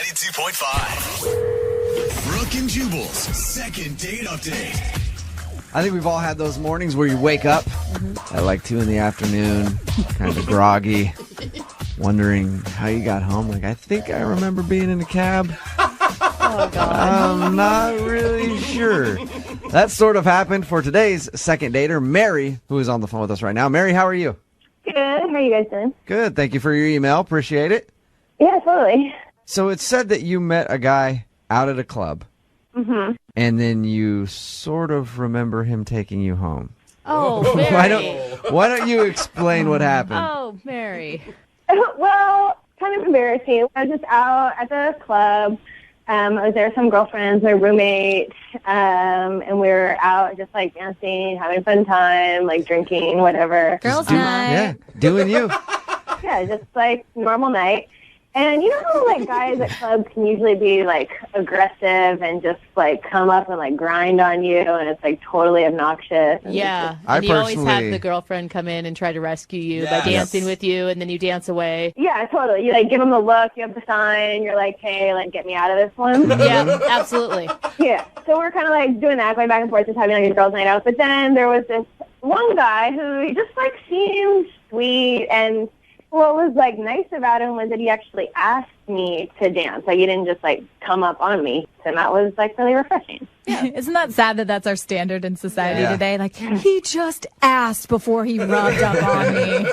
92.5. Brooke and Jubal's second date update. I think we've all had those mornings where you wake up at like 2 in the afternoon, kind of groggy, wondering how you got home. Like, I think I remember being in a cab. Oh, God. I'm not really sure. That sort of happened for today's second dater, Mary, who is on the phone with us right now. Mary, how are you? Good. How are you guys doing? Good. Thank you for your email. Appreciate it. Yeah, totally. So it said that you met a guy out at a club. Mm-hmm. And then you sort of remember him taking you home. Oh, Mary. Why don't you explain what happened? Oh, Mary. Well, kind of embarrassing. I was just out at the club. I was there with some girlfriends, my roommate, and we were out just like dancing, having a fun time, like drinking, whatever. Girls' night. Yeah, doing you. Yeah, just like normal night. And you know how like guys at clubs can usually be like aggressive and just like come up and like grind on you, and it's like totally obnoxious. And Yeah. I And you always have personally- the girlfriend come in and try to rescue you by dancing with you, and then you dance away. yeah, totally. You like give them the look, you have the sign, you're like, hey, like get me out of this one. Yeah, absolutely. Yeah, so we're kind of like doing that, going back and forth, just having like a girls' night out. But then there was this one guy who just like seemed sweet, and what was like nice about him was that he actually asked me to dance. Like he didn't just like come up on me, and that was like really refreshing. Isn't that sad that that's our standard in society Yeah. today? Like, he just asked before he rubbed up on me.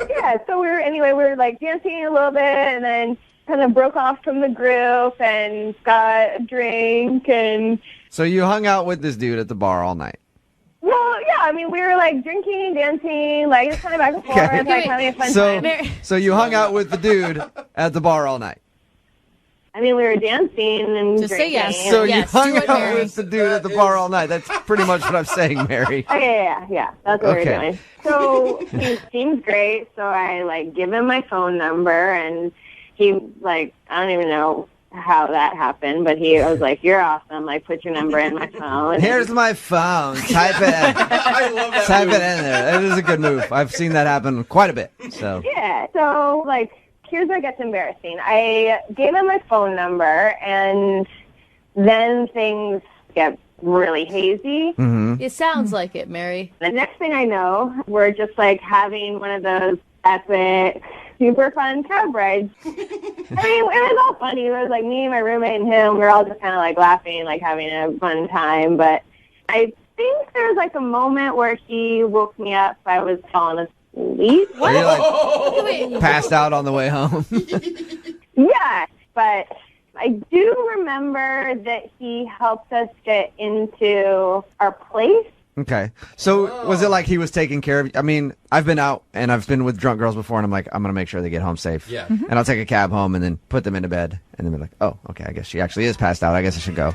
Yeah, so we were like dancing a little bit, and then kind of broke off from the group and got a drink and. So you hung out with this dude at the bar all night. Well, yeah, I mean, we were, like, drinking, dancing, like, just kind of back and forth, Okay. like, having a fun So, time. so you hung out with the dude at the bar all night. I mean, we were dancing and Just say drinking. yes. So Yes, you hung do it, out Mary. with the dude at the bar all night. That's pretty much what I'm saying, Mary. Okay, yeah, that's what we Okay. were doing. So he seems great, so I, like, give him my phone number, and he, like, I don't even know how that happened, but I was like, you're awesome, like, put your number in my phone. Here's my phone. Type it in. I love that. Type it in there. It is a good move. I've seen that happen quite a bit. So Yeah, so, like, here's where it gets embarrassing. I gave him my phone number, and then things get really hazy. It sounds like it, Mary. The next thing I know, we're just, like, having one of those epic, super fun cab rides. I mean, it was all funny. It was, like, me, my roommate, and him. We were all just kind of, like, laughing, like, having a fun time. But I think there was, like, a moment where he woke me up. I was falling asleep. are you like Wait, passed out on the way home? Yeah, but I do remember that he helped us get into our place. Okay. So was it like he was taking care of you? I mean, I've been out and I've been with drunk girls before, and I'm like, I'm going to make sure they get home safe. Yeah. And I'll take a cab home and then put them into bed. And then be like, oh, okay, I guess she actually is passed out. I guess I should go.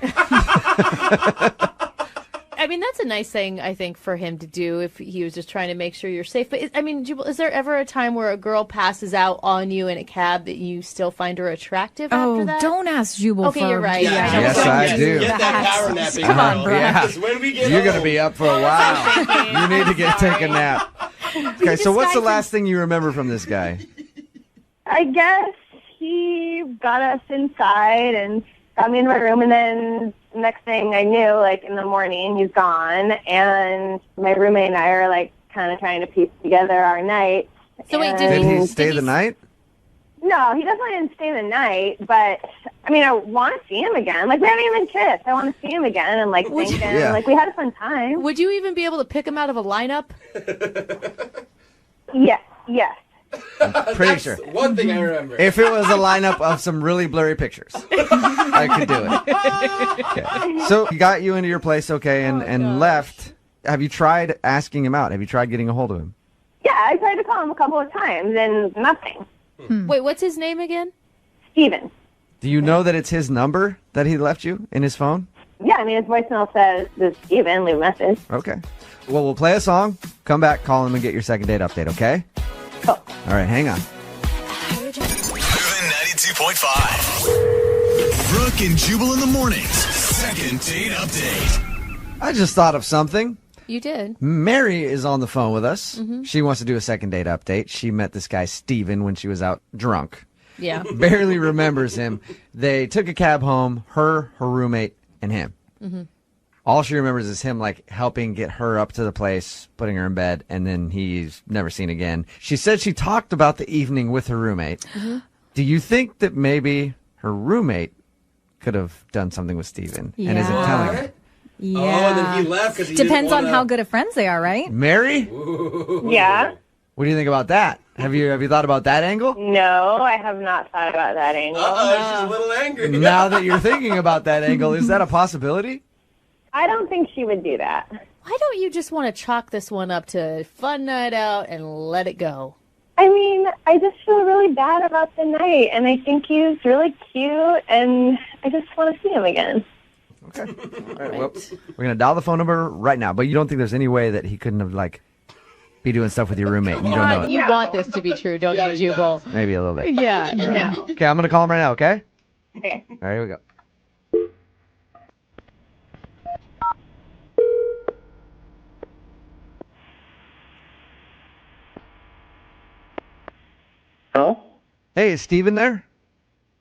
I mean, that's a nice thing, I think, for him to do if he was just trying to make sure you're safe. But, I mean, Jubal, is there ever a time where a girl passes out on you in a cab that you still find her attractive after Oh, that? don't ask Jubal Okay, for you're right. Yeah, I know. Yes, Don't I do do. Get that power napping, Come on, girl. bro. Yeah. Because when we get You're going to home- be up for a while. You need to take a nap. Okay, so what's the last thing you remember from this guy? I guess he got us inside and got me in my room, and then next thing I knew, like, in the morning, he's gone, and my roommate and I are, like, kind of trying to piece together our night. So wait, Did he And- stay the night? No, he definitely didn't stay the night, but, I mean, I want to see him again. Like, we haven't even kissed. I want to see him again and, like, thank him. Yeah. Like, we had a fun time. Would you even be able to pick him out of a lineup? Yes. Pretty sure. One thing I remember. If it was a lineup of some really blurry pictures, I could do it. Okay. So he got you into your place, okay, and left. Have you tried asking him out? Have you tried getting a hold of him? Yeah, I tried to call him a couple of times, and nothing. Wait, what's his name again? Steven. Do you know that it's his number that he left you in his phone? Yeah, I mean, his voicemail says, this is Steven, leave a message. Okay. Well, we'll play a song, come back, call him, and get your second date update, okay? Cool. All right, hang on. Moving 92.5. Brooke and Jubal in the mornings. Second date update. I just thought of something. You did. Mary is on the phone with us. She wants to do a second date update. She met this guy, Steven, when she was out drunk. Yeah. barely remembers him. They took a cab home, her roommate, and him. Mm-hmm. All she remembers is him, like, helping get her up to the place, putting her in bed, and then he's never seen again. She said she talked about the evening with her roommate. Mm-hmm. Do you think that maybe her roommate could have done something with Steven and isn't telling her? Yeah. Oh, and then he left because he Depends didn't on how good of friends they are, right? Mary? Yeah. What do you think about that? Have you thought about that angle? No, I have not thought about that angle. Uh-oh, she's a little angry. Now that you're thinking about that angle, is that a possibility? I don't think she would do that. Why don't you just want to chalk this one up to fun night out and let it go? I mean, I just feel really bad about the night, and I think he's really cute, and I just want to see him again. Okay. All right, well, we're going to dial the phone number right now, but you don't think there's any way that he couldn't have, like, be doing stuff with your roommate and you don't know it? You want this to be true, don't you, Jubal? Maybe a little bit. Yeah. No. Okay, I'm going to call him right now, okay? Okay. All right, here we go. Hello? Hey, is Steven there?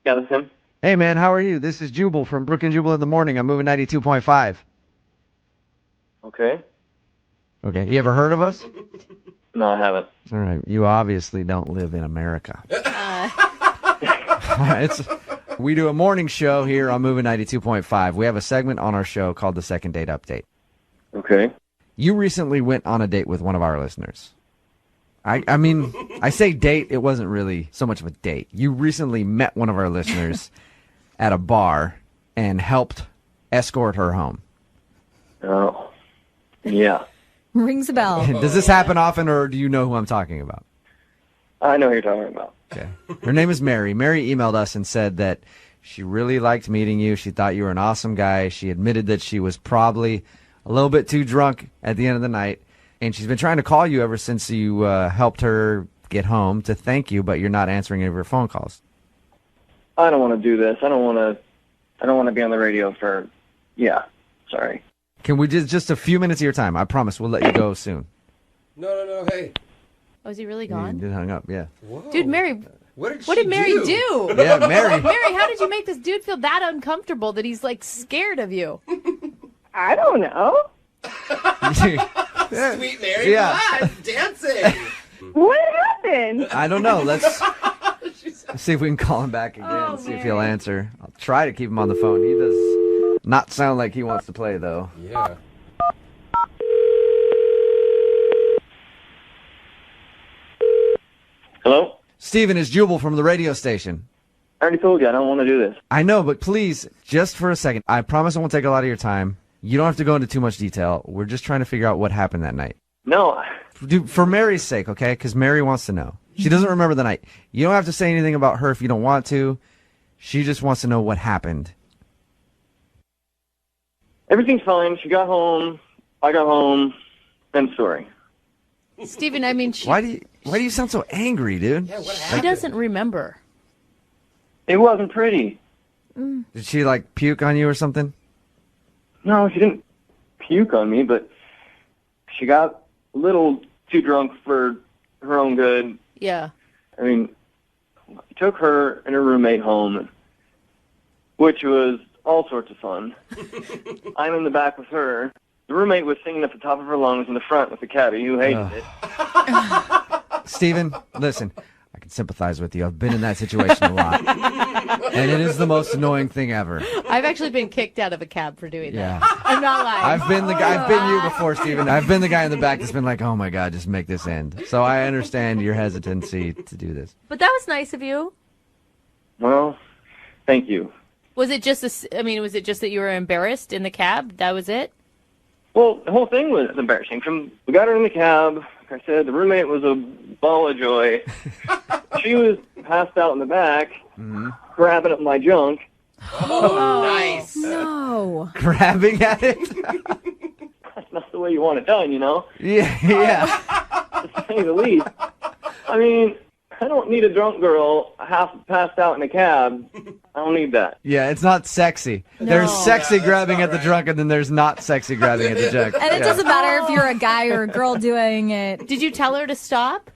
Yeah, that's him. Hey, man, how are you? This is Jubal from Brooke and Jubal in the Morning. I'm moving 92.5. Okay. Okay, you ever heard of us? No, I haven't. All right, you obviously don't live in America. We do a morning show here on Moving 92.5. We have a segment on our show called the Second Date Update. Okay. You recently went on a date with one of our listeners. I mean, I say date, it wasn't really so much of a date. You recently met one of our listeners at a bar and helped escort her home. Oh. Yeah. Rings a bell. Does this happen often, or do you know who I'm talking about? I know who you're talking about. Okay. Her name is Mary. Mary emailed us and said that she really liked meeting you. She thought you were an awesome guy. She admitted that she was probably a little bit too drunk at the end of the night. And she's been trying to call you ever since you helped her get home to thank you, but you're not answering any of her phone calls. I don't want to do this. I don't want to be on the radio for... Yeah. Sorry. Can we just a few minutes of your time? I promise we'll let you go soon. No, hey. Oh, is he really You gone? did hung up, yeah. Whoa. Dude, Mary, What what did Mary do? Yeah, Mary. Mary, how did you make this dude feel that uncomfortable that he's, like, scared of you? I don't know. Sweet Mary, Yeah. come on, dancing. What happened? I don't know. Let's see if we can call him back again, see if he'll answer. I'll try to keep him on the phone. He does not sound like he wants to play, though. Yeah. Hello? Steven is Jubal from the radio station. I already told you I don't want to do this. I know, but please, just for a second, I promise I won't take a lot of your time. You don't have to go into too much detail. We're just trying to figure out what happened that night. No. Dude, for Mary's sake, okay? Because Mary wants to know. She doesn't remember the night. You don't have to say anything about her if you don't want to. She just wants to know what happened. Everything's fine. She got home. I got home. End story. Steven, I mean, she Why do you sound so angry, dude? Yeah, what she happened? doesn't remember. It wasn't pretty. Did she, like, puke on you or something? No, she didn't puke on me, but she got a little too drunk for her own good. Yeah. I mean, I took her and her roommate home, which was all sorts of fun. I'm in the back with her. The roommate was singing at the top of her lungs in the front with the cabbie who hated it. Steven, listen, I can sympathize with you. I've been in that situation a lot. And it is the most annoying thing ever. I've actually been kicked out of a cab for doing Yeah. that. I'm not lying. I've been you before, Steven. I've been the guy in the back that's been like, oh my God, just make this end. So I understand your hesitancy to do this. But that was nice of you. Well, thank you. Was it just was it just that you were embarrassed in the cab? That was it? Well, the whole thing was embarrassing. We got her in the cab. Like I said, the roommate was a ball of joy. She was passed out in the back, grabbing at my junk. Oh, nice. No. Grabbing at it? That's not the way you want it done, you know? Yeah. To say the least. I mean, I don't need a drunk girl half passed out in a cab. I don't need that. Yeah, it's not sexy. There's sexy grabbing at the drunk, and then there's not sexy grabbing at the junk. And it doesn't matter if you're a guy or a girl doing it. Did you tell her to stop?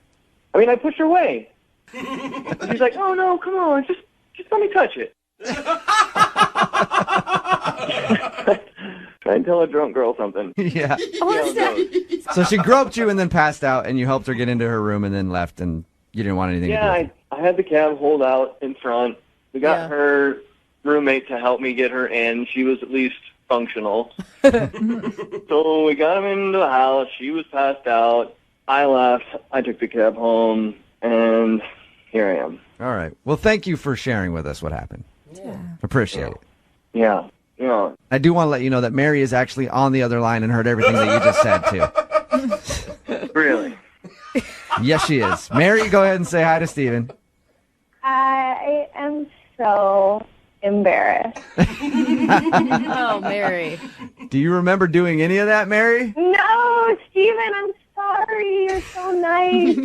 I mean, I pushed her away. And she's like, oh, no, come on, just let me touch it. Try and tell a drunk girl something. Yeah. What's that? So she groped you and then passed out, and you helped her get into her room and then left, and you didn't want anything to do with it. I had the cab hold out in front. We got her roommate to help me get her in. She was at least functional. So we got him into the house. She was passed out. I left. I took the cab home, and here I am. All right. Well, thank you for sharing with us what happened. Yeah. Appreciate it. Yeah. I do want to let you know that Mary is actually on the other line and heard everything that you just said, too. Really? Yes, she is. Mary, go ahead and say hi to Steven. I am so embarrassed. Oh, Mary. Do you remember doing any of that, Mary? No, Steven, I'm sorry. You're so nice.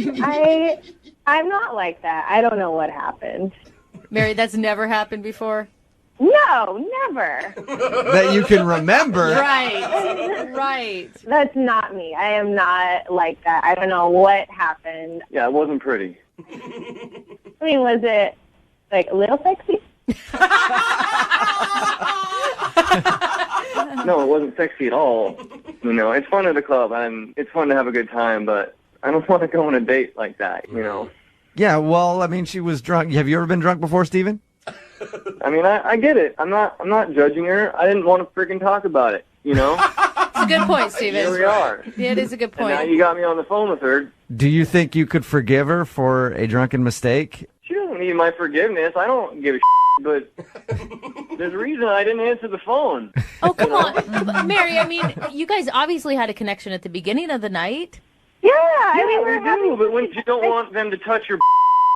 I'm not like that. I don't know what happened. Mary, that's never happened before? No, never. That you can remember. Right. Right. That's not me. I am not like that. I don't know what happened. Yeah, it wasn't pretty. I mean, was it, like, a little sexy? No, it wasn't sexy at all. You know, it's fun at the club, and it's fun to have a good time, but I don't want to go on a date like that, you know? Yeah, well, I mean, she was drunk. Have you ever been drunk before, Steven? I mean, I get it. I'm not judging her. I didn't want to freaking talk about it, you know? It's a good point, Steven. Here we are. Yeah, it is a good And now point. you got me on the phone with her. Do you think you could forgive her for a drunken mistake? She doesn't need my forgiveness. I don't give a but there's a reason I didn't answer the phone. Oh, come on. Mary, I mean, you guys obviously had a connection at the beginning of the night. Yeah, I mean, we we're having... do, but when you don't want them to touch your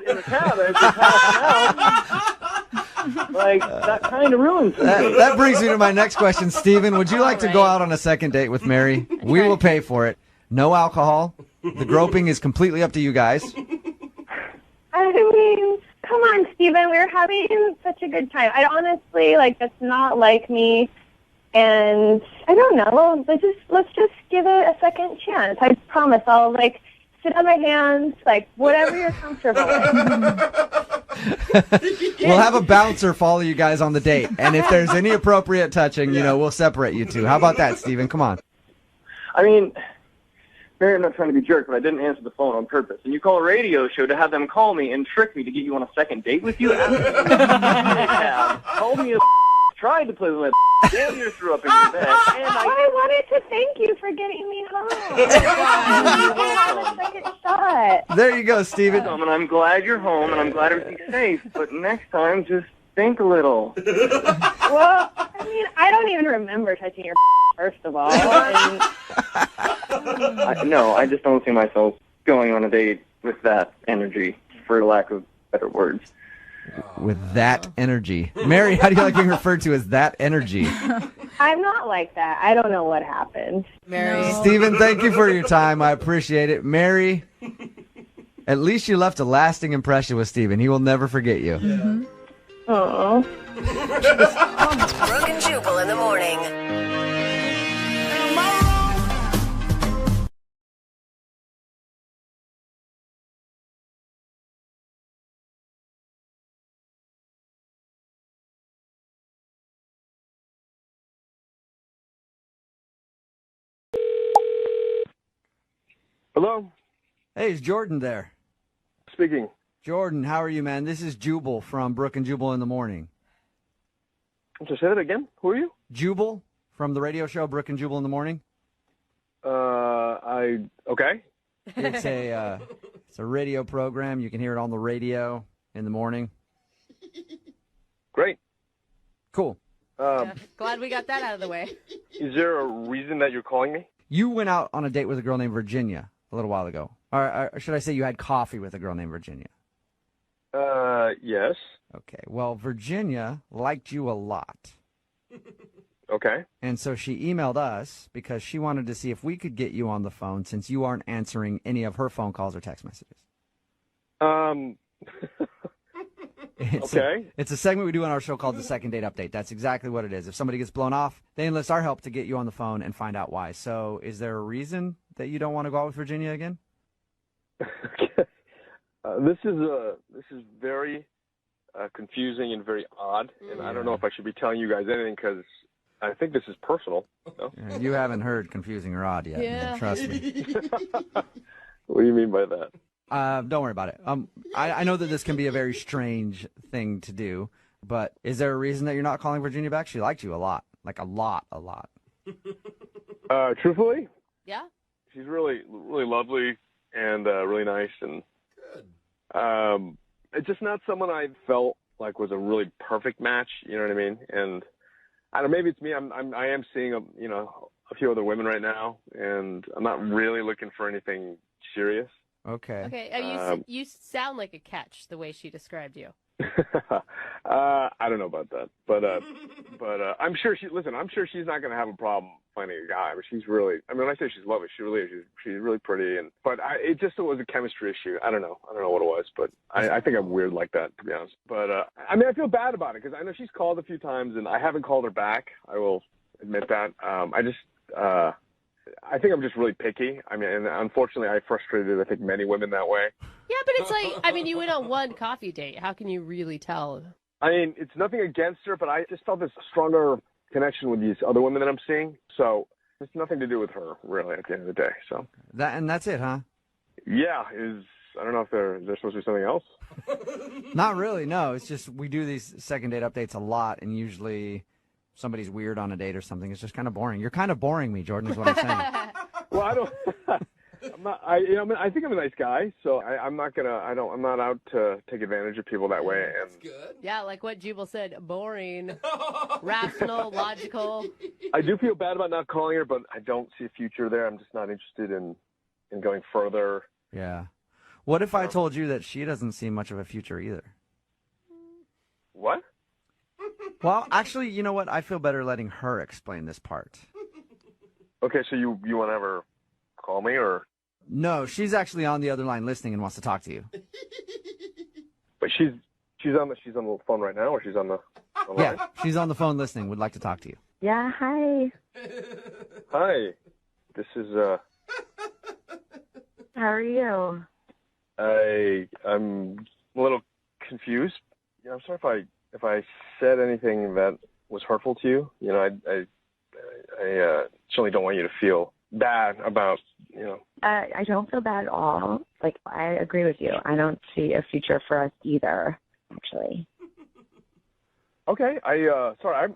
in the cab as you're passing out, like, that kind of ruins it. That brings me to my next question. Steven, would you like to go out on a second date with Mary? We will pay for it. No alcohol. The groping is completely up to you guys. I mean, come on, Steven. We were having such a good time. I honestly, like, that's not like me. And I don't know. Let's just give it a second chance. I promise I'll, like, sit on my hands, like, whatever you're comfortable with. We'll have a bouncer follow you guys on the date. And if there's any appropriate touching, you know, we'll separate you two. How about that, Steven? Come on. I mean, Mary, I'm not trying to be a jerk, but I didn't answer the phone on purpose. And you call a radio show to have them call me and trick me to get you on a second date with you? Called me a tried to play with my damn near threw up in your bed. And I wanted to thank you for getting me home. Have a second shot. There you go, Steven. And I'm glad you're home, and I'm glad everything's safe. But next time, just think a little. Well, I mean, I don't even remember touching your first of all. And... No, I just don't see myself going on a date with that energy, for lack of better words. With that energy. Mary, how do you like being referred to as that energy? I'm not like that. I don't know what happened. Mary. Steven, thank you for your time. I appreciate it. Mary, at least you left a lasting impression with Steven. He will never forget you. Mm-hmm. Oh. Brooke and Jubal in the morning. Hello? Hey, is Jordan there? Speaking. Jordan, how are you, man? This is Jubal from Brooke and Jubal in the Morning. Just say that again? Who are you? Jubal from the radio show Brooke and Jubal in the Morning. Okay. It's a radio program. You can hear it on the radio in the morning. Great. Cool. Yeah. Glad we got that out of the way. Is there a reason that you're calling me? You went out on a date with a girl named Virginia a little while ago. Or should I say you had coffee with a girl named Virginia? Yes. Okay. Well, Virginia liked you a lot. Okay. And so she emailed us because she wanted to see if we could get you on the phone since you aren't answering any of her phone calls or text messages. It's a segment we do on our show called the Second Date Update. That's exactly what it is. If somebody gets blown off, they enlist our help to get you on the phone and find out why. So is there a reason that you don't want to go out with Virginia again? This is very confusing and very odd, and I don't know if I should be telling you guys anything because I think this is personal. No? Yeah, you haven't heard confusing or odd yet. Yeah. Man, trust me. What do you mean by that? Don't worry about it. I know that this can be a very strange thing to do, but is there a reason that you're not calling Virginia back? She liked you a lot, like a lot. Truthfully, Yeah? she's really, really lovely and really nice, and it's just not someone I felt like was a really perfect match. You know what I mean? And I don't know, maybe it's me. I am seeing a few other women right now, and I'm not really looking for anything serious. Okay. Okay. You sound like a catch the way she described you. I don't know about that, but I'm sure I'm sure she's not going to have a problem finding a guy. But she's really, I mean, when I say she's lovely, she really is. She's really pretty, it was a chemistry issue. I don't know what it was, but I think I'm weird like that, to be honest. But I mean, I feel bad about it because I know she's called a few times and I haven't called her back. I will admit that. I think I'm just really picky. I mean, and unfortunately, I frustrated, I think, many women that way. Yeah, but it's like, I mean, you went on one coffee date. How can you really tell? I mean, it's nothing against her, but I just felt this stronger connection with these other women that I'm seeing. So it's nothing to do with her, really, at the end of the day. So That's it, huh? yeah, I don't know if there's supposed to be something else. Not really, no. It's just we do these second date updates a lot, and usually somebody's weird on a date or something. It's just kind of boring. You're kind of boring me, Jordan, is what I'm saying. Well, I don't. I'm not. I think I'm a nice guy, so I'm not gonna. I'm not out to take advantage of people that way. And Good. Yeah, like what Jubal said, boring, rational, logical. I do feel bad about not calling her, but I don't see a future there. I'm just not interested in going further. Yeah. What if I told you that she doesn't see much of a future either? What? Well, actually, you know what? I feel better letting her explain this part. Okay, so you want to ever call me or? No, she's actually on the other line listening and wants to talk to you. But she's on the phone right now, or she's on the line? Yeah, she's on the phone listening. Would like to talk to you. Yeah, hi. Hi, this is How are you? I'm a little confused. Yeah, I'm sorry if I said anything that was hurtful to you. You know, I certainly don't want you to feel bad about, you know. I don't feel bad at all. Like, I agree with you. I don't see a future for us either, actually. Okay, sorry,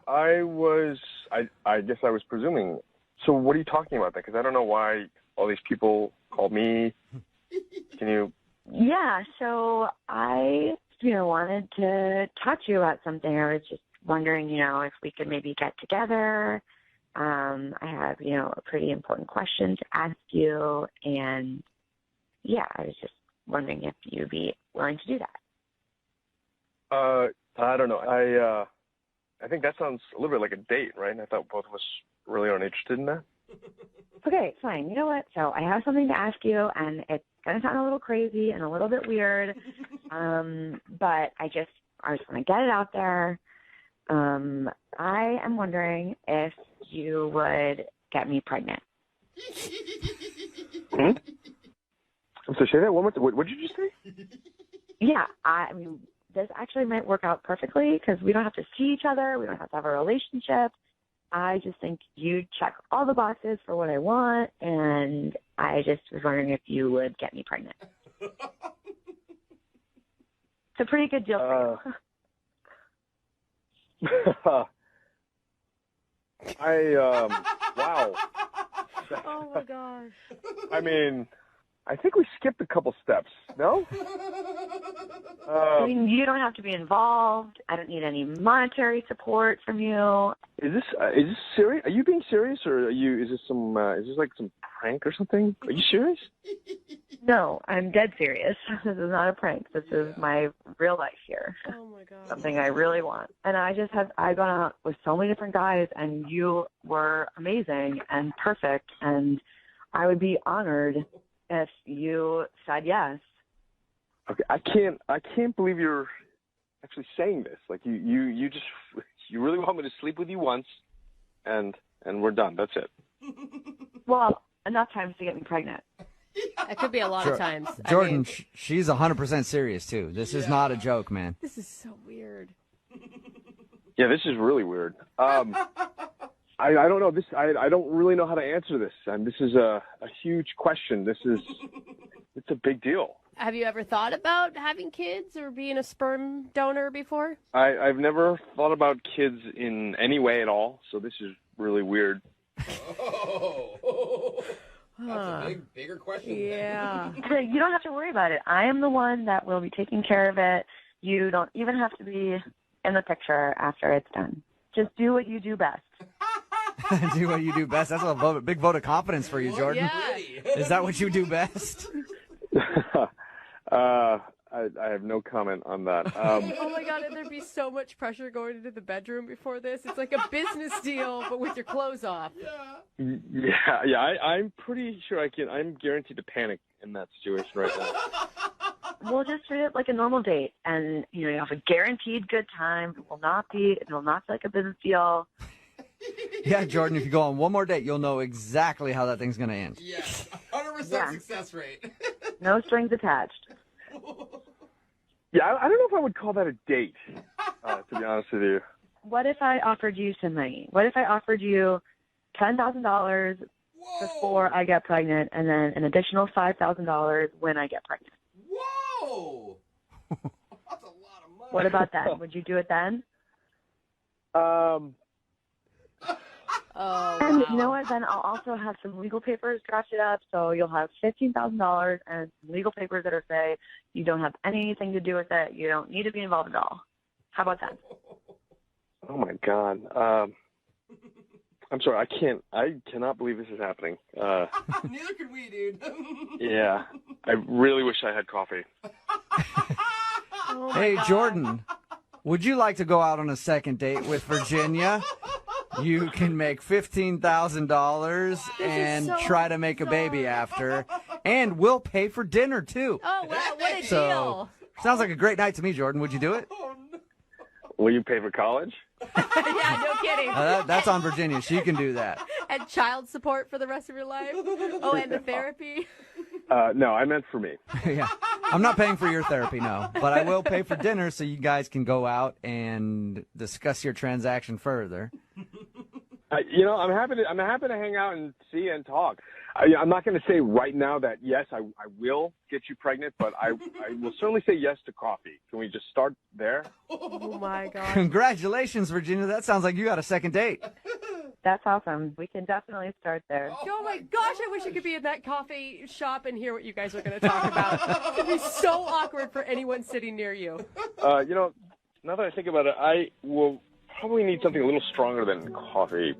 I guess I was presuming. So what are you talking about then? Because I don't know why all these people called me. Can you? Yeah, so I, wanted to talk to you about something. I was just wondering, if we could maybe get together. I have, a pretty important question to ask you. And, yeah, I was just wondering if you'd be willing to do that. I don't know. I think that sounds a little bit like a date, right? I thought both of us really aren't interested in that. Okay, fine. You know what? So I have something to ask you, and it's going to sound a little crazy and a little bit weird, but I just want to get it out there. I am wondering if you would get me pregnant. So say that one more time. What did you just say? Yeah, I mean, this actually might work out perfectly because we don't have to see each other. We don't have to have a relationship. I just think you check all the boxes for what I want, and I just was wondering if you would get me pregnant. It's a pretty good deal for you. Wow. Oh, my gosh. I mean, I think we skipped a couple steps, no? I mean, you don't have to be involved. I don't need any monetary support from you. Is this serious? Are you being serious, or is this like some prank or something? Are you serious? No, I'm dead serious. This is not a prank. This is my real life here. Oh, my God. Something I really want. And I've gone out with so many different guys, and you were amazing and perfect, and I would be honored if you said yes. Okay, I can't believe you're actually saying this. Like you really want me to sleep with you once, and we're done. That's it. Well, enough times to get me pregnant. That could be a lot of times. Jordan, I mean, she's 100% serious, too. This is not a joke, man. this is so weird. Yeah, this is really weird. I don't know. I don't really know how to answer this. And this is a huge question. It's a big deal. Have you ever thought about having kids or being a sperm donor before? I've never thought about kids in any way at all, so this is really weird. Oh, that's a bigger question. Yeah. You don't have to worry about it. I am the one that will be taking care of it. You don't even have to be in the picture after it's done. Just do what you do best. Do what you do best. That's a big vote of confidence for you, Jordan. Yeah. Is that what you do best? I have no comment on that. Oh my God, there'd be so much pressure going into the bedroom before this. It's like a business deal, but with your clothes off. Yeah. I'm pretty sure I'm guaranteed to panic in that situation right now. We'll just treat it like a normal date, and you have a guaranteed good time. It will not be like a business deal. Yeah, Jordan, if you go on one more date, you'll know exactly how that thing's going to end. Yes, 100% success rate. No strings attached. Yeah, I don't know if I would call that a date, to be honest with you. What if I offered you some money? What if I offered you $10,000 before I get pregnant, and then an additional $5,000 when I get pregnant? Whoa! That's a lot of money. What about that? Would you do it then? Oh, And wow. you know what? Then I'll also have some legal papers drafted up, so you'll have $15,000 and some legal papers that say you don't have anything to do with it. You don't need to be involved at all. How about that? Oh my God. I'm sorry. I cannot believe this is happening. Neither can we, dude. Yeah. I really wish I had coffee. Oh my Hey, God. Jordan, would you like to go out on a second date with Virginia? You can make $15,000 and so try to make a baby bizarre. after, and we'll pay for dinner too. Oh, wow, what a So, deal. sounds like a great night to me, Jordan. Would you do it? Will you pay for college? Yeah, no kidding. That's on Virginia. She can do that. And child support for the rest of your life. Oh, and the therapy. No, I meant for me. Yeah, I'm not paying for your therapy, no, but I will pay for dinner so you guys can go out and discuss your transaction further. I'm happy to hang out and see and talk. I'm not going to say right now that yes, I will get you pregnant, but I will certainly say yes to coffee. Can we just start there? Oh my God. Congratulations, Virginia. That sounds like you got a second date. That's awesome. We can definitely start there. Oh my gosh, I wish I could be in that coffee shop and hear what you guys are going to talk about. It'd be so awkward for anyone sitting near you. Now that I think about it, I will probably need something a little stronger than coffee.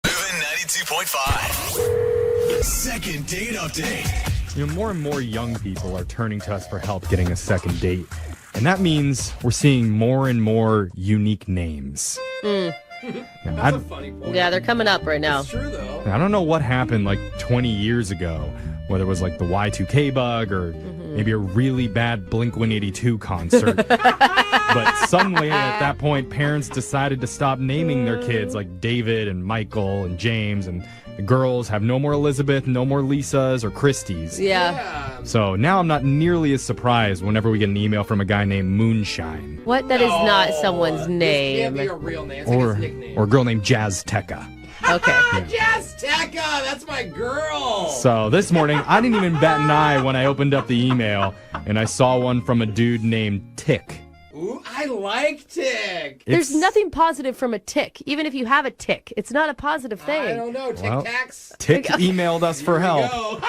Moving 92.5. Second date update. More and more young people are turning to us for help getting a second date. And that means we're seeing more and more unique names. That's a funny point. Yeah, they're coming up right now. It's true, though. I don't know what happened like 20 years ago, whether it was like the Y2K bug or maybe a really bad Blink-182 concert. But suddenly at that point, parents decided to stop naming their kids like David and Michael and James, and the girls have no more Elizabeth, no more Lisas or Christies. Yeah. So now I'm not nearly as surprised whenever we get an email from a guy named Moonshine. What? That is not someone's This name. can't be a real name. It's like his nickname. Or a girl named Jazz Tekka. Okay. Yes, Tekka! That's my girl! So this morning, I didn't even bat an eye when I opened up the email, and I saw one from a dude named Tick. Ooh, I like Tick! There's nothing positive from a tick. Even if you have a tick, it's not a positive thing. I don't know, Tic Well, Tacs. Tick emailed us for help. Go.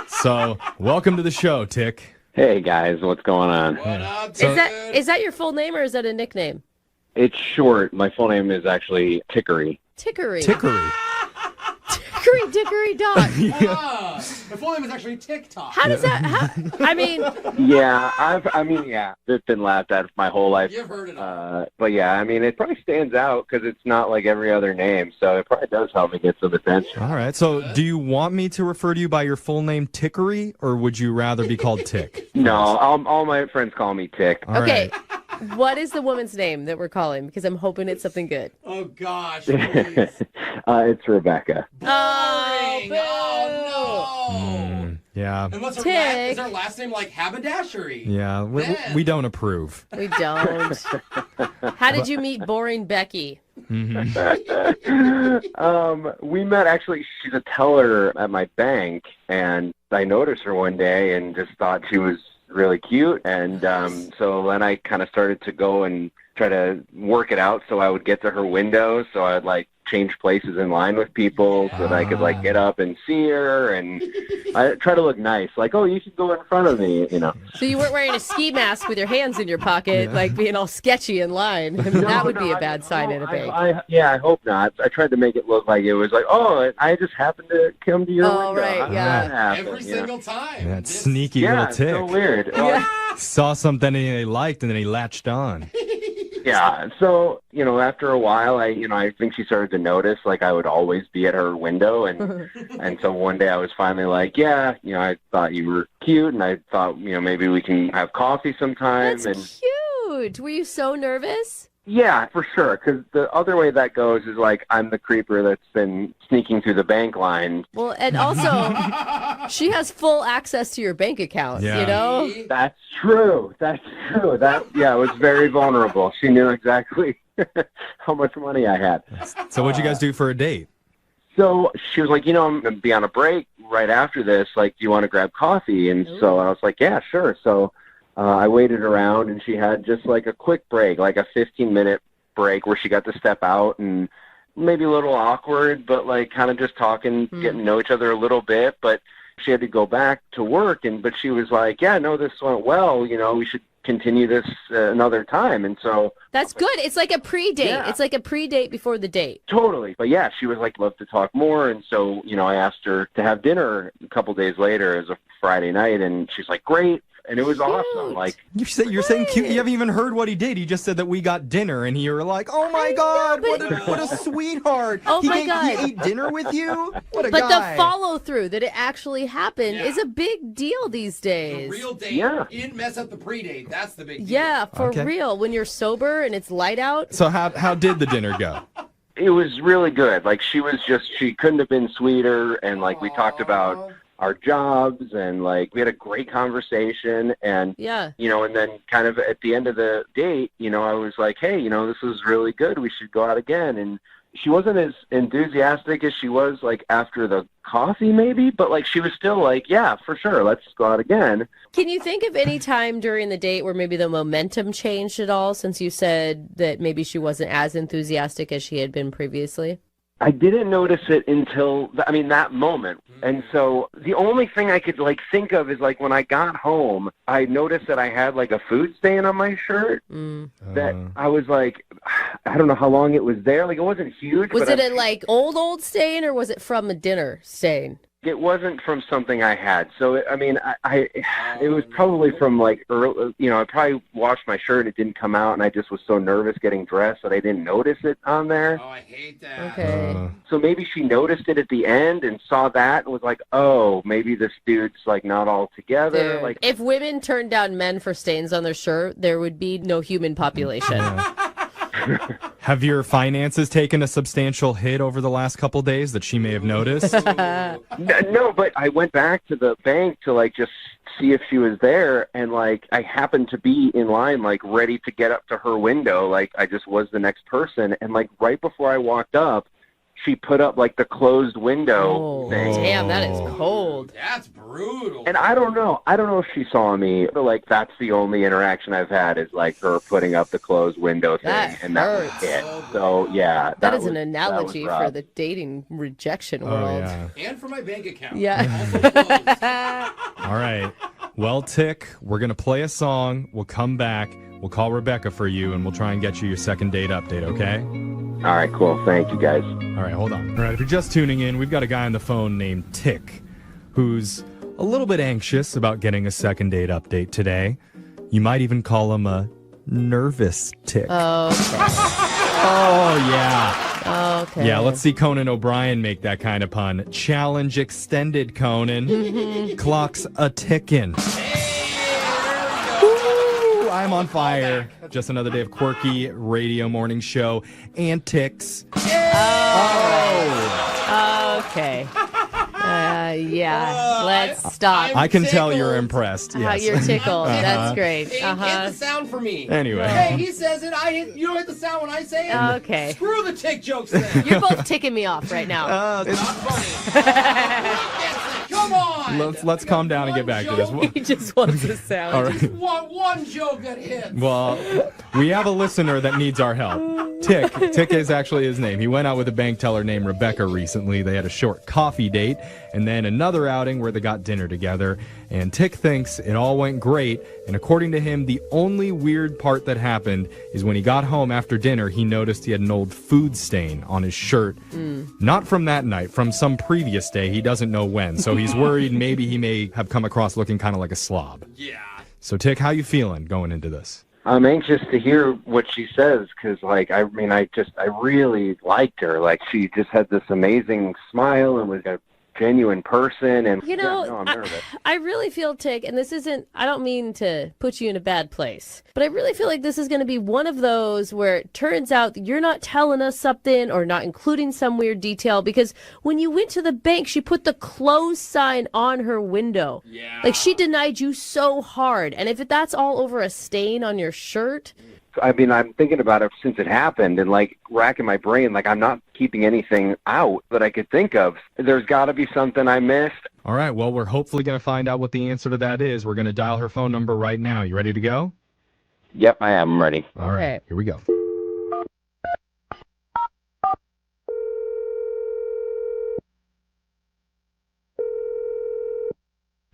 So welcome to the show, Tick. Hey guys, what's going on? What up, So- dude? Is that your full name or is that a nickname? It's short. My full name is actually Tickery. Tickery. Tickery. Tickery dickory dock. Ah, the full name is actually TikTok. How does that? I mean, Yeah, it's been laughed at my whole life. You've heard it all. But yeah, I mean, it probably stands out because it's not like every other name, so it probably does help me get some attention. All right. So do you want me to refer to you by your full name, Tickery, or would you rather be called Tick? No, all my friends call me Tick. All okay. right. What is the woman's name that we're calling? Because I'm hoping it's something good. Oh, gosh. Please. It's Rebecca. Oh, Boring. Oh, Yeah. Unless her Tick. is her last name like Haberdashery? Yeah, we don't approve. We don't. How did you meet boring Becky? We met, actually, she's a teller at my bank, and I noticed her one day and just thought she was really cute. And so then I kind of started to go and try to work it out so I would get to her window. So I would like change places in line with people so that I could like get up and see her, and I try to look nice, like, oh, you should go in front of me, you know. So you weren't wearing a ski mask with your hands in your pocket, like being all sketchy in line. I mean, that would be a bad sign at a bank. I hope not. I tried to make it look like it was like, oh, I just happened to come to your window. Oh, right, yeah. Every single time. That sneaky little tick. So weird. Saw something he liked, and then he latched on. Yeah, so, you know, after a while, I think she started to notice, like, I would always be at her window, and so one day I was finally like, yeah, you know, I thought you were cute, and I thought, you know, maybe we can have coffee sometime. That's cute. Were you so nervous? Yeah, for sure, because the other way that goes is, like, I'm the creeper that's been sneaking through the bank line. Well, and also, she has full access to your bank account, you know? That's true. That, yeah, it was very vulnerable. She knew exactly how much money I had. So what'd you guys do for a date? So she was like, you know, I'm going to be on a break right after this. Like, do you want to grab coffee? And so I was like, yeah, sure. So I waited around, and she had just like a quick break, like a 15-minute break where she got to step out, and maybe a little awkward, but like kind of just talking, getting to know each other a little bit. But she had to go back to work, but she was like, yeah, no, this went well. You know, we should continue this another time. And so that's good. It's like a pre-date. Yeah. It's like a pre-date before the date. Totally. But yeah, she was like, love to talk more. And so, you know, I asked her to have dinner a couple days later as a Friday night, and she's like, great. And it was awesome. Like, you're saying cute. You haven't even heard what he did. He just said that we got dinner, and you were like, "Oh my God, what a sweetheart! Oh my God, he ate dinner with you. What a guy!" But the follow through that it actually happened is a big deal these days. The real date. Yeah. You didn't mess up the pre-date. That's the big deal. Yeah, for real. When you're sober and it's light out. So how did the dinner go? It was really good. Like, she couldn't have been sweeter, and like we talked about our jobs, and like we had a great conversation, and you know, and then kind of at the end of the date, you know, I was like, hey, you know, this was really good, we should go out again. And she wasn't as enthusiastic as she was like after the coffee maybe, but like she was still like, yeah, for sure, let's go out again. Can you think of any time during the date where maybe the momentum changed at all, since you said that maybe she wasn't as enthusiastic as she had been previously? I didn't notice it until, that moment. And so the only thing I could, like, think of is, like, when I got home, I noticed that I had, like, a food stain on my shirt that I was, like, I don't know how long it was there. Like, it wasn't huge. Was it like, old stain, or was it from a dinner stain? It wasn't from something I had. So, it was probably from, like, early, you know, I probably washed my shirt, it didn't come out, and I just was so nervous getting dressed that I didn't notice it on there. Oh, I hate that. Okay. So maybe she noticed it at the end and saw that and was like, oh, maybe this dude's, like, not all together. Dude, like, if women turned down men for stains on their shirt, there would be no human population. Have your finances taken a substantial hit over the last couple days that she may have noticed? No, but I went back to the bank to, like, just see if she was there, and, like, I happened to be in line, like, ready to get up to her window. Like, I just was the next person, and, like, right before I walked up, she put up, like, the closed window thing. Damn, that is cold. That's brutal. And I don't know if she saw me, but, like, that's the only interaction I've had is, like, her putting up the closed window thing. That and that was it. So, yeah. That is an analogy for the dating rejection world. Yeah. And for my bank account. Yeah. All right. Well, Tick, we're going to play a song. We'll come back. We'll call Rebecca for you, and we'll try and get you your second date update, okay? All right, cool. Thank you, guys. All right, hold on. All right, if you're just tuning in, we've got a guy on the phone named Tick who's a little bit anxious about getting a second date update today. You might even call him a nervous Tick. Okay. Oh, yeah. Okay. Yeah, let's see Conan O'Brien make that kind of pun. Challenge extended, Conan. Clock's a ticking. I'm on fire. Just another day of quirky radio morning show antics. Oh. Okay. Yeah. Let's stop. I can tell you're impressed. Yes. You're tickled. That's great. Hit the sound for me. Anyway. Hey, he says it. You don't hit the sound when I say it. Okay. Screw the tick jokes then. You're both ticking me off right now. Not funny. Come on. Let's calm down and get back to this. He just wants the sound. All right. Just want one joke that hits. Well, we have a listener that needs our help. Tick is actually his name. He went out with a bank teller named Rebecca recently. They had a short coffee date and then another outing where they got dinner together. And Tick thinks it all went great. And according to him, the only weird part that happened is when he got home after dinner, he noticed he had an old food stain on his shirt. Not from that night, from some previous day. He doesn't know when. So he's worried maybe he may have come across looking kind of like a slob. Yeah. So Tick, how you feeling going into this? I'm anxious to hear what she says because, like, I really liked her. Like, she just had this amazing smile and was a genuine person. And I'm nervous. I really feel, Tick, and this isn't, I don't mean to put you in a bad place, but I really feel like this is going to be one of those where it turns out that you're not telling us something or not including some weird detail, because when you went to the bank, she put the close sign on her window. Yeah. Like, she denied you so hard. And if that's all over a stain on your shirt... I mean, I'm thinking about it since it happened and, like, racking my brain. Like, I'm not keeping anything out that I could think of. There's got to be something I missed. All right, well, we're hopefully going to find out what the answer to that is. We're going to dial her phone number right now. You ready to go? Yep, I am. I'm ready. All right, here we go.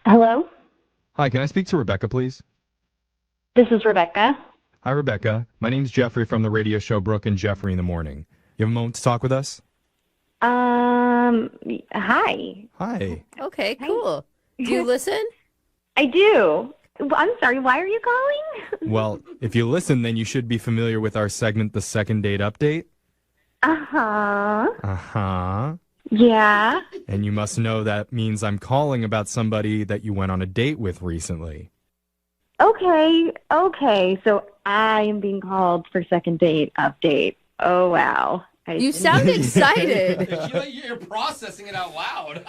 Hello? Hi, can I speak to Rebecca, please? This is Rebecca. Hi, Rebecca. My name's Jeffrey from the radio show Brooke and Jeffrey in the Morning. You have a moment to talk with us? Hi. Hi. Okay, cool. Do you listen? I do. I'm sorry, why are you calling? Well, if you listen, then you should be familiar with our segment, The Second Date Update. Uh-huh. Uh-huh. Yeah. And you must know that means I'm calling about somebody that you went on a date with recently. Okay. So I am being called for second date update. Oh, wow. You sound excited. You're processing it out loud.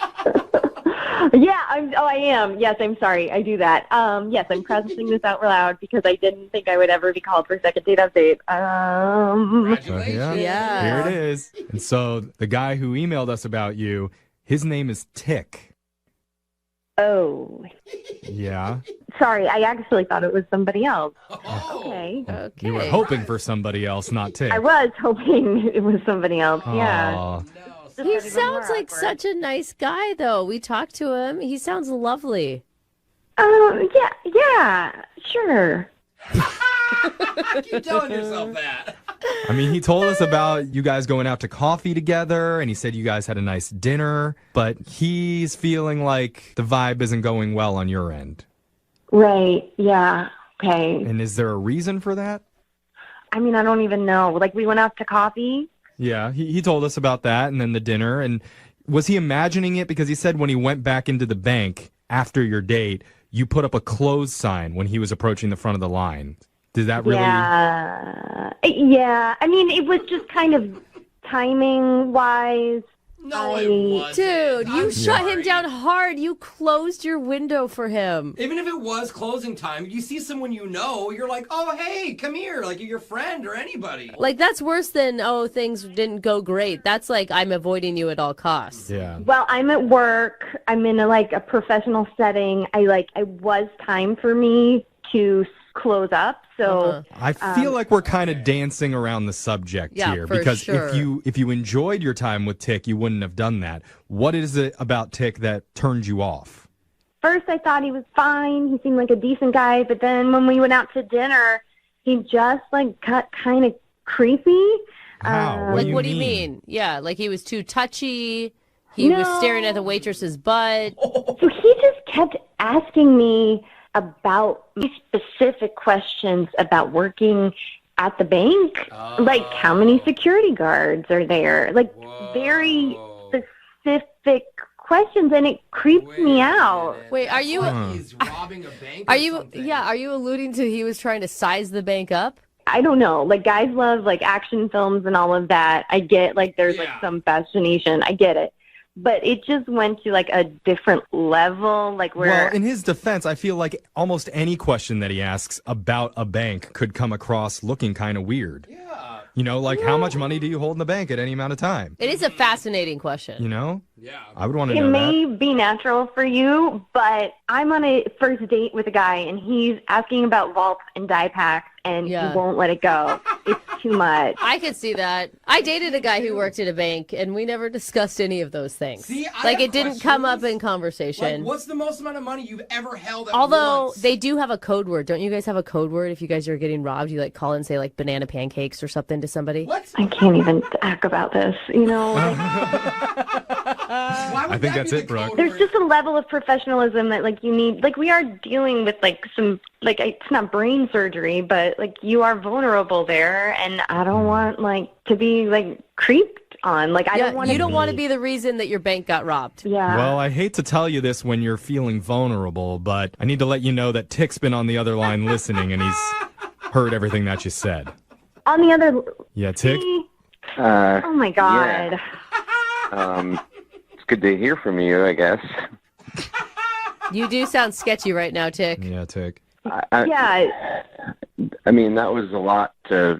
Yeah, I am. Yes, I'm sorry. I do that. Yes, I'm processing this out loud because I didn't think I would ever be called for second date update. Congratulations. Yeah. Here it is. And so the guy who emailed us about you, his name is Tick. Oh. Yeah. Sorry, I actually thought it was somebody else. Oh. Okay. You were hoping for somebody else, not Tick. I was hoping it was somebody else. Yeah. Aw. He sounds like such a nice guy, though. We talked to him. He sounds lovely. Yeah, sure. Keep telling yourself that. I mean, he told us about you guys going out to coffee together, and he said you guys had a nice dinner, but he's feeling like the vibe isn't going well on your end. Right, yeah, okay. And is there a reason for that? I mean, I don't even know. Like, we went out to coffee. Yeah, he told us about that, and then the dinner. And was he imagining it? Because he said when he went back into the bank after your date, you put up a close sign when he was approaching the front of the line. Did that really... Yeah. I mean, it was just kind of timing-wise. No, it wasn't. Dude, you I'm shut sorry. him down hard. You closed your window for him. Even if it was closing time, you see someone you know, you're like, oh, hey, come here, like you're your friend or anybody. Like, that's worse than, oh, things didn't go great. That's like, I'm avoiding you at all costs. Yeah. Well, I'm at work. I'm in a professional setting. It was time for me to close up. So I feel like we're kind of dancing around the subject here, for because sure. if you enjoyed your time with Tick, you wouldn't have done that. What is it about Tick that turned you off? first I thought he was fine. He seemed like a decent guy. But then when we went out to dinner, he just got kind of creepy. How? What do you mean? Yeah, like he was too touchy. He was staring at the waitress's butt. So he just kept asking me about specific questions about working at the bank. Like, how many security guards are there? Like, very specific questions, and it creeps me out. Wait, are you... He's robbing a bank Are you alluding to he was trying to size the bank up? I don't know. Like, guys love, action films and all of that. I get, there's, some fascination. I get it. but it just went to like a different level, like where. Well, in his defense, I feel like almost any question that he asks about a bank could come across looking kind of weird. Yeah. You know, like how much money do you hold in the bank at any amount of time? It is a fascinating question. You know? Yeah. I would want to It know may that. be natural for you, but I'm on a first date with a guy, and he's asking about vaults and die packs, and he won't let it go. It's too much. I could see that. I dated a guy who worked at a bank, and we never discussed any of those things. See, I like, have it didn't come up in conversation. Like, what's the most amount of money you've ever held at Although once? they do have a code word. Don't you guys have a code word if you guys are getting robbed? You like call and say like banana pancakes or something to somebody? What? I can't even talk about this, you know? I think that's it, Brooke. There's just a level of professionalism that, like, you need. Like, we are dealing with, like, some, like, it's not brain surgery, but, like, you are vulnerable there, and I don't want, like, to be, like, creeped on. Like, I don't want to. You don't want to be the reason that your bank got robbed. Yeah. Well, I hate to tell you this when you're feeling vulnerable, but I need to let you know that Tick's been on the other line listening, and he's heard everything that you said. On the other. Yeah, Tick? Oh, my God. It's good to hear from you, I guess. You do sound sketchy right now, Tick. Yeah, Tick. Yeah. I mean, that was a lot to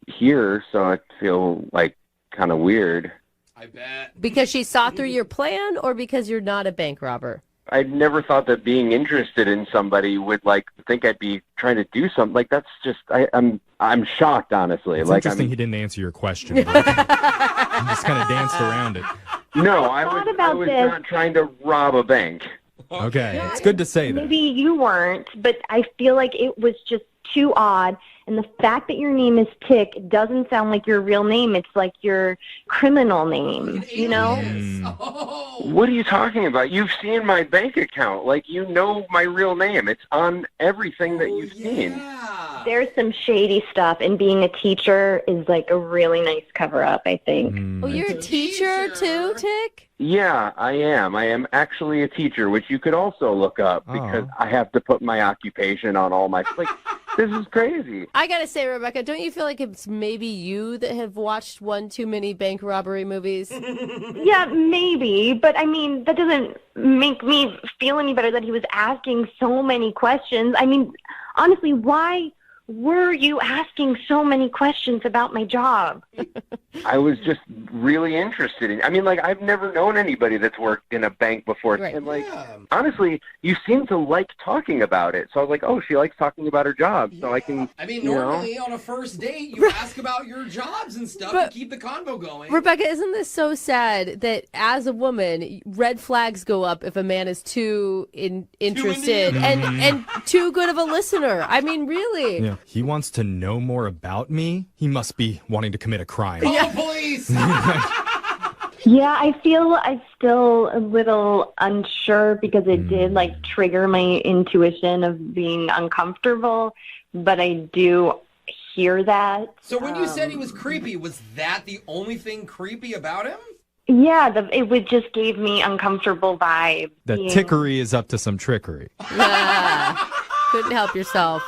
hear, so I feel like kind of weird. I bet. Because she saw through your plan, or because you're not a bank robber? I never thought that being interested in somebody would like think I'd be trying to do something. Like that's just I'm shocked, honestly. It's like interesting he didn't answer your question. He just kind of danced around it. No, I was not trying to rob a bank. Okay, it's good to say that. Maybe you weren't, but I feel like it was just too odd. And the fact that your name is Tick doesn't sound like your real name. It's like your criminal name, you know? What are you talking about? You've seen my bank account. Like, you know my real name. It's on everything that you've seen. There's some shady stuff, and being a teacher is like a really nice cover-up, I think. Oh, you're a teacher too, Tick? Yeah, I am. I am actually a teacher, which you could also look up because I have to put my occupation on all my... Like, this is crazy. I gotta say, Rebecca, don't you feel like it's maybe you that have watched one too many bank robbery movies? Yeah, maybe, but I mean, that doesn't make me feel any better that he was asking so many questions. I mean, honestly, why were you asking so many questions about my job? I was just really interested in. I mean, like, I've never known anybody that's worked in a bank before, and like, honestly, you seem to like talking about it. So I was like, oh, she likes talking about her job, so I can. I mean, normally on a first date, you ask about your jobs and stuff to keep the convo going. Rebecca, isn't this so sad that as a woman, red flags go up if a man is too interested and too good of a listener? I mean, really. Yeah. He wants to know more about me. He must be wanting to commit a crime. Call police! Yeah, I feel I'm still a little unsure because it did like trigger my intuition of being uncomfortable, but I do hear that. So when you said he was creepy, was that the only thing creepy about him? Yeah, it would just gave me uncomfortable vibes. That tickery is up to some trickery. Couldn't help yourself.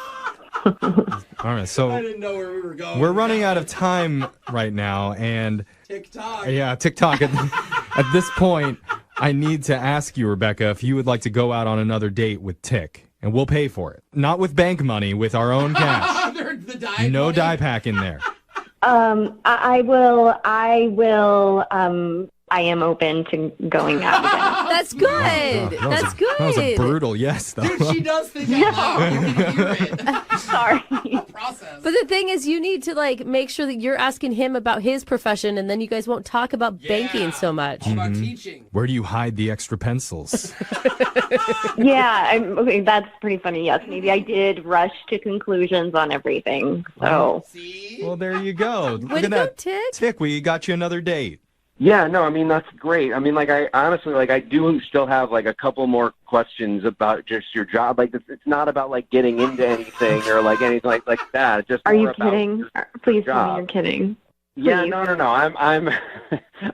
All right, so I didn't know where we were going. we're running out of time right now, and TikTok. Yeah, TikTok. At this point, I need to ask you, Rebecca, if you would like to go out on another date with Tick, and we'll pay for it. Not with bank money, with our own cash. No die pack in there. I am open to going out again. That's good. That's good. That was a brutal yes, though. Dude, she does think out loud. You can hear it. Sorry. Process. But the thing is, you need to like make sure that you're asking him about his profession, and then you guys won't talk about banking so much. About teaching. Where do you hide the extra pencils? Yeah, okay, that's pretty funny. Yes, maybe I did rush to conclusions on everything. So. Well, there you go. Look Way to at go, that. Tick. Tick, we got you another date. Yeah, no, I mean, that's great. I mean, like, I honestly, like, I do still have, like, a couple more questions about just your job. Like, it's not about, like, getting into anything or, like, anything like that. It's just Are more you about kidding? your Please tell job. me you're kidding. Yeah, Please. no. I'm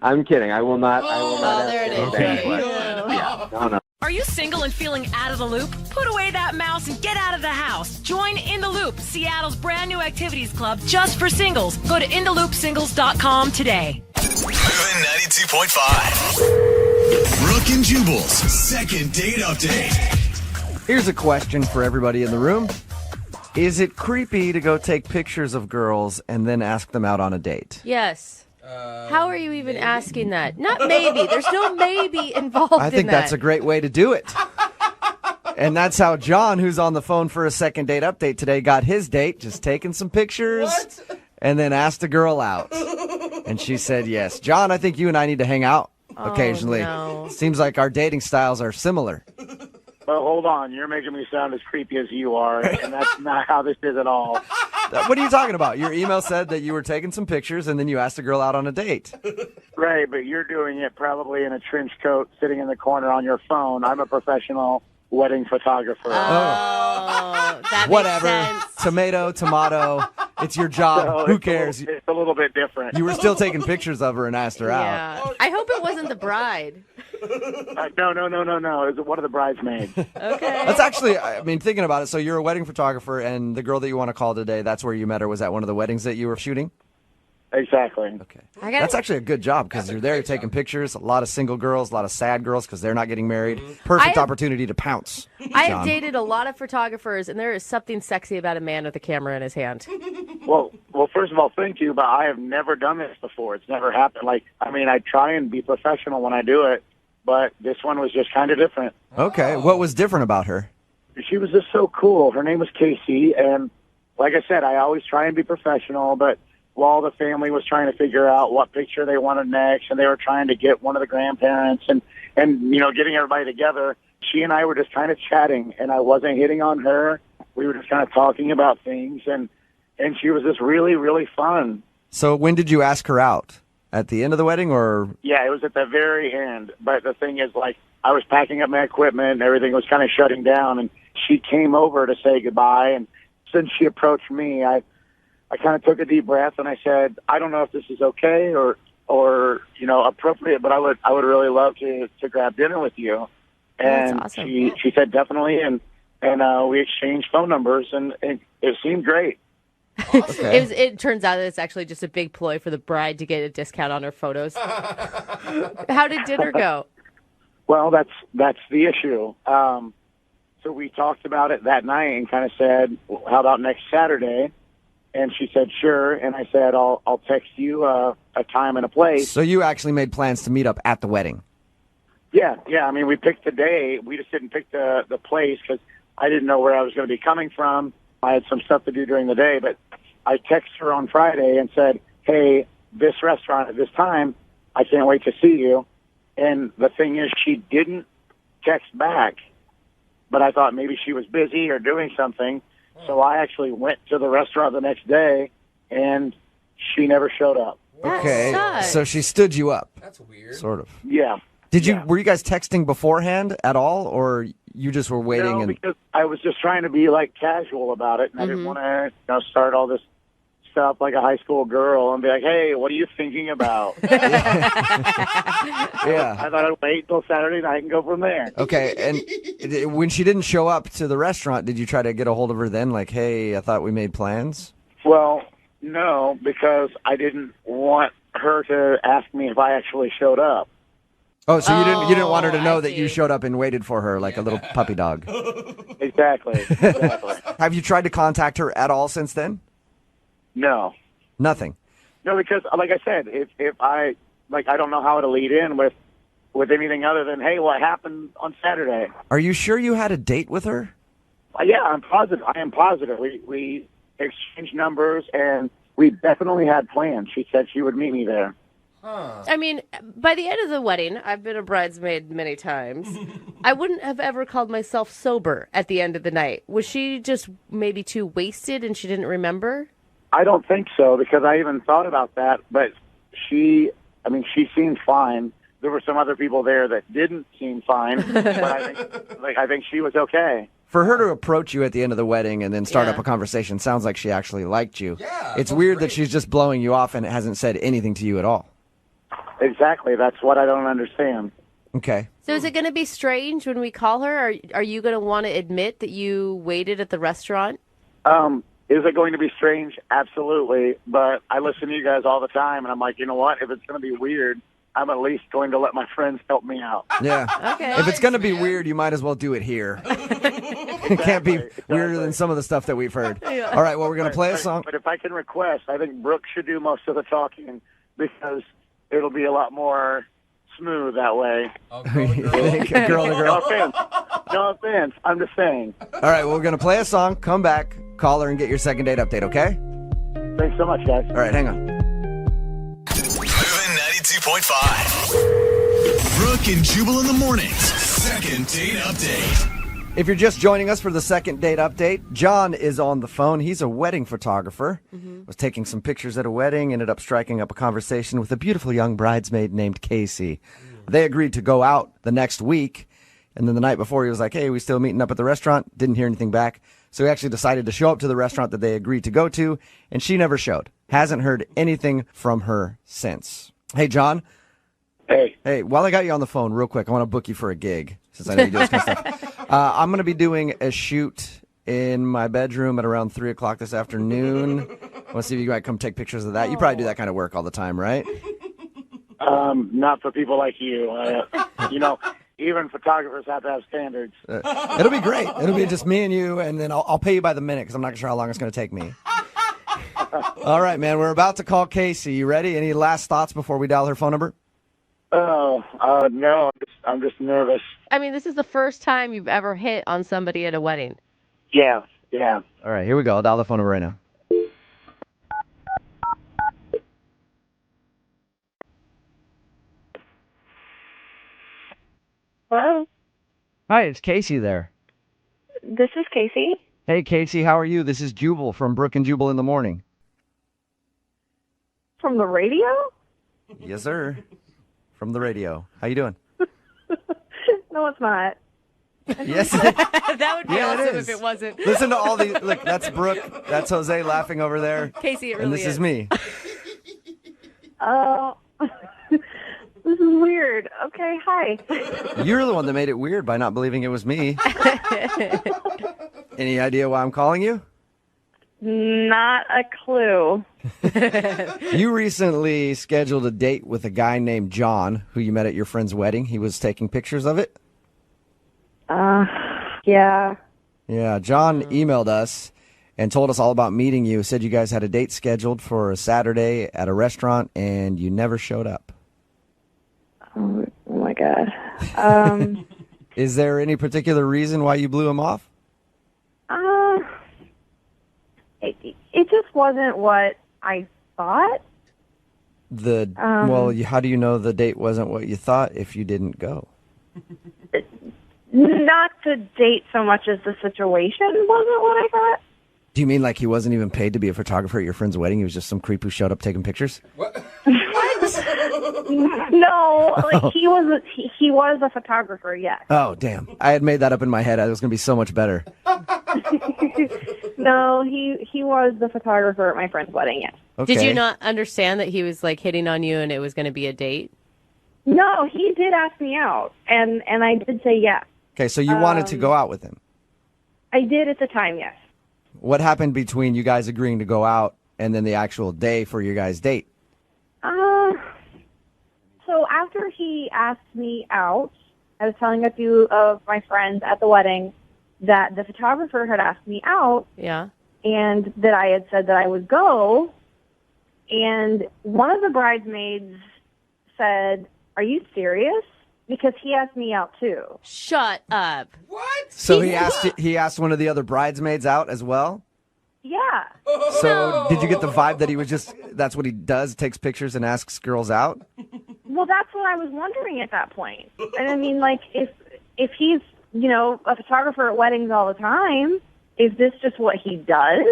I'm kidding. I will not. I will not. there it is. Okay. Yeah. No. Are you single and feeling out of the loop? Put away that mouse and get out of the house. Join In the Loop, Seattle's brand new activities club just for singles. Go to intheloopsingles.com today. Moving 92.5. Brooke and Jubal's second date update. Here's a question for everybody in the room. Is it creepy to go take pictures of girls and then ask them out on a date? Yes. How are you even asking that? Not maybe. There's no maybe involved I think in that. that's a great way to do it. And that's how John, who's on the phone for a second date update today, got his date, just taking some pictures and then asked a girl out. And she said yes. John, I think you and I need to hang out occasionally. No. Seems like our dating styles are similar. But hold on, you're making me sound as creepy as you are, and that's not how this is at all. What are you talking about? Your email said that you were taking some pictures and then you asked a girl out on a date. Right, but you're doing it probably in a trench coat sitting in the corner on your phone. I'm a professional wedding photographer. That Whatever. makes sense. Tomato. It's your job. So Who cares? It's a little bit different. You were still taking pictures of her and asked her out. Yeah. I hope it wasn't the bride. No. It was one of the bridesmaids. Okay. That's actually, I mean, thinking about it, so you're a wedding photographer, and the girl that you want to call today, that's where you met her, was at one of the weddings that you were shooting? Exactly. Okay. That's actually a good job, because you're there, you're taking pictures, a lot of single girls, a lot of sad girls, because they're not getting married. Perfect opportunity to pounce. I John. have dated a lot of photographers, and there is something sexy about a man with a camera in his hand. Well, first of all, thank you, but I have never done this before. It's never happened. I try and be professional when I do it, but this one was just kind of different. Okay. What was different about her? She was just so cool. Her name was Casey, and like I said, I always try and be professional, but while the family was trying to figure out what picture they wanted next, and they were trying to get one of the grandparents and getting everybody together, she and I were just kind of chatting, and I wasn't hitting on her. We were just kind of talking about things, and she was just really, really fun. So when did you ask her out? At the end of the wedding, or? Yeah, it was at the very end. But the thing is, I was packing up my equipment and everything was kind of shutting down, and she came over to say goodbye. And since she approached me, I kind of took a deep breath and I said, I don't know if this is okay or appropriate, but I would really love to grab dinner with you. And That's awesome. she said definitely, and we exchanged phone numbers, and it seemed great. Okay. It turns out that it's actually just a big ploy for the bride to get a discount on her photos. How did dinner go? Well, that's the issue. So we talked about it that night and kind of said, well, how about next Saturday? And she said, sure. And I said, I'll text you a time and a place. So you actually made plans to meet up at the wedding? Yeah. I mean, we picked the day. We just didn't pick the place because I didn't know where I was going to be coming from. I had some stuff to do during the day, but I texted her on Friday and said, hey, this restaurant at this time, I can't wait to see you. And the thing is, she didn't text back, but I thought maybe she was busy or doing something. So I actually went to the restaurant the next day, and she never showed up. Okay, sucks. so she stood you up. That's weird. Sort of. Yeah. Were you guys texting beforehand at all, or you just were waiting? No, because I was just trying to be casual about it, and I didn't want to start all this stuff like a high school girl and be like, hey, what are you thinking about? Yeah. I thought I'd wait until Saturday night and go from there. Okay, and when she didn't show up to the restaurant, did you try to get a hold of her then? Like, hey, I thought we made plans? Well, no, because I didn't want her to ask me if I actually showed up. Oh, so you didn't want her to know that you showed up and waited for her like a little puppy dog. Exactly. Have you tried to contact her at all since then? No. Nothing. No, because like I said, if I don't know how to lead in with anything other than, hey, what happened on Saturday? Are you sure you had a date with her? Yeah, I'm positive. I am positive. We exchanged numbers, and we definitely had plans. She said she would meet me there. I mean, by the end of the wedding, I've been a bridesmaid many times. I wouldn't have ever called myself sober at the end of the night. Was she just maybe too wasted and she didn't remember? I don't think so, because I even thought about that, but she seemed fine. There were some other people there that didn't seem fine, but I think she was okay. For her to approach you at the end of the wedding and then start up a conversation sounds like she actually liked you. Yeah, it's weird that she's just blowing you off and hasn't said anything to you at all. Exactly. That's what I don't understand. Okay. So is it going to be strange when we call her? Are you going to want to admit that you waited at the restaurant? Is it going to be strange? Absolutely. But I listen to you guys all the time, and I'm like, you know what? If it's going to be weird, I'm at least going to let my friends help me out. Yeah. Okay. If it's going to be weird, you might as well do it here. It can't be weirder than some of the stuff that we've heard. Yeah. All right, well, we're going to play a song. But if I can request, I think Brooke should do most of the talking because it'll be a lot more smooth that way. Girl to girl. No offense. No offense. I'm just saying. All right, well, we're going to play a song, come back, call her, and get your second date update, okay? Thanks so much, guys. All right, hang on. Moving 92.5. Brooke and Jubal in the mornings. Second date update. If you're just joining us for the second date update, John is on the phone. He's a wedding photographer. Was taking some pictures at a wedding, ended up striking up a conversation with a beautiful young bridesmaid named Casey. They agreed to go out the next week, and then the night before he was like, hey, we still meeting up at the restaurant? Didn't hear anything back. So he actually decided to show up to the restaurant that they agreed to go to, and she never showed. Hasn't heard anything from her since. Hey, John. Hey. Hey, while I got you on the phone, real quick, I want to book you for a gig, since I know you do this kind of stuff. I'm going to be doing a shoot in my bedroom at around 3 o'clock this afternoon. I want to see if you might come take pictures of that. You probably do that kind of work all the time, right? Not for people like you. Even photographers have to have standards. It'll be great. It'll be just me and you, and then I'll pay you by the minute because I'm not sure how long it's going to take me. All right, man. We're about to call Casey. You ready? Any last thoughts before we dial her phone number? No. I'm just nervous. I mean, this is the first time you've ever hit on somebody at a wedding. Yeah. All right, here we go. I'll dial the phone number right now. Hello, Hi, it's Casey there. this is Casey. Hey, Casey, how are you? This is Jubal from Brooke and Jubal in the Morning. From the radio? Yes, sir. From the radio. How you doing? No, it's not. Yes. That would be Yeah, it awesome is. if it wasn't. Listen to all these. Look, that's Brooke. That's Jose laughing over there. Casey, it really And this is me. Oh, this is weird. Okay, hi. You're the one that made it weird by not believing it was me. Any idea why I'm calling you? Not a clue. You recently scheduled a date with a guy named John, who you met at your friend's wedding. He was taking pictures of it. Yeah. Yeah, John emailed us and told us all about meeting you. Said you guys had a date scheduled for a Saturday at a restaurant, and you never showed up. Oh my God. Is there any particular reason why you blew him off? It just wasn't what I thought. How do you know the date wasn't what you thought if you didn't go? Not the date so much as the situation wasn't what I thought. Do you mean like he wasn't even paid to be a photographer at your friend's wedding? He was just some creep who showed up taking pictures? No, like he was a photographer, yes. Oh, damn. I had made that up in my head. It was going to be so much better. No, he was the photographer at my friend's wedding, yes. Okay. Did you not understand that he was like hitting on you and it was going to be a date? No, he did ask me out, and I did say yes. Okay, so you wanted to go out with him. I did at the time, yes. What happened between you guys agreeing to go out and then the actual day for your guys' date? So after he asked me out, I was telling a few of my friends at the wedding that the photographer had asked me out. Yeah. And that I had said that I would go. And one of the bridesmaids said, "Are you serious?" Because he asked me out too. Shut up. What? So he asked one of the other bridesmaids out as well? Yeah. So did you get the vibe that he was just, that's what he does, takes pictures and asks girls out? Well, that's what I was wondering at that point. And I mean, like, if he's, a photographer at weddings all the time, is this just what he does?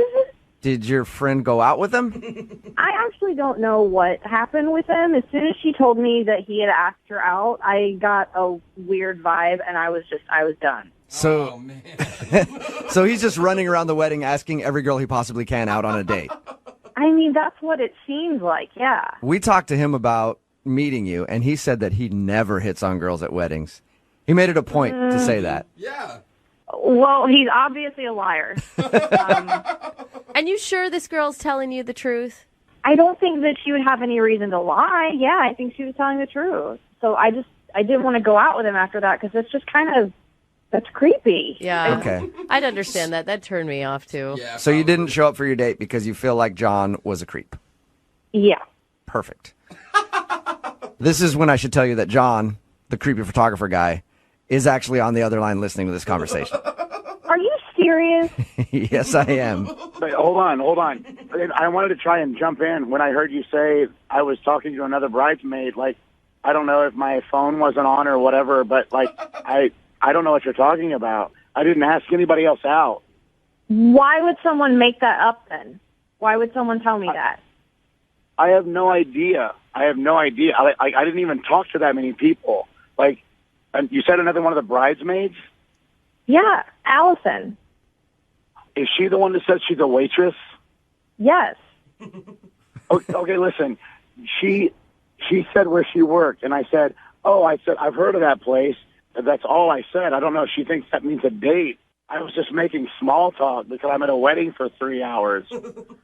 Did your friend go out with him? I actually don't know what happened with him. As soon as she told me that he had asked her out, I got a weird vibe, and I was done. So, Oh, man. so he's just running around the wedding asking every girl he possibly can out on a date. I mean, that's what it seems like, yeah. We talked to him about meeting you, and he said that he never hits on girls at weddings. He made it a point to say that. Yeah. Well, he's obviously a liar. And you sure this girl's telling you the truth? I don't think that she would have any reason to lie. Yeah, I think she was telling the truth. So I didn't want to go out with him after that because it's just that's creepy. Yeah. Okay. I'd understand that. That turned me off, too. Yeah. So you didn't show up for your date because you feel like John was a creep. Yeah. Perfect. This is when I should tell you that John, the creepy photographer guy, is actually on the other line listening to this conversation. Are you serious? Yes, I am. But hold on. I wanted to try and jump in when I heard you say I was talking to another bridesmaid. Like, I don't know if my phone wasn't on or whatever, but like, I don't know what you're talking about. I didn't ask anybody else out. Why would someone make that up then? Why would someone tell me that? I have no idea. I didn't even talk to that many people. Like, and you said another one of the bridesmaids? Yeah, Allison. Is she the one that said she's a waitress? Yes. Okay, listen. She said where she worked, and I said, I've heard of that place. That's all I said. I don't know if she thinks that means a date. I was just making small talk because I'm at a wedding for 3 hours.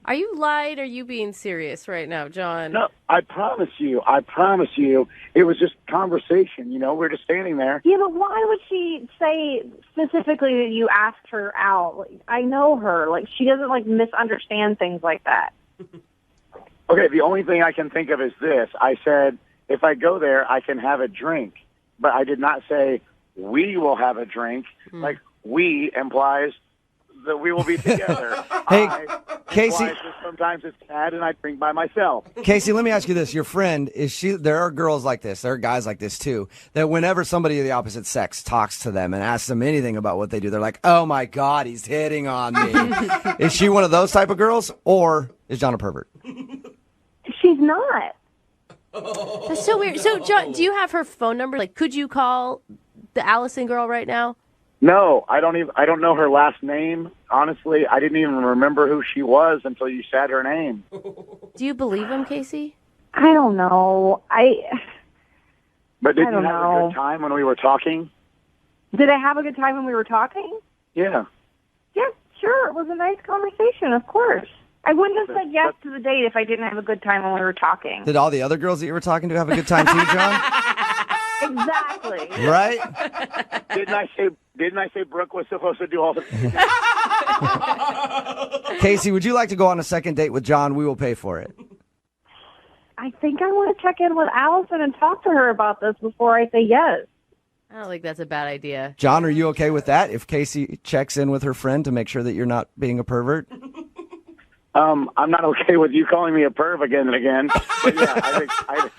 Are you lying or are you being serious right now, John? No, I promise you, it was just conversation. You know, we're just standing there. Yeah, but why would she say specifically that you asked her out? Like, I know her. Like, she doesn't, like, misunderstand things like that. Okay, the only thing I can think of is this. I said, if I go there, I can have a drink. But I did not say, we will have a drink. Like, we implies that we will be together. Hey, I Casey. implies that sometimes it's sad and I drink by myself. Casey, let me ask you this. Your friend, there are girls like this, there are guys like this too, that whenever somebody of the opposite sex talks to them and asks them anything about what they do, they're like, oh my God, he's hitting on me. Is she one of those type of girls, or is John a pervert? She's not. That's so weird. So, John, do you have her phone number? Like, could you call the Allison girl right now? No, I don't know her last name. Honestly, I didn't even remember who she was until you said her name. Do you believe him, Casey? I don't know. But did I you don't have know. a good time when we were talking? Did I have a good time when we were talking? Yeah. Yeah, sure. It was a nice conversation, of course. I wouldn't have said yes to the date if I didn't have a good time when we were talking. Did all the other girls that you were talking to have a good time too, John? Exactly. Right? Didn't I say Brooke was supposed to do all the Casey, would you like to go on a second date with John? We will pay for it. I think I want to check in with Allison and talk to her about this before I say yes. I don't think that's a bad idea. John, are you okay with that? If Casey checks in with her friend to make sure that you're not being a pervert? I'm not okay with you calling me a perv again and again. But yeah,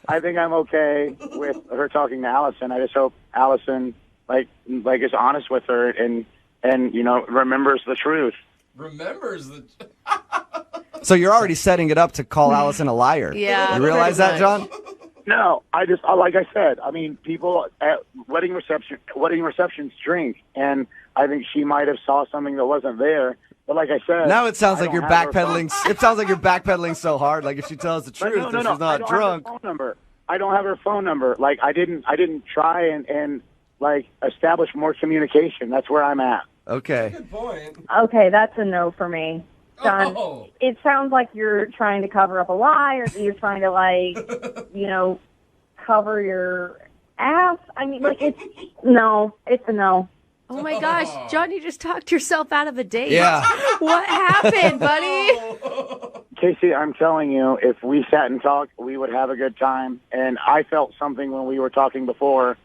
I think I'm okay with her talking to Allison. I just hope Allison like is honest with her and remembers the truth. Remembers the. So you're already setting it up to call Allison a liar. Yeah. You realize that, John? No, like I said, I mean, people at wedding receptions drink, and I think she might have saw something that wasn't there. But like I said, now it sounds like you're backpedaling. backpedaling. It sounds like you're backpedaling so hard. Like if she tells the truth, No, that she's not drunk. I don't have her phone number. I don't have her phone number. Like I didn't try and like establish more communication. That's where I'm at. Okay. Good point. Okay, that's a no for me. John, Oh. it sounds like you're trying to cover up a lie or you're trying to, cover your ass. I mean, it's a no. Oh my gosh, John, you just talked yourself out of a date. Yeah. What happened, buddy? Casey, I'm telling you, if we sat and talked, we would have a good time. And I felt something when we were talking before,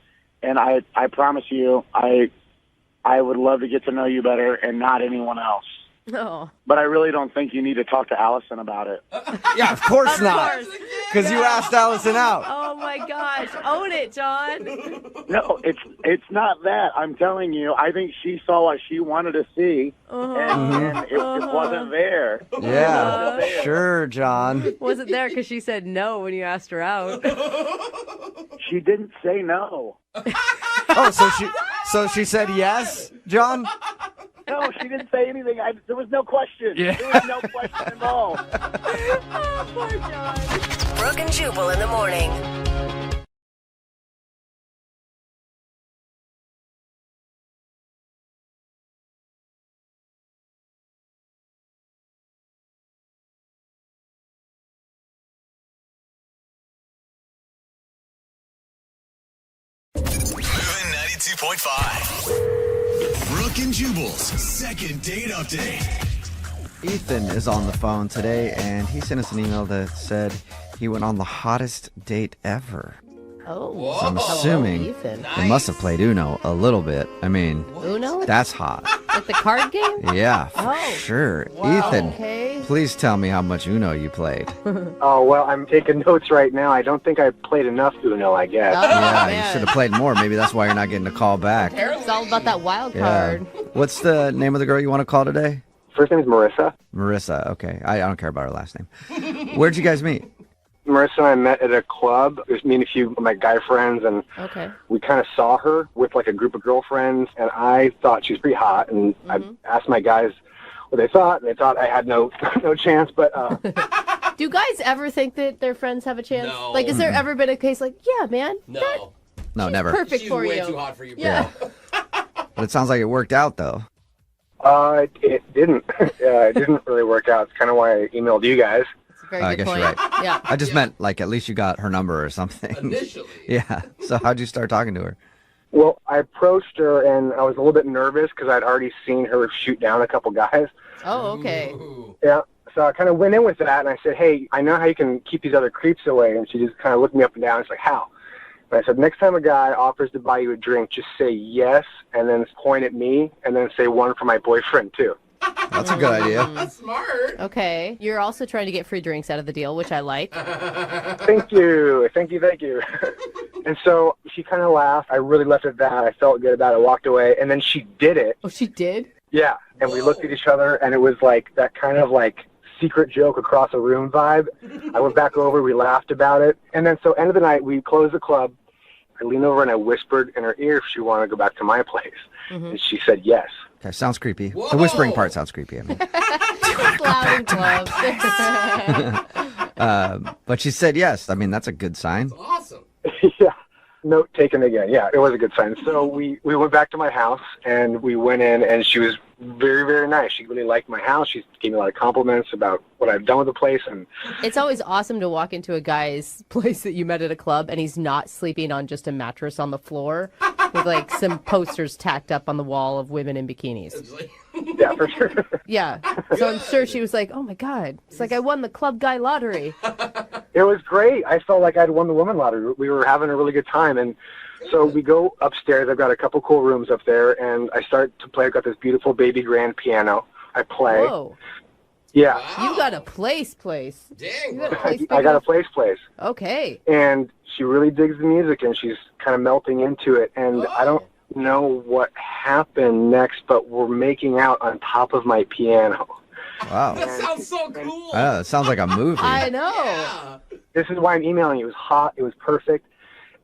and I promise you, I would love to get to know you better and not anyone else. No. But I really don't think you need to talk to Allison about it. Yeah, of course not. Because you asked Allison out. Oh my gosh, own it, John. No, it's not that. I'm telling you, I think she saw what she wanted to see, and it wasn't there. Yeah, sure, John. Wasn't there because she said no when you asked her out. She didn't say no. Oh, so she said yes, John? No, she didn't say anything. There was no question. Yeah. There was no question involved. Oh, poor John. Brooke and Jubal in the morning. 92.5. Brooke and Jubal's second date update. Ethan is on the phone today, and he sent us an email that said he went on the hottest date ever. Oh, so I'm assuming Ethan. they must have played Uno a little bit. I mean, Uno? that's hot. Like the card game? Yeah, for sure. Wow. Ethan, Okay. please tell me how much Uno you played. Oh, well, I'm taking notes right now. I don't think I played enough Uno, I guess. You should have played more. Maybe that's why you're not getting a call back. It's all about that wild Yeah. card. What's the name of the girl you want to call today? First name is Marissa. Marissa, okay. I don't care about her last name. Where'd you guys meet? Marissa and I met at a club. It was me and a few of my guy friends, and Okay. we kind of saw her with like a group of girlfriends, and I thought she was pretty hot, and I asked my guys what they thought, and they thought I had no chance, but Do guys ever think that their friends have a chance? No. Like, is there ever been a case like, yeah, man, No. No, never. perfect She's for way you? too hot for you, bro. Yeah. But it sounds like it worked out, though. it didn't. It didn't really work out. It's kind of why I emailed you guys. Very I good guess point. you're right. Yeah. I just meant, like, at least you got her number or something. Initially. Yeah. So how'd you start talking to her? Well, I approached her, and I was a little bit nervous because I'd already seen her shoot down a couple guys. Oh, okay. Yeah, so I kind of went in with that, and I said, hey, I know how you can keep these other creeps away. And she just kind of looked me up and down. She's like, how? And I said, next time a guy offers to buy you a drink, just say yes, and then point at me, and then say one for my boyfriend, too. That's a good idea. That's smart. Okay. You're also trying to get free drinks out of the deal, which I like. Thank you. And so she kind of laughed. I really left it at that. I felt good about it, walked away, and then she did it. Oh, she did? Yeah, and we looked at each other, and it was like that kind of like secret joke across a room vibe. I went back over, we laughed about it, and then so end of the night, we closed the club. I leaned over and I whispered in her ear if she wanted to go back to my place, and she said yes. Okay, sounds creepy. The whispering part sounds creepy. I mean. But she said yes. I mean, that's a good sign. Awesome. Yeah. Note taken again. Yeah, it was a good sign. So we went back to my house, and we went in, and she was very, very nice. She really liked my house. She gave me a lot of compliments about what I've done with the place. And It's always awesome to walk into a guy's place that you met at a club, and he's not sleeping on just a mattress on the floor with like some posters tacked up on the wall of women in bikinis. Yeah, for sure. Yeah. So I'm sure she was like, oh my God, it's like I won the club guy lottery. It was great. I felt like I'd won the woman lottery. We were having a really good time. And so we go upstairs. I've got a couple cool rooms up there, and I start to play. I've got this beautiful baby grand piano. I play. Whoa. Yeah. You got a place. Dang. You got a place I got a place. Okay. And she really digs the music, and she's kind of melting into it. And I don't know what happened next, but we're making out on top of my piano. Wow. That sounds so cool. It sounds like a movie. I know. This is why I'm emailing you. It was hot. It was perfect.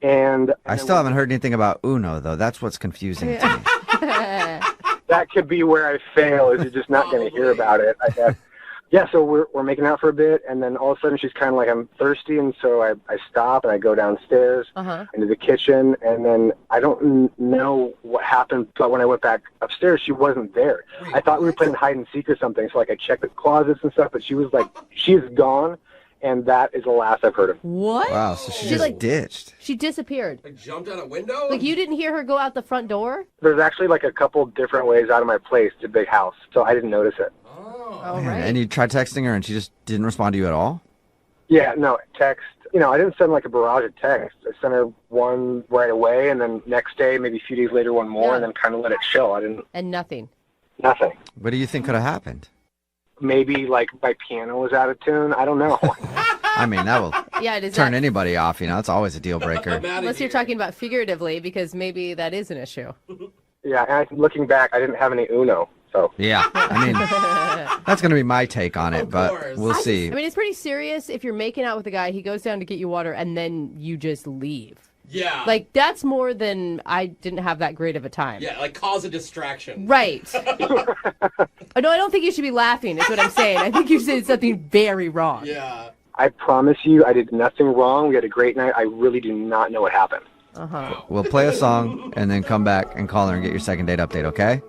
And I still haven't heard anything about Uno, though. That's what's confusing to me. that could be where I fail, is you're just not going to hear about it, I guess. Yeah, so we're making out for a bit, and then all of a sudden she's kind of like, I'm thirsty, and so I stop, and I go downstairs into the kitchen, and then I don't know what happened, but when I went back upstairs, she wasn't there. I thought we were playing hide and seek or something, so like I checked the closets and stuff, but she was like, she's gone, and that is the last I've heard of her. What? Wow, so she She, just like- ditched. She disappeared. Like jumped out a window? Like you didn't hear her go out the front door? There's actually like a couple different ways out of my place. It's a big house, so I didn't notice it. Oh, Man, right. and you tried texting her, and she just didn't respond to you at all? Yeah, no, text. You know, I didn't send like a barrage of texts. I sent her one right away, and then next day, maybe a few days later, one more, and then kind of let it chill. I didn't. And nothing. Nothing. What do you think could have happened? Maybe like my piano was out of tune. I don't know. I mean, that will Yeah, it is. turn anybody off, you know? It's always a deal breaker. Unless you're talking about figuratively, because maybe that is an issue. Yeah, and looking back, I didn't have any Uno, so. Yeah, I mean, that's going to be my take on it, but we'll see. I mean, it's pretty serious if you're making out with a guy, he goes down to get you water, and then you just leave. Yeah. Like, that's more than I didn't have that great of a time. Yeah, like cause a distraction. Right. No, I don't think you should be laughing, is what I'm saying. I think you said something very wrong. Yeah. I promise you, I did nothing wrong. We had a great night. I really do not know what happened. We'll play a song and then come back and call her and get your second date update, okay?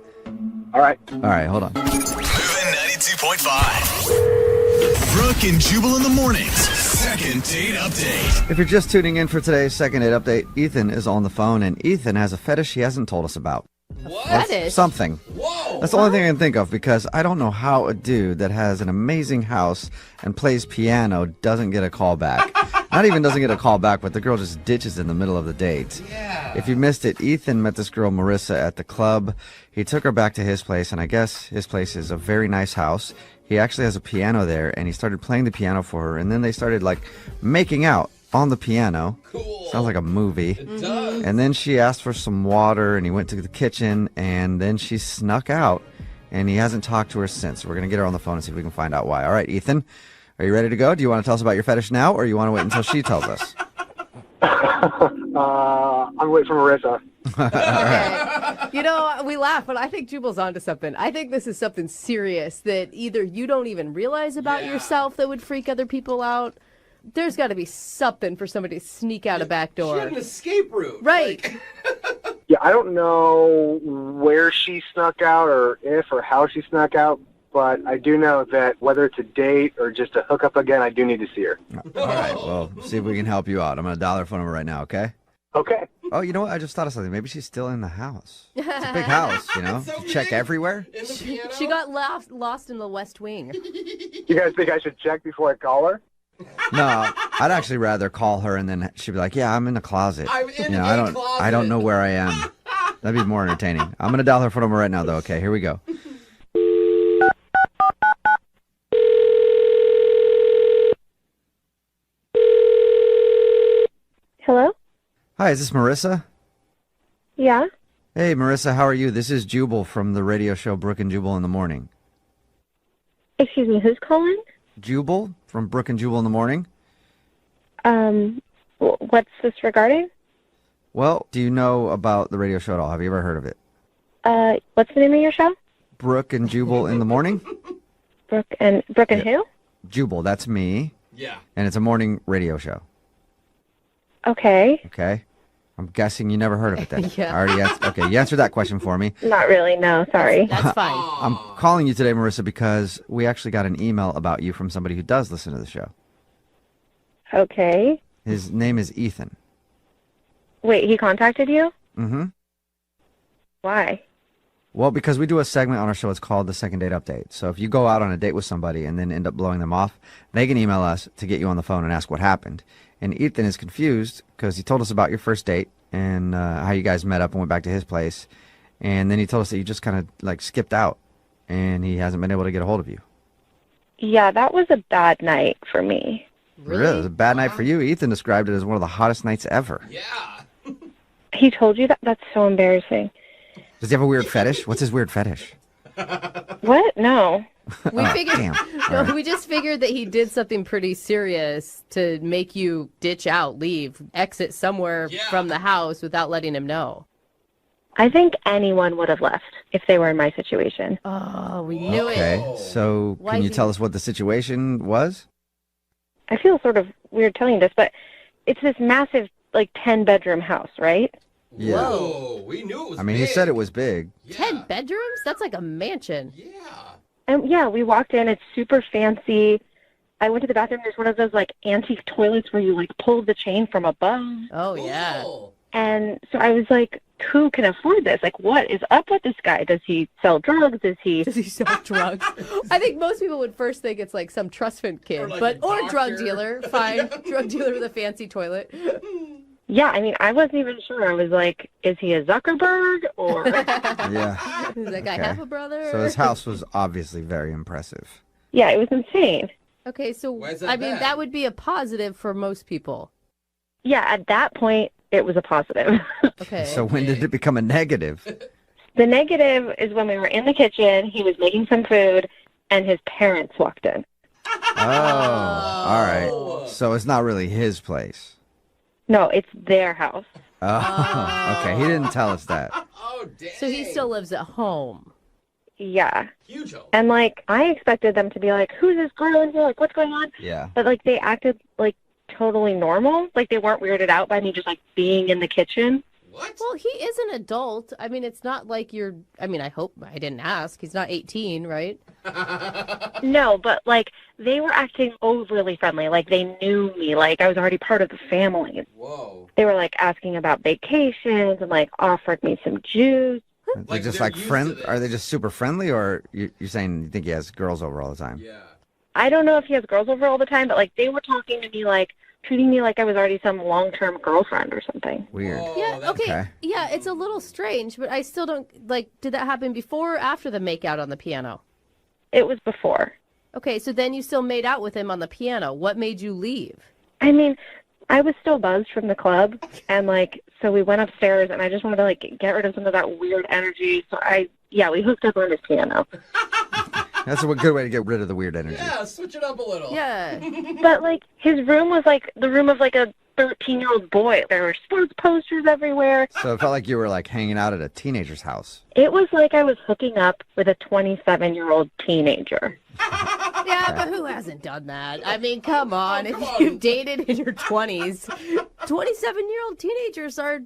All right. All right, hold on. Moving 92.5. Brooke and Jubal in the mornings. Second date update. If you're just tuning in for today's second date update, Ethan is on the phone, and Ethan has a fetish he hasn't told us about. What? Fetish? Something. Whoa. That's the only thing I can think of, because I don't know how a dude that has an amazing house and plays piano doesn't get a call back. Not even doesn't get a call back, but the girl just ditches in the middle of the date. Yeah. If you missed it, Ethan met this girl, Marissa, at the club. He took her back to his place, and I guess his place is a very nice house. He actually has a piano there, and he started playing the piano for her, and then they started, making out on the piano. Cool. Sounds like a movie. It does. And then she asked for some water, and he went to the kitchen, and then she snuck out, and he hasn't talked to her since. We're going to get her on the phone and see if we can find out why. All right, Ethan, are you ready to go? Do you want to tell us about your fetish now, or you want to wait until she tells us? I'm waiting for Marissa. You know, we laugh, but I think Jubal's onto something. I think this is something serious that either you don't even realize about yourself that would freak other people out. There's got to be something for somebody to sneak out a back door. She had an escape route. Right. Yeah, I don't know where she snuck out or if or how she snuck out, but I do know that whether it's a date or just a hookup again, I do need to see her. All right, well, see if we can help you out. I'm going to dial her phone number right now, okay? Okay. Oh, you know what? I just thought of something. Maybe she's still in the house. It's a big house, you know? So You check big. everywhere. In the piano. She got lost in the West Wing. You guys think I should check before I call her? No, I'd actually rather call her and then she'd be like, "Yeah, I'm in the closet." I'm in I a don't closet. know where I am. That'd be more entertaining. I'm going to dial her phone number right now, though. Okay, here we go. Hello? Hi, is this Marissa? Yeah? Hey, Marissa, how are you? This is Jubal from the radio show Brooke and Jubal in the Morning. Excuse me, who's calling? Jubal from Brooke and Jubal in the Morning? What's this regarding? Well, do you know about the radio show at all? Have you ever heard of it? What's the name of your show? Brooke and Jubal in the Morning? Brooke and who? Jubal, that's me. Yeah. And it's a morning radio show. Okay. Okay? I'm guessing you never heard of it then. Yeah. I already okay, you answered that question for me. Not really, no, sorry. That's fine. I'm calling you today, Marissa, because we actually got an email about you from somebody who does listen to the show. Okay. His name is Ethan. Wait, he contacted you? Mm-hmm. Why? Well, because we do a segment on our show. It's called the Second Date Update. So if you go out on a date with somebody and then end up blowing them off, they can email us to get you on the phone and ask what happened. And Ethan is confused because he told us about your first date and how you guys met up and went back to his place. And then he told us that you just kind of skipped out and he hasn't been able to get a hold of you. Yeah, that was a bad night for me. Really? It was a bad night for you. Ethan described it as one of the hottest nights ever. Yeah. He told you that? That's so embarrassing. Does he have a weird fetish? What's his weird fetish? What? No. We figured. damn. No, All right. we just figured that he did something pretty serious to make you ditch out, leave, exit somewhere from the house without letting him know. I think anyone would have left if they were in my situation. Oh, we knew Okay, it. so Why can you do tell you- us what the situation was? I feel sort of weird telling you this, but it's this massive, 10-bedroom house, right? Yeah. Whoa, we knew it was I mean, he big. said it was big. 10 bedrooms? That's like a mansion. Yeah. And yeah, we walked in. It's super fancy. I went to the bathroom. There's one of those antique toilets where you pull the chain from above. Oh, yeah. Cool. And so I was like, who can afford this? What is up with this guy? Does he sell drugs? Does he sell drugs? I think most people would first think it's some trust fund kid, Or or a drug doctor. dealer. Fine. Drug dealer with a fancy toilet. Yeah, I mean, I wasn't even sure. I was like, is he a Zuckerberg or? Yeah. Does that guy Okay. have a brother? So his house was obviously very impressive. Yeah, it was insane. Okay, so Why is that I mean, bad? that would be a positive for most people. Yeah, at that point, it was a positive. Okay. So when did it become a negative? The negative is when we were in the kitchen, he was making some food, and his parents walked in. Oh, all right. So it's not really his place. No, it's their house. Oh, okay. He didn't tell us that. Oh, dang. So he still lives at home. Yeah. Huge home. And, I expected them to be like, who's this girl in here? What's going on? Yeah. But, they acted, totally normal. They weren't weirded out by me just, being in the kitchen. What? Well, he is an adult. I mean, it's not like you're. I mean, I hope I didn't ask. He's not 18, right? No, but like they were acting overly friendly. Like they knew me. Like I was already part of the family. Whoa. They were like asking about vacations and like offered me some juice. They're just like friend. Are they just super friendly, or you're saying you think he has girls over all the time? Yeah. I don't know if he has girls over all the time, but like they were talking to me like treating me like I was already some long-term girlfriend or something. Weird. Yeah, okay. Yeah, it's a little strange, but I still don't, like, did that happen before or after the makeout on the piano? It was before. Okay, so then you still made out with him on the piano. What made you leave? I mean, I was still buzzed from the club, and, like, so we went upstairs, and I just wanted to, like, get rid of some of that weird energy, so we hooked up on his piano. That's a good way to get rid of the weird energy. Yeah, switch it up a little. Yeah. But, like, his room was, like, the room of, like, a 13-year-old boy. There were sports posters everywhere. So it felt like you were, like, hanging out at a teenager's house. It was like I was hooking up with a 27-year-old teenager. Yeah, but who hasn't done that? I mean, come on. If you've dated in your 20s, 27-year-old teenagers are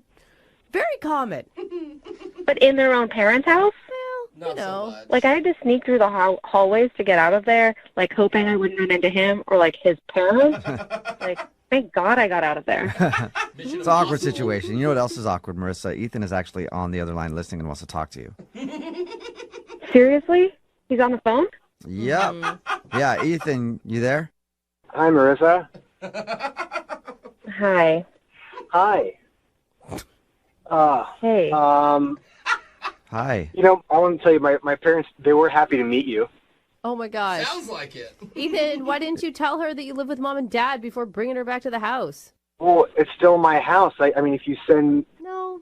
very common. But in their own parents' house? You know. Like, I had to sneak through the hallways to get out of there, like, hoping I wouldn't run into him or, like, his parents. Like, thank God I got out of there. It's an awkward situation. You know what else is awkward, Marissa? Ethan is actually on the other line listening and wants to talk to you. Seriously? He's on the phone? Yep. Yeah, Ethan, you there? Hi, Marissa. Hi. Hi. Hey. Hi. You know, I want to tell you, my parents, they were happy to meet you. Oh, my gosh. Sounds like it. Ethan, why didn't you tell her that you live with mom and dad before bringing her back to the house? Well, it's still my house. I mean, if you send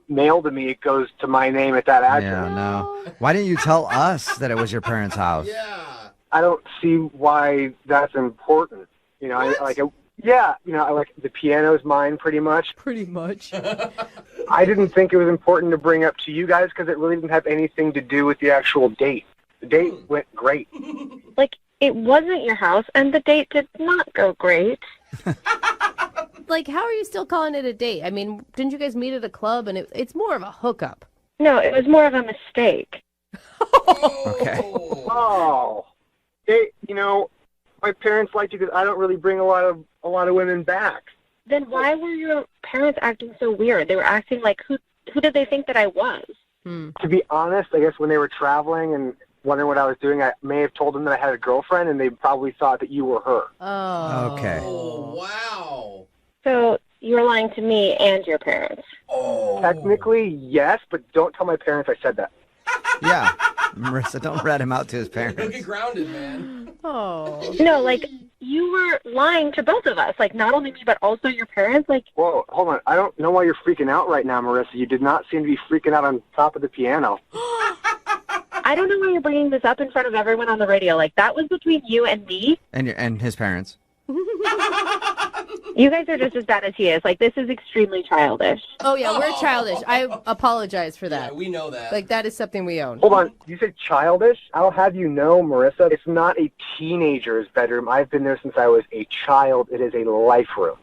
mail to me, it goes to my name at that address. Yeah, no. Why didn't you tell us that it was your parents' house? Yeah. I don't see why that's important. You know, I like the piano's mine pretty much. Pretty much. I didn't think it was important to bring up to you guys because it really didn't have anything to do with the actual date. The date went great. Like, it wasn't your house, and the date did not go great. Like, how are you still calling it a date? I mean, didn't you guys meet at a club, and it's more of a hookup? No, it was more of a mistake. Okay. Oh. You know, my parents liked you because I don't really bring a lot of women back. Then why were your parents acting so weird? They were acting like, who did they think that I was? To be honest, I guess when they were traveling and wondering what I was doing, I may have told them that I had a girlfriend, and they probably thought that you were her. Oh. Okay. Oh, wow. So you're lying to me and your parents. Oh. Technically, yes, but don't tell my parents I said that. Yeah. Marissa, don't rat him out to his He'll parents. get grounded, man. Oh. No, like, you were lying to both of us. Like, not only me, but also your parents. Like, Whoa, hold on. I don't know why you're freaking out right now, Marissa. You did not seem to be freaking out on top of the piano. I don't know why you're bringing this up in front of everyone on the radio. Like, that was between you and me. And his parents. You guys are just as bad as he is. Like, this is extremely childish. Oh, yeah, we're childish. I apologize for that. Yeah, we know that. Like, that is something we own. Hold on. You said childish? I'll have you know, Marissa, it's not a teenager's bedroom. I've been there since I was a child. It is a life room.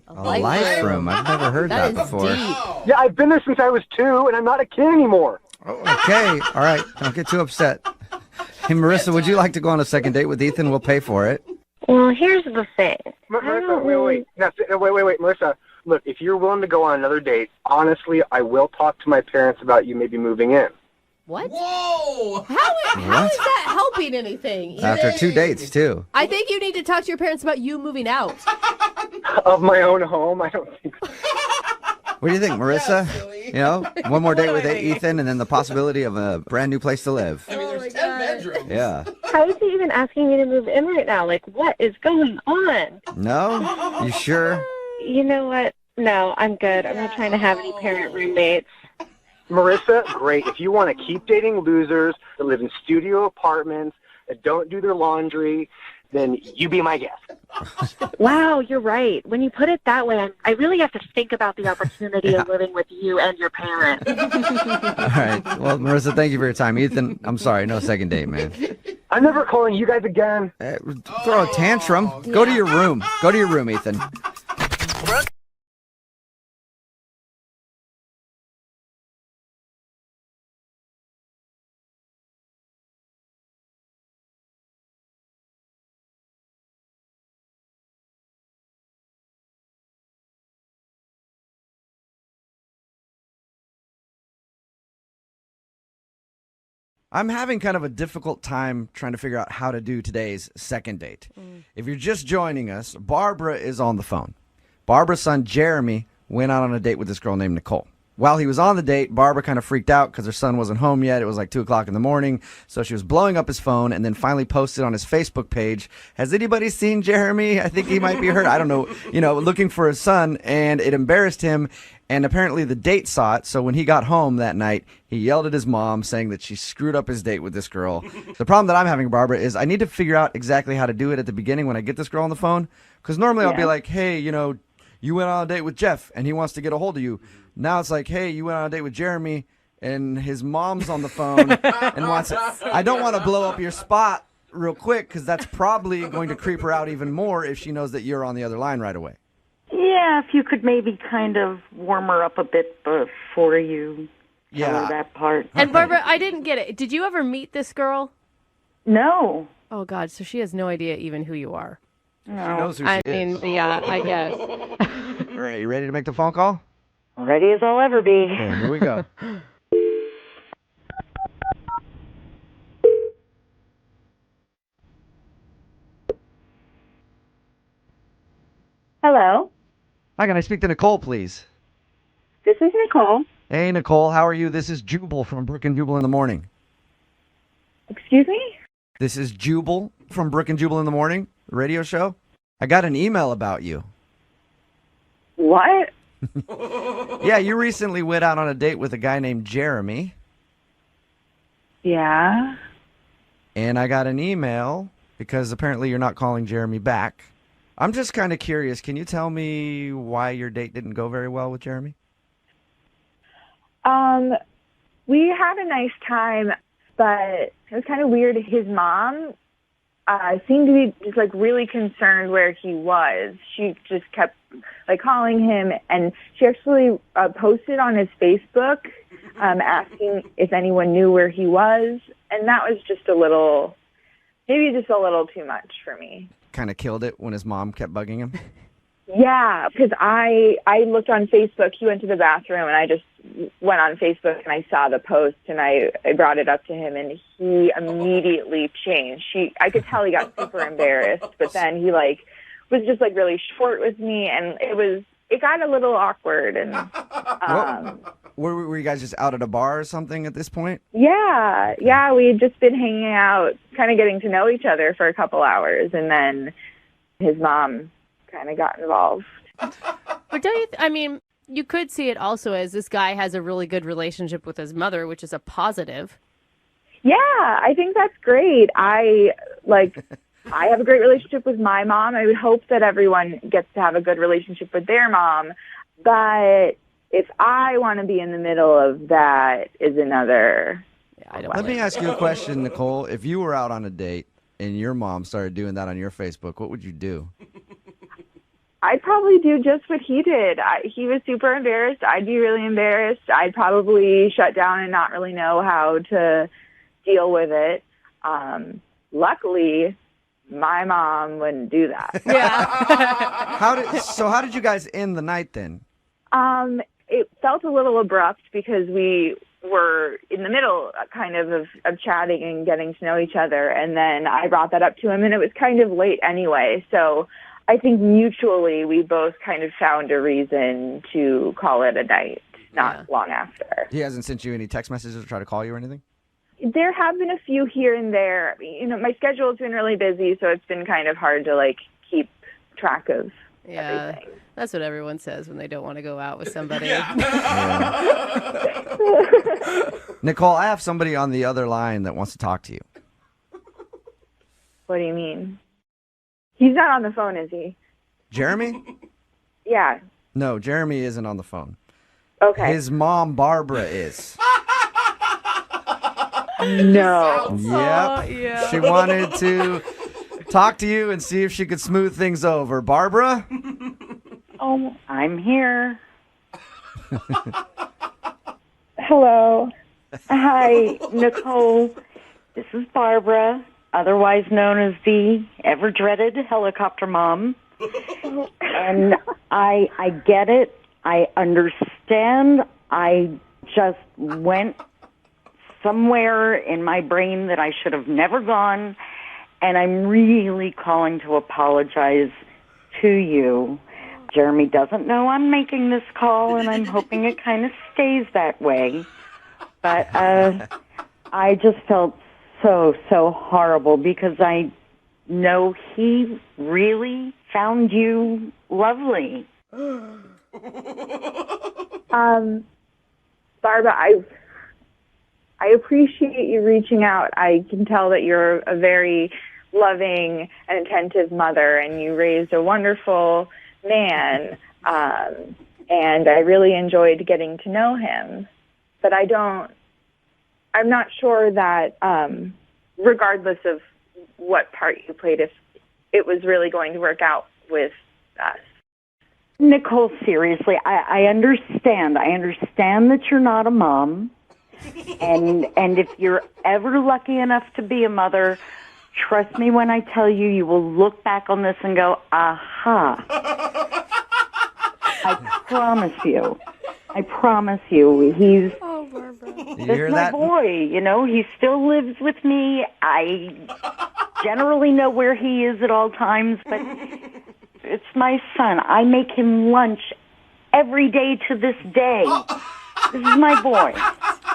A life room. I've never heard that before. Wow. Yeah, I've been there since I was 2, and I'm not a kid anymore. Oh, okay. All right. Don't get too upset. Hey, Marissa, would you like to go on a second date with Ethan? We'll pay for it. Well, here's the thing. Marissa, wait. No, wait. Marissa, look, if you're willing to go on another date, honestly, I will talk to my parents about you maybe moving in. What? Whoa! How is that helping anything? After 2 dates, too. I think you need to talk to your parents about you moving out. Of my own home? I don't think so. What do you think, Marissa? You know, one more date with Ethan and then the possibility of a brand new place to live. I mean, there's 10 bedrooms. Yeah. How is he even asking me to move in right now? Like, what is going on? No? You sure? You know what? No, I'm good. I'm not trying to have any parent roommates. Marissa, great. If you want to keep dating losers that live in studio apartments, that don't do their laundry, then you be my guest. Wow, you're right. When you put it that way, I really have to think about the opportunity of living with you and your parents. All right. Well, Marissa, thank you for your time. Ethan, I'm sorry. No second date, man. I'm never calling you guys again. Throw a tantrum. Go to your room. Go to your room, Ethan. I'm having kind of a difficult time trying to figure out how to do today's second date. If you're just joining us, Barbara is on the phone. Barbara's son, Jeremy, went out on a date with this girl named Nicole. While he was on the date, Barbara kind of freaked out because her son wasn't home yet. It was like 2 o'clock in the morning. So she was blowing up his phone and then finally posted on his Facebook page, has anybody seen Jeremy? I think he might be hurt. I don't know, looking for his son. And it embarrassed him. And apparently the date saw it. So when he got home that night, he yelled at his mom saying that she screwed up his date with this girl. The problem that I'm having, Barbara, is I need to figure out exactly how to do it at the beginning when I get this girl on the phone. Because normally I'll be like, hey, you went on a date with Jeff and he wants to get a hold of you. Now it's like, hey, you went on a date with Jeremy and his mom's on the phone and wants it. I don't want to blow up your spot real quick because that's probably going to creep her out even more if she knows that you're on the other line right away. Yeah, if you could maybe kind of warm her up a bit before you tell her that part. And Barbara, I didn't get it. Did you ever meet this girl? No. Oh, God, so she has no idea even who you are. She knows who she is. Yeah, I guess. All right, you ready to make the phone call? Ready as I'll ever be. Okay, here we go. Hello. Hi, can I speak to Nicole, please? This is Nicole. Hey, Nicole, how are you? This is Jubal from Brooke and Jubal in the Morning. Excuse me? This is Jubal from Brooke and Jubal in the Morning, the radio show. I got an email about you. What? Yeah, you recently went out on a date with a guy named Jeremy. Yeah. And I got an email because apparently you're not calling Jeremy back. I'm just kind of curious. Can you tell me why your date didn't go very well with Jeremy? We had a nice time, but it was kind of weird. His mom seemed to be just really concerned where he was. She just kept calling him, and she actually posted on his Facebook asking if anyone knew where he was, and that was just maybe just a little too much for me. Kind of killed it when his mom kept bugging him? Yeah, because I looked on Facebook. He went to the bathroom, and I just went on Facebook, and I saw the post, and I brought it up to him, and he immediately changed. I could tell he got super embarrassed, but then he was just really short with me, and it got a little awkward. And were you guys just out at a bar or something at this point? Yeah, we had just been hanging out, kind of getting to know each other for a couple hours, and then his mom kind of got involved. But you could see it also as this guy has a really good relationship with his mother, which is a positive. Yeah, I think that's great. I have a great relationship with my mom. I would hope that everyone gets to have a good relationship with their mom. But if I want to be in the middle of that is another. Let me ask you a question, Nicole. If you were out on a date and your mom started doing that on your Facebook, what would you do? I'd probably do just what he did. He was super embarrassed. I'd be really embarrassed. I'd probably shut down and not really know how to deal with it. Luckily, my mom wouldn't do that. Yeah. How did you guys end the night then? It felt a little abrupt because we were in the middle kind of chatting and getting to know each other. And then I brought that up to him, and it was kind of late anyway. So I think mutually we both kind of found a reason to call it a night, not long after. He hasn't sent you any text messages or try to call you or anything? There have been a few here and there. My schedule's been really busy, so it's been kind of hard to keep track of everything. That's what everyone says when they don't want to go out with somebody. Nicole, I have somebody on the other line that wants to talk to you. What do you mean? He's not on the phone, is he? Jeremy? Yeah. No, Jeremy isn't on the phone. Okay. His mom, Barbara, is. No. Yep. Yeah. She wanted to talk to you and see if she could smooth things over. Barbara? Oh, I'm here. Hello. Hi, Nicole. This is Barbara, otherwise known as the ever-dreaded helicopter mom. And I get it. I understand. I just went somewhere in my brain that I should have never gone, and I'm really calling to apologize to you. Jeremy doesn't know I'm making this call, and I'm hoping it kind of stays that way. But I just felt so horrible because I know he really found you lovely. Barbara, I appreciate you reaching out. I can tell that you're a very loving and attentive mother, and you raised a wonderful man, and I really enjoyed getting to know him. But I'm not sure that, regardless of what part you played, if it was really going to work out with us. Nicole, seriously, I understand. I understand that you're not a mom. And if you're ever lucky enough to be a mother, trust me when I tell you, you will look back on this and go, aha. I promise you. He's my boy, you know. He still lives with me. I generally know where he is at all times, but it's my son. I make him lunch every day to this day. This is my boy.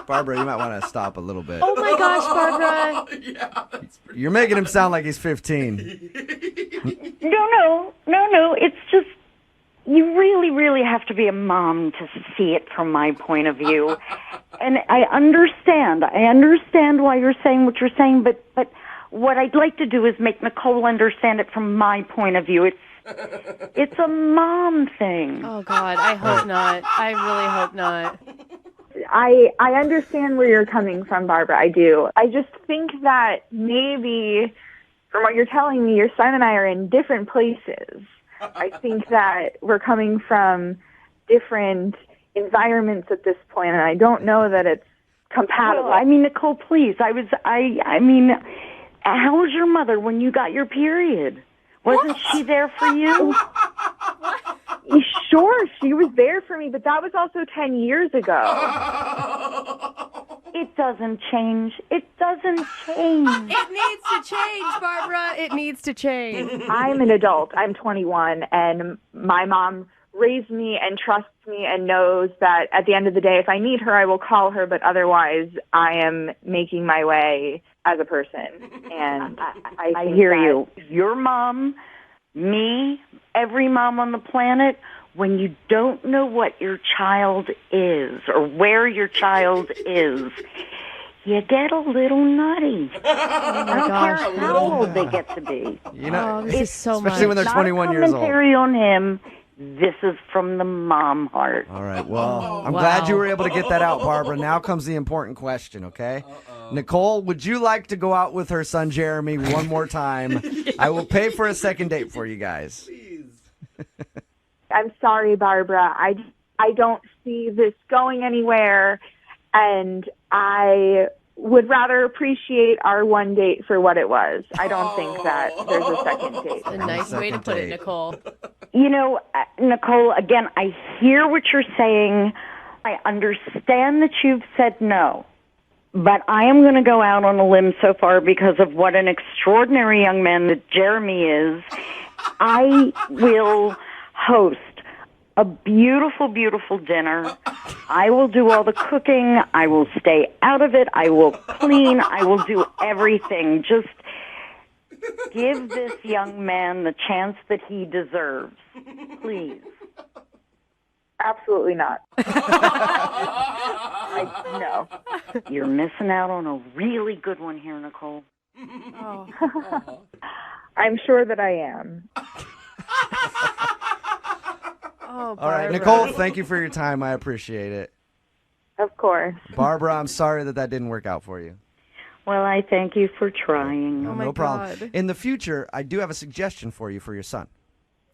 Barbara, you might want to stop a little bit. Oh my gosh, Barbara. You're making him sound like he's 15. No. It's just, you really have to be a mom to see it from my point of view. And I understand why you're saying what you're saying, but what I'd like to do is make Nicole understand it from my point of view. It's a mom thing. Oh, God, I hope not. I really hope not. I understand where you're coming from, Barbara. I do. I just think that maybe, from what you're telling me, your son and I are in different places. I think that we're coming from different environments at this point, and I don't know that it's compatible. Well, I mean, Nicole, please. I mean, how was your mother when you got your period? Wasn't she there for you? Sure, she was there for me, but that was also 10 years ago. It doesn't change. It needs to change, Barbara. It needs to change. I'm an adult. I'm 21, and my mom raised me and trusts me and knows that at the end of the day, if I need her, I will call her, but otherwise I am making my way as a person. And I hear you. Your mom, me, every mom on the planet, when you don't know what your child is or where your child is, you get a little nutty. I don't care how old they get to be. You know, this is so especially when they're 21 years old. Commentary on him. This is from the mom heart. All right, well, I'm glad you were able to get that out, Barbara. Now comes the important question, okay? Nicole, would you like to go out with her son, Jeremy, one more time? Yes. I will pay for a second date for you guys. Please. I'm sorry, Barbara. I don't see this going anywhere, and I would rather appreciate our one date for what it was. I don't think that there's a second date. A nice way to put it, Nicole. You know, Nicole, again, I hear what you're saying. I understand that you've said no. But I am going to go out on a limb so far because of what an extraordinary young man that Jeremy is. I will host a beautiful, beautiful dinner. I will do all the cooking. I will stay out of it. I will clean. I will do everything. Just give this young man the chance that he deserves. Please. Absolutely not. No. You're missing out on a really good one here, Nicole. Oh. I'm sure that I am. Oh, all right, Nicole, thank you for your time. I appreciate it. Of course. Barbara, I'm sorry that didn't work out for you. Well, I thank you for trying. No problem. In the future, I do have a suggestion for you for your son.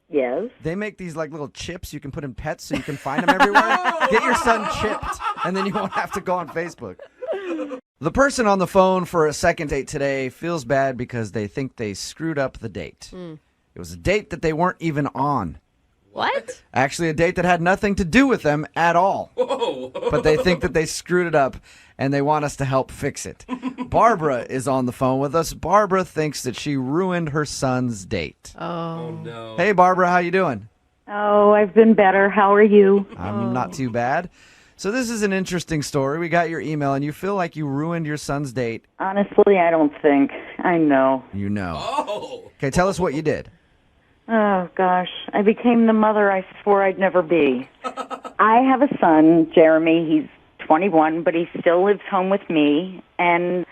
Yes? They make these like little chips you can put in pets so you can find them everywhere. Get your son chipped, and then you won't have to go on Facebook. The person on the phone for a second date today feels bad because they think they screwed up the date. It was a date that they weren't even on. What? Actually, a date that had nothing to do with them at all. Whoa. But they think that they screwed it up, and they want us to help fix it. Barbara is on the phone with us. Barbara thinks that she ruined her son's date. Oh, no. Hey, Barbara, how you doing? Oh, I've been better. How are you? I'm not too bad. So this is an interesting story. We got your email, and you feel like you ruined your son's date. Honestly, I don't think. I know. You know. Oh. Okay, tell us what you did. Oh, gosh. I became the mother I swore I'd never be. I have a son, Jeremy. He's 21, but he still lives home with me. And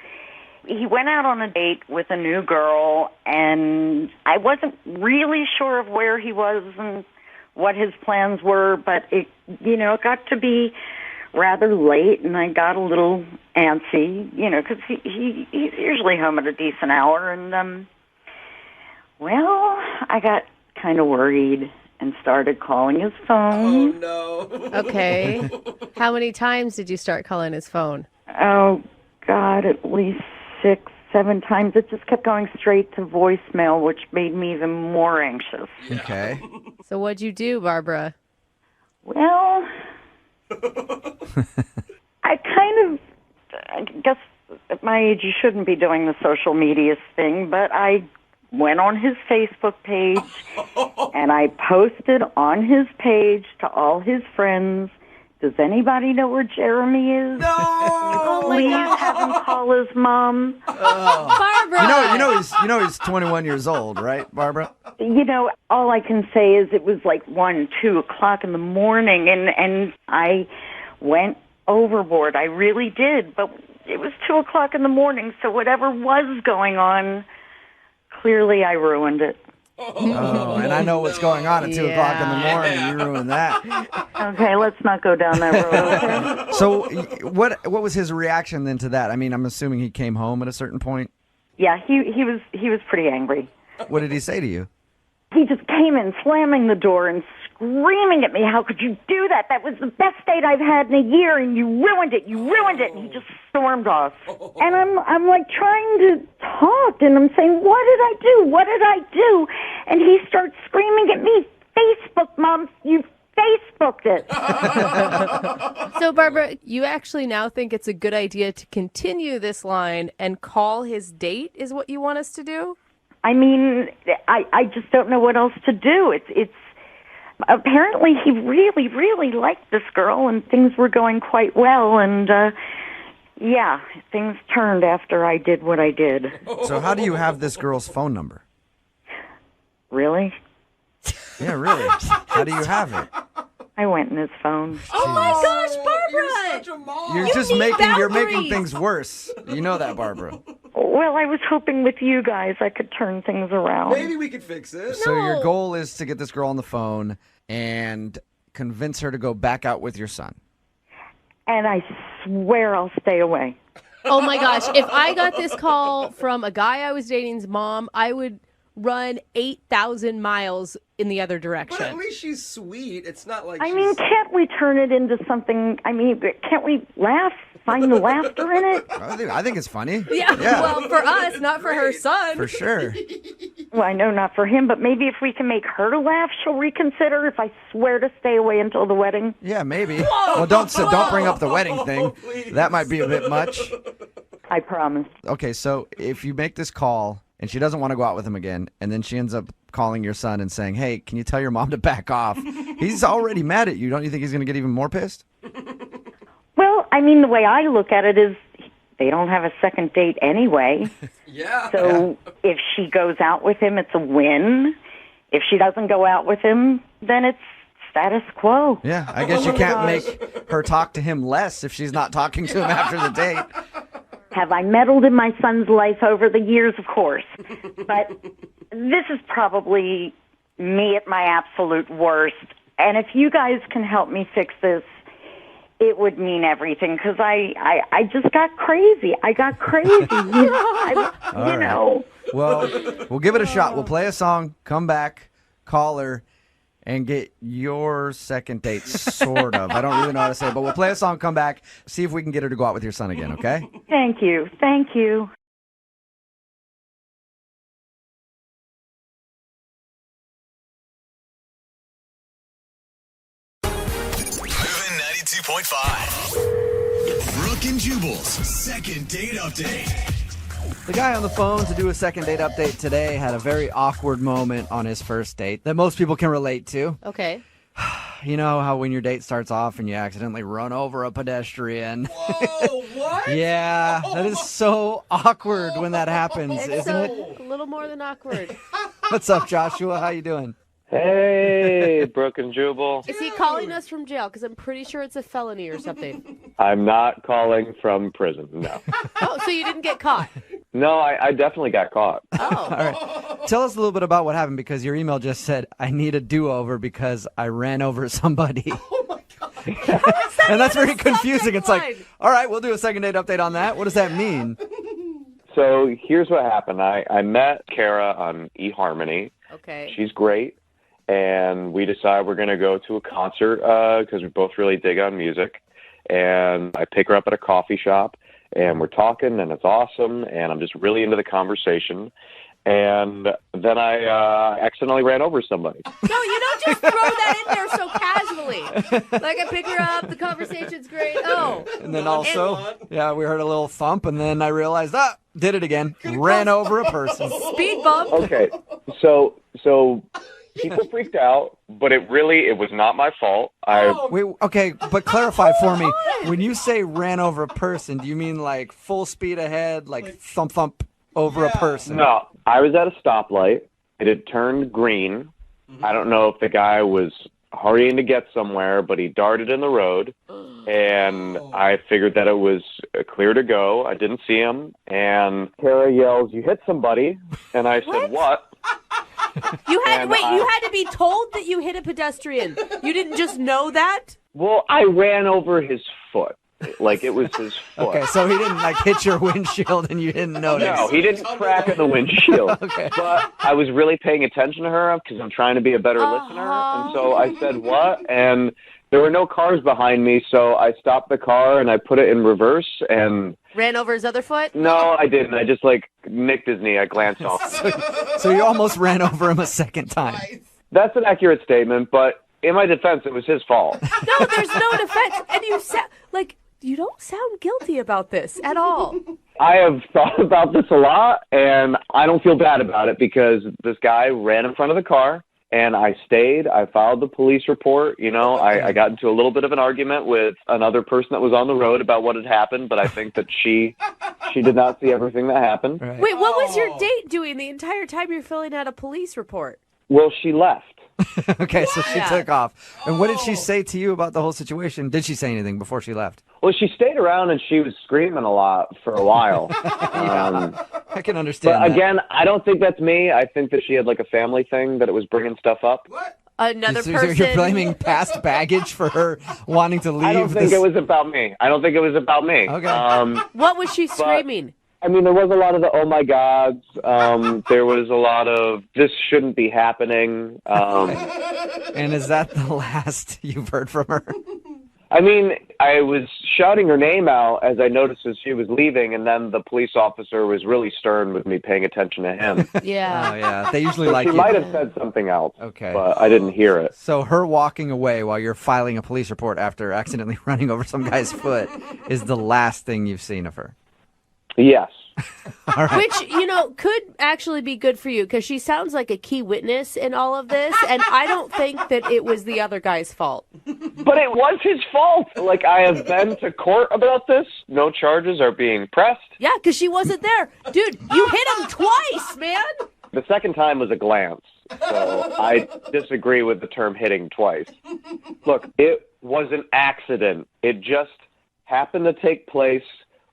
he went out on a date with a new girl, and I wasn't really sure of where he was and what his plans were, but it got to be rather late, and I got a little antsy, because he's usually home at a decent hour, and, well, I got kind of worried and started calling his phone. Oh, no. Okay. How many times did you start calling his phone? Oh, God, at least 6, 7 times. It just kept going straight to voicemail, which made me even more anxious. Okay. So what'd you do, Barbara? Well, I guess at my age you shouldn't be doing the social media thing, but I went on his Facebook page and I posted on his page to all his friends, does anybody know where Jeremy is? No! Please have him call his mom. Barbara! You know he's 21 years old, right, Barbara? All I can say is it was like 1, 2 o'clock in the morning, and I went overboard. I really did, but it was 2 o'clock in the morning, so whatever was going on, clearly I ruined it. Oh, and I know what's going on at 2 o'clock in the morning. You ruined that. Okay, let's not go down that road, okay? So what was his reaction then to that? I mean, I'm assuming he came home at a certain point. Yeah, he was pretty angry. What did he say to you? He just came in slamming the door and screaming at me, how could you do that? That was the best date I've had in a year, and you ruined it. And he just stormed off. And I'm like trying to talk, and I'm saying, what did I do? What did I do? And he starts screaming at me, Facebook, Mom, you Facebooked it. So, Barbara, you actually now think it's a good idea to continue this line and call his date is what you want us to do? I mean, I just don't know what else to do. It's apparently he really, really liked this girl, and things were going quite well, and yeah, things turned after I did what I did. So how do you have this girl's phone number? Really? Yeah, really. How do you have it? I went in his phone. Oh my gosh, Barbara! You're such a mom. You're making things worse. You know that, Barbara. Well, I was hoping with you guys I could turn things around. Maybe we could fix it. So your goal is to get this girl on the phone and convince her to go back out with your son. And I swear I'll stay away. Oh my gosh, if I got this call from a guy I was dating's mom, I would run 8,000 miles in the other direction. But at least she's sweet. It's not like I mean, can't we turn it into something? I mean, can't we laugh? Find the laughter in it? I think it's funny. Yeah, well, for us, not for her son. For sure. Well, I know not for him, but maybe if we can make her laugh, she'll reconsider if I swear to stay away until the wedding. Yeah, maybe. Well, don't bring up the wedding thing. That might be a bit much. I promise. Okay, so if you make this call and she doesn't want to go out with him again, and then she ends up calling your son and saying, hey, can you tell your mom to back off? He's already mad at you. Don't you think he's going to get even more pissed? Well, I mean, the way I look at it is they don't have a second date anyway. Yeah. So if she goes out with him, it's a win. If she doesn't go out with him, then it's status quo. Yeah, I guess you can't make her talk to him less if she's not talking to him after the date. Have I meddled in my son's life over the years? Of course. But this is probably me at my absolute worst. And if you guys can help me fix this, it would mean everything, because I just got crazy. I got crazy. You know. Well, we'll give it a shot. We'll play a song, come back, call her, and get your second date, sort of. I don't really know how to say it, but we'll play a song, come back, see if we can get her to go out with your son again, okay? Thank you. Thank you. 92.5. Brooke and Jubal's second date update. The guy on the phone to do a second date update today had a very awkward moment on his first date that most people can relate to. Okay. You know how when your date starts off and you accidentally run over a pedestrian? Whoa, what? Yeah, that is so awkward when that happens, isn't it? A little more than awkward. What's up, Joshua? How you doing? Hey, Brooke and Jubal. Is he calling us from jail? Because I'm pretty sure it's a felony or something. I'm not calling from prison, no. Oh, so you didn't get caught? No, I definitely got caught. Oh. All right. Tell us a little bit about what happened, because your email just said, I need a do-over because I ran over somebody. Oh, my God. And that's very confusing. It's like, all right, we'll do a second date update on that. What does that mean? So here's what happened. I met Kara on eHarmony. Okay. She's great. And we decided we're going to go to a concert because we both really dig on music. And I pick her up at a coffee shop, and we're talking, and it's awesome. And I'm just really into the conversation. And then I accidentally ran over somebody. No, you don't just throw that in there so casually. Like, I pick her up, the conversation's great. Oh. And then also, yeah, we heard a little thump, and then I realized, did it again. Ran over a person. Speed bump. Okay, so people freaked out, but it was not my fault. Wait, okay, but clarify for me. When you say ran over a person, do you mean like full speed ahead, like thump over a person? No, I was at a stoplight. It had turned green. I don't know if the guy was hurrying to get somewhere, but he darted in the road, and I figured that it was clear to go. I didn't see him, and Kara yells, "You hit somebody," and I said, "What?" You had to be told that you hit a pedestrian. You didn't just know that? Well, I ran over his foot. Like, it was his foot. Okay, so he didn't like hit your windshield and you didn't notice. No, he didn't crack in the windshield. Okay. But I was really paying attention to her because I'm trying to be a better listener. And so I said, "What?" And there were no cars behind me, so I stopped the car and I put it in reverse and... Ran over his other foot? No, I didn't. I just, nicked his knee. I glanced off. So you almost ran over him a second time. That's an accurate statement, but in my defense, it was his fault. No, there's no defense. And you don't sound guilty about this at all. I have thought about this a lot, and I don't feel bad about it because this guy ran in front of the car, and I stayed. I filed the police report. You know, I got into a little bit of an argument with another person that was on the road about what had happened, but I think that she did not see everything that happened. Right. Wait, what was your date doing the entire time you're filling out a police report? Well, she left. Okay, so she took off. And what did she say to you about the whole situation? Did she say anything before she left? Well, she stayed around and she was screaming a lot for a while. I can understand But that. again, I don't think that's me. I think that she had a family thing that it was bringing stuff up. Another So person. you're blaming past baggage for her wanting to leave? I don't think it was about me. Okay. What was she screaming? I mean, there was a lot of the "oh my gods." There was a lot of "this shouldn't be happening." And is that the last you've heard from her? I mean, I was shouting her name out as I noticed as she was leaving, and then the police officer was really stern with me paying attention to him. Yeah. Oh, yeah. They usually So like she you. might have said something else. Okay. But I didn't hear it. So her walking away while you're filing a police report after accidentally running over some guy's foot is the last thing you've seen of her? Yes. All right. Which, could actually be good for you because she sounds like a key witness in all of this, and I don't think that it was the other guy's fault. But it was his fault. I have been to court about this. No charges are being pressed. Yeah, because she wasn't there. Dude, you hit him twice, man. The second time was a glance. So I disagree with the term hitting twice. Look, it was an accident. It just happened to take place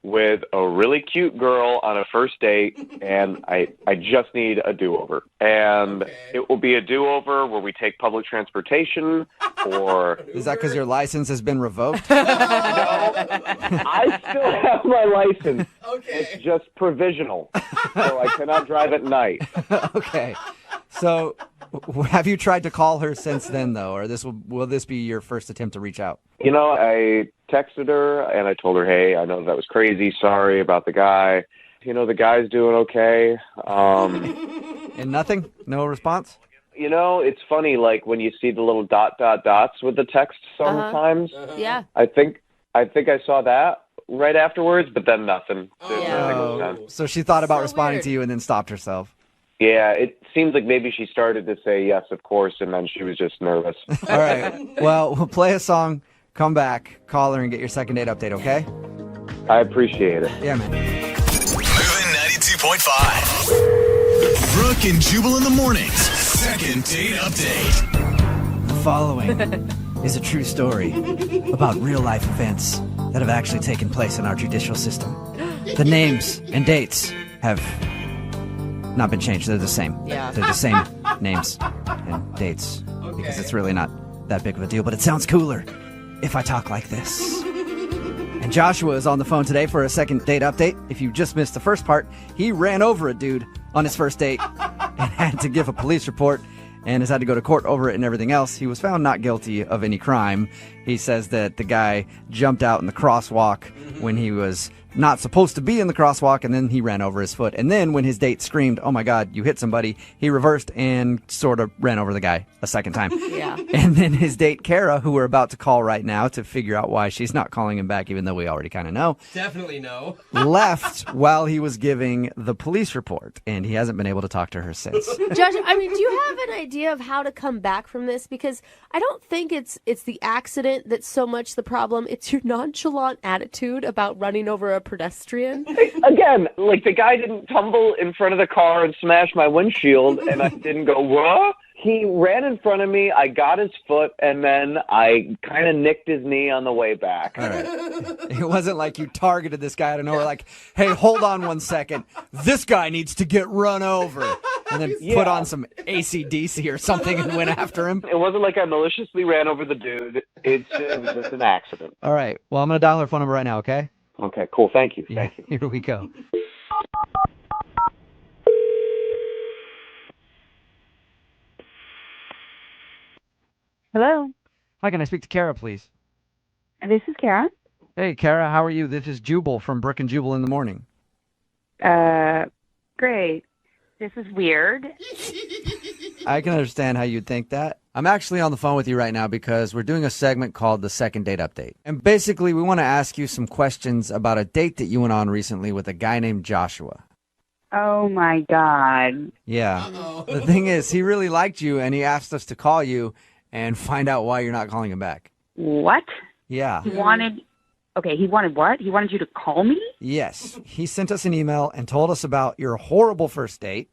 with a really cute girl on a first date, and I just need a do-over. And it will be a do-over where we take public transportation, or... Is that because your license has been revoked? No, I still have my license. It's just provisional, so I cannot drive at night. Okay. So have you tried to call her since then, though, or will this be your first attempt to reach out? I texted her, and I told her, "Hey, I know that was crazy. Sorry about the guy. The guy's doing okay." And nothing? No response? You know, it's funny, like when you see the little dots with the text sometimes. Yeah. I think I saw that right afterwards, but then nothing. Nothing was done. So she thought about responding to you and then stopped herself. Yeah, it seems like maybe she started to say yes, of course, and then she was just nervous. All right. Well, we'll play a song, come back, call her, and get your second date update, okay? I appreciate it. Yeah, man. Moving 92.5. Brooke and Jubal in the mornings. Second date update. The following is a true story about real-life events that have actually taken place in our judicial system. The names and dates have not been changed. They're the same. Yeah. They're the same names and dates because it's really not that big of a deal, but it sounds cooler if I talk like this. And Joshua is on the phone today for a second date update. If you just missed the first part, he ran over a dude on his first date and had to give a police report and has had to go to court over it and everything else. He was found not guilty of any crime. He says that the guy jumped out in the crosswalk when he was not supposed to be in the crosswalk, and then he ran over his foot. And then when his date screamed, "Oh my God, you hit somebody," he reversed and sort of ran over the guy a second time. Yeah. And then his date, Kara, who we're about to call right now to figure out why she's not calling him back, even though we already kind of know, Definitely no. left while he was giving the police report, and he hasn't been able to talk to her since. Josh, I mean, do you have an idea of how to come back from this? Because I don't think it's the accident that's so much the problem. It's your nonchalant attitude about running over a pedestrian. Again, like the guy didn't tumble in front of the car and smash my windshield, and I didn't go, what? He ran in front of me, I got his foot, and then I kind of nicked his knee on the way back. All right. It wasn't like you targeted this guy out of nowhere, like, hey, hold on 1 second. This guy needs to get run over. And then put on some AC/DC or something and went after him. It wasn't like I maliciously ran over the dude. It was just an accident. All right. Well, I'm going to dial her phone number right now, okay? Okay, cool. Thank you. Yeah, Thank you. here we go. Hello. Hi, can I speak to Kara, please? This is Kara. Hey, Kara, how are you? This is Jubal from Brooke and Jubal in the morning. Great. This is weird. I can understand how you'd think that. I'm actually on the phone with you right now because we're doing a segment called the Second Date Update. And basically, we want to ask you some questions about a date that you went on recently with a guy named Joshua. Oh, my God. Yeah. The thing is, he really liked you, and he asked us to call you and find out why you're not calling him back. What? Yeah. He wanted what? He wanted you to call me? Yes. He sent us an email and told us about your horrible first date.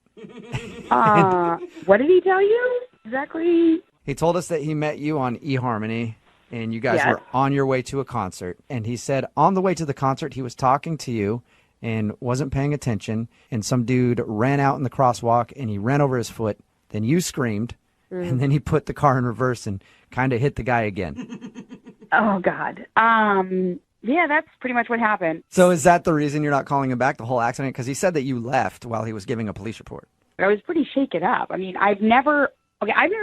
What did he tell you? Exactly. He told us that he met you on eHarmony, and you guys were on your way to a concert. And he said on the way to the concert, he was talking to you and wasn't paying attention, and some dude ran out in the crosswalk, and he ran over his foot. Then you screamed, and then he put the car in reverse and kind of hit the guy again. Oh, God. Yeah, that's pretty much what happened. So is that the reason you're not calling him back, the whole accident? Because he said that you left while he was giving a police report. I was pretty shaken up. I mean, I've never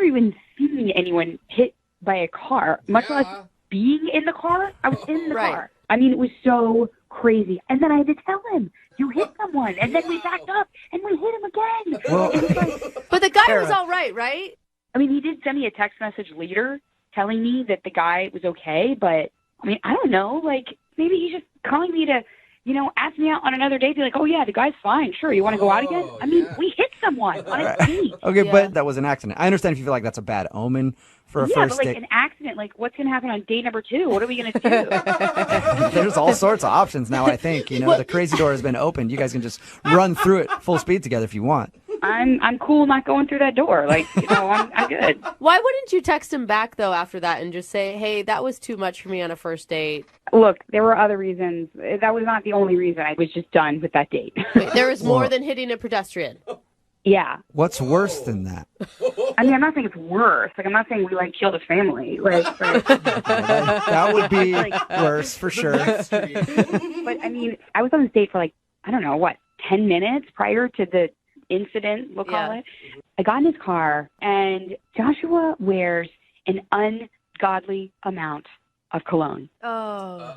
even seen anyone hit by a car, much less being in the car. I was in the car. I mean, it was so crazy. And then I had to tell him, you hit someone. And then we backed up and we hit him again. Well, but the guy was all right, right? I mean, he did send me a text message later telling me that the guy was okay, but I mean, I don't know. Like, maybe he's just calling me to, ask me out on another date. Be like, oh, yeah, the guy's fine. Sure. You want to go out again? I mean, we hit someone on a date. Okay, but that was an accident. I understand if you feel like that's a bad omen for a first but date. An accident, like, what's going to happen on date number 2? What are we going to do? There's all sorts of options now, I think. The crazy door has been opened. You guys can just run through it full speed together if you want. I'm cool not going through that door. Like, I'm good. Why wouldn't you text him back, though, after that and just say, hey, that was too much for me on a first date? Look, there were other reasons. That was not the only reason. I was just done with that date. Wait, there was more than hitting a pedestrian. Yeah. What's worse than that? I mean, I'm not saying it's worse. Like, I'm not saying we, killed a family. Like, that would be worse for sure. But, I mean, I was on this date for, 10 minutes prior to the incident, we'll call it. I got in his car, and Joshua wears an ungodly amount of cologne. Oh.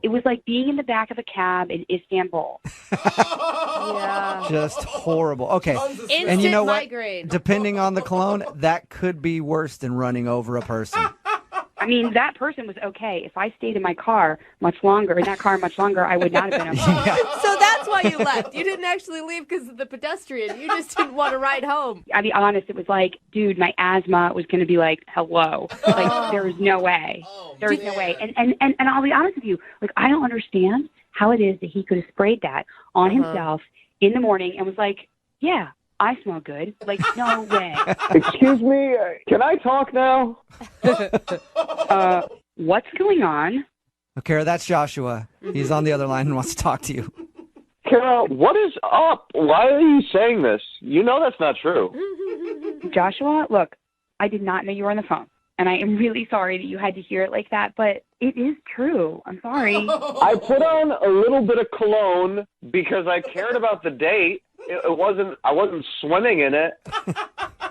It was like being in the back of a cab in Istanbul. Yeah. Just horrible. Okay. Instant And you know what? migraine. Depending on the cologne, that could be worse than running over a person. I mean, that person was okay. If I stayed in my car much longer, I would not have been okay. So that's why you left. You didn't actually leave because of the pedestrian. You just didn't want to ride home. I'll be honest, it was like, dude, my asthma was going to be like, hello. Like, there was no way. There was no way. And I'll be honest with you, like, I don't understand how it is that he could have sprayed that on himself in the morning and was like, yeah, I smell good. Like, no way. Excuse me, can I talk now? What's going on? Okay, that's Joshua. He's on the other line and wants to talk to you. Kara, what is up? Why are you saying this? You know that's not true. Joshua, look, I did not know you were on the phone. And I am really sorry that you had to hear it like that, but it is true. I'm sorry. I put on a little bit of cologne because I cared about the date. I wasn't swimming in it.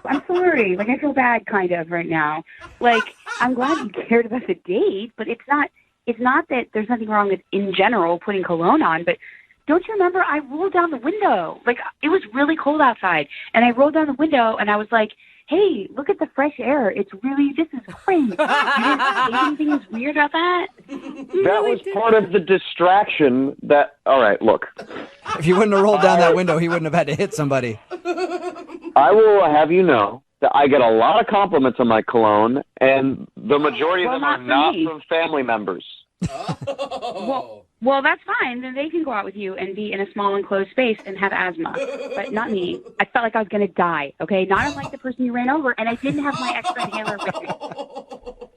I'm sorry. Like, I feel bad kind of right now. Like, I'm glad you cared about the date, but it's not that there's nothing wrong with, in general, putting cologne on, but don't you remember I rolled down the window? Like, it was really cold outside, and I rolled down the window, and I was like, hey, look at the fresh air. This is great. You didn't say anything was weird about that? That was part of the distraction that, all right, look. If you wouldn't have rolled down that window, he wouldn't have had to hit somebody. I will have you know that I get a lot of compliments on my cologne, and the majority of them are not from family members. Well, that's fine. Then they can go out with you and be in a small enclosed space and have asthma. But not me. I felt like I was going to die, okay? Not unlike the person you ran over, and I didn't have my extra inhaler with me.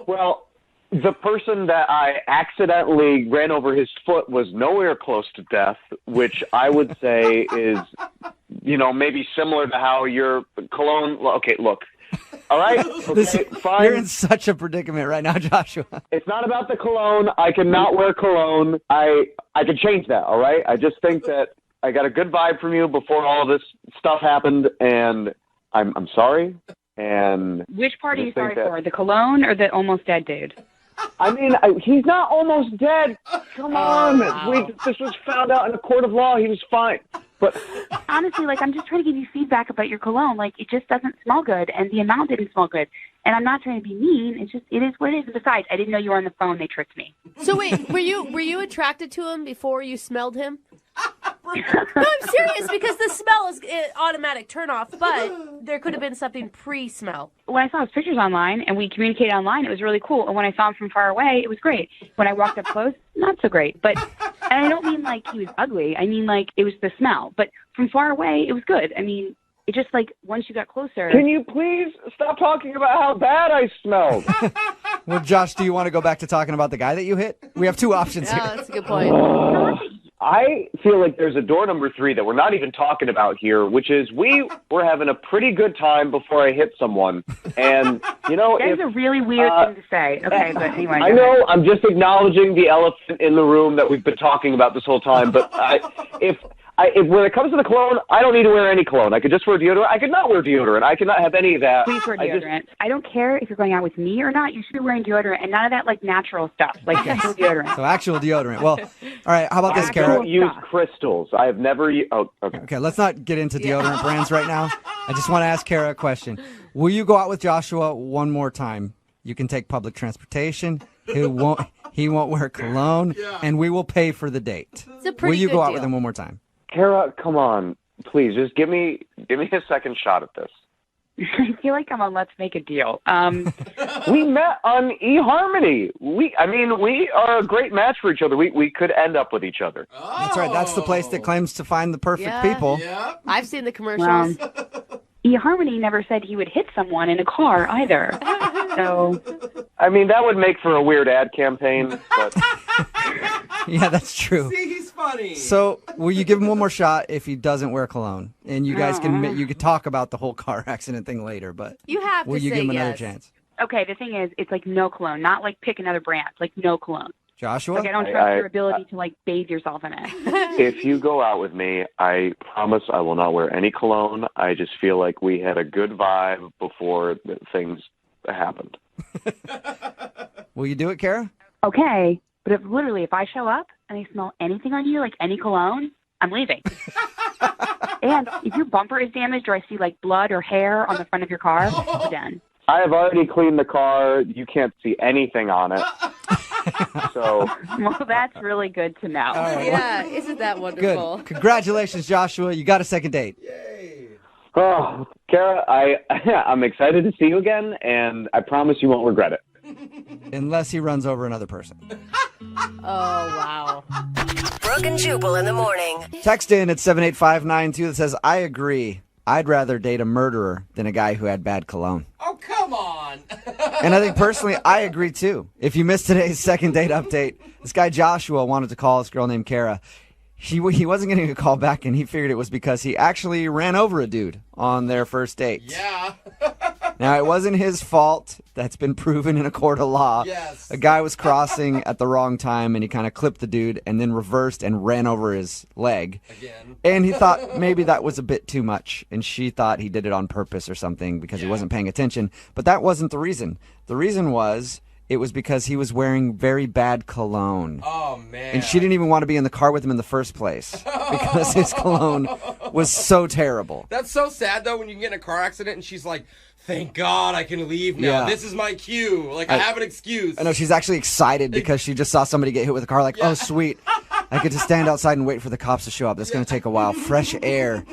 Well, the person that I accidentally ran over his foot was nowhere close to death, which I would say is, maybe similar to how your cologne... Okay, look. All right? Okay, fine. You're in such a predicament right now, Joshua. It's not about the cologne. I cannot wear cologne. I can change that, all right? I just think that I got a good vibe from you before all this stuff happened, and I'm sorry. And which part are you sorry for? The cologne or the almost dead dude? I mean, he's not almost dead. Come on. Wow. This was found out in a court of law. He was fine. But honestly, like, I'm just trying to give you feedback about your cologne. Like, it just doesn't smell good, and the amount didn't smell good. And I'm not trying to be mean. It is what it is. Besides, I didn't know you were on the phone. They tricked me. So wait, were you attracted to him before you smelled him? No, I'm serious, because the smell is an automatic turnoff, but there could have been something pre-smell. When I saw his pictures online and we communicated online, it was really cool. And when I saw him from far away, it was great. When I walked up close, not so great. But, and I don't mean like he was ugly. I mean like it was the smell. But from far away, it was good. I mean, it just like once you got closer. Can you please stop talking about how bad I smelled? Well, Josh, do you want to go back to talking about the guy that you hit? We have two options here. Yeah, that's a good point. I feel like there's a door number 3 that we're not even talking about here, which is we were having a pretty good time before I hit someone. And, that is a really weird thing to say. Okay, but anyway. I know, I'm just acknowledging the elephant in the room that we've been talking about this whole time. But if when it comes to the cologne, I don't need to wear any cologne. I could just wear deodorant. I could not wear deodorant. I cannot have any of that. Please wear deodorant. I don't care if you're going out with me or not. You should be wearing deodorant and none of that like natural stuff, like actual deodorant. So actual deodorant. Well, all right. How about this, I Kara? don't use crystals. I have never. Oh, okay. Okay. Let's not get into deodorant brands right now. I just want to ask Kara a question. Will you go out with Joshua one more time? You can take public transportation. He won't wear cologne, and we will pay for the date. It's a pretty Will you good go out deal. with him one more time? Kara, come on. Please, just give me a second shot at this. I feel like I'm on Let's Make a Deal. We met on eHarmony. We are a great match for each other. We could end up with each other. That's right. That's the place that claims to find the perfect people. Yeah. I've seen the commercials. eHarmony never said he would hit someone in a car either. So, I mean, that would make for a weird ad campaign. But yeah, that's true. See, he's funny. So, will you give him one more shot if he doesn't wear cologne? And you guys can talk about the whole car accident thing later, but You have to will you say give him another yes. chance? okay, the thing is, it's like no cologne, not like pick another brand, like no cologne. Joshua? Like I don't trust your ability to like bathe yourself in it. if you go out with me, I promise I will not wear any cologne. I just feel like we had a good vibe before things happened. Will you do it, Kara? Okay, But if I show up and I smell anything on you, like any cologne, I'm leaving. And if your bumper is damaged or I see like blood or hair on the front of your car, we're done. I have already cleaned the car. You can't see anything on it. So, well, that's really good to know. Yeah, isn't that wonderful? Good. Congratulations, Joshua. You got a second date. oh, Kara, I'm excited to see you again, and I promise you won't regret it. Unless he runs over another person. Oh, wow. Brooke and Jubal in the morning. Text in at 78592 that says, I agree. I'd rather date a murderer than a guy who had bad cologne. Oh, come on. And I think personally, I agree too. If you missed today's second date update, this guy Joshua wanted to call this girl named Kara. He wasn't getting a call back, and he figured it was because he actually ran over a dude on their first date. Yeah. Now, it wasn't his fault. That's been proven in a court of law. Yes. A guy was crossing at the wrong time, and he kind of clipped the dude and then reversed and ran over his leg. Again. And he thought maybe that was a bit too much, and she thought he did it on purpose or something because he wasn't paying attention. But that wasn't the reason. The reason was it was because he was wearing very bad cologne. Oh, man. And she didn't even want to be in the car with him in the first place because his cologne was so terrible. That's so sad, though, when you get in a car accident and she's like, thank God I can leave now. Yeah. This is my cue. Like, I have an excuse. I know, she's actually excited because she just saw somebody get hit with a car. Like, oh, sweet. I get to stand outside and wait for the cops to show up. That's going to take a while. Fresh air.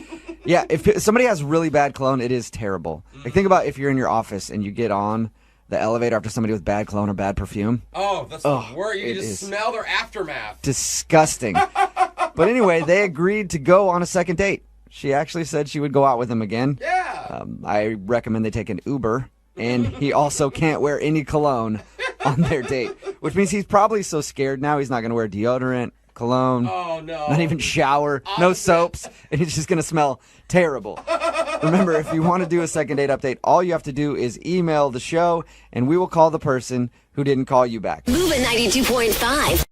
Yeah, if somebody has really bad cologne, it is terrible. Like, think about if you're in your office and you get on the elevator after somebody with bad cologne or bad perfume. Oh, that's the worst. You can just smell their aftermath. Disgusting. But anyway, they agreed to go on a second date. She actually said she would go out with him again. Yeah. I recommend they take an Uber. And he also can't wear any cologne on their date. Which means he's probably so scared now he's not going to wear deodorant, cologne. Oh, no. Not even shower. No soaps. And he's just going to smell terrible. Remember, if you want to do a second date update, all you have to do is email the show, and we will call the person who didn't call you back. Moving 92.5.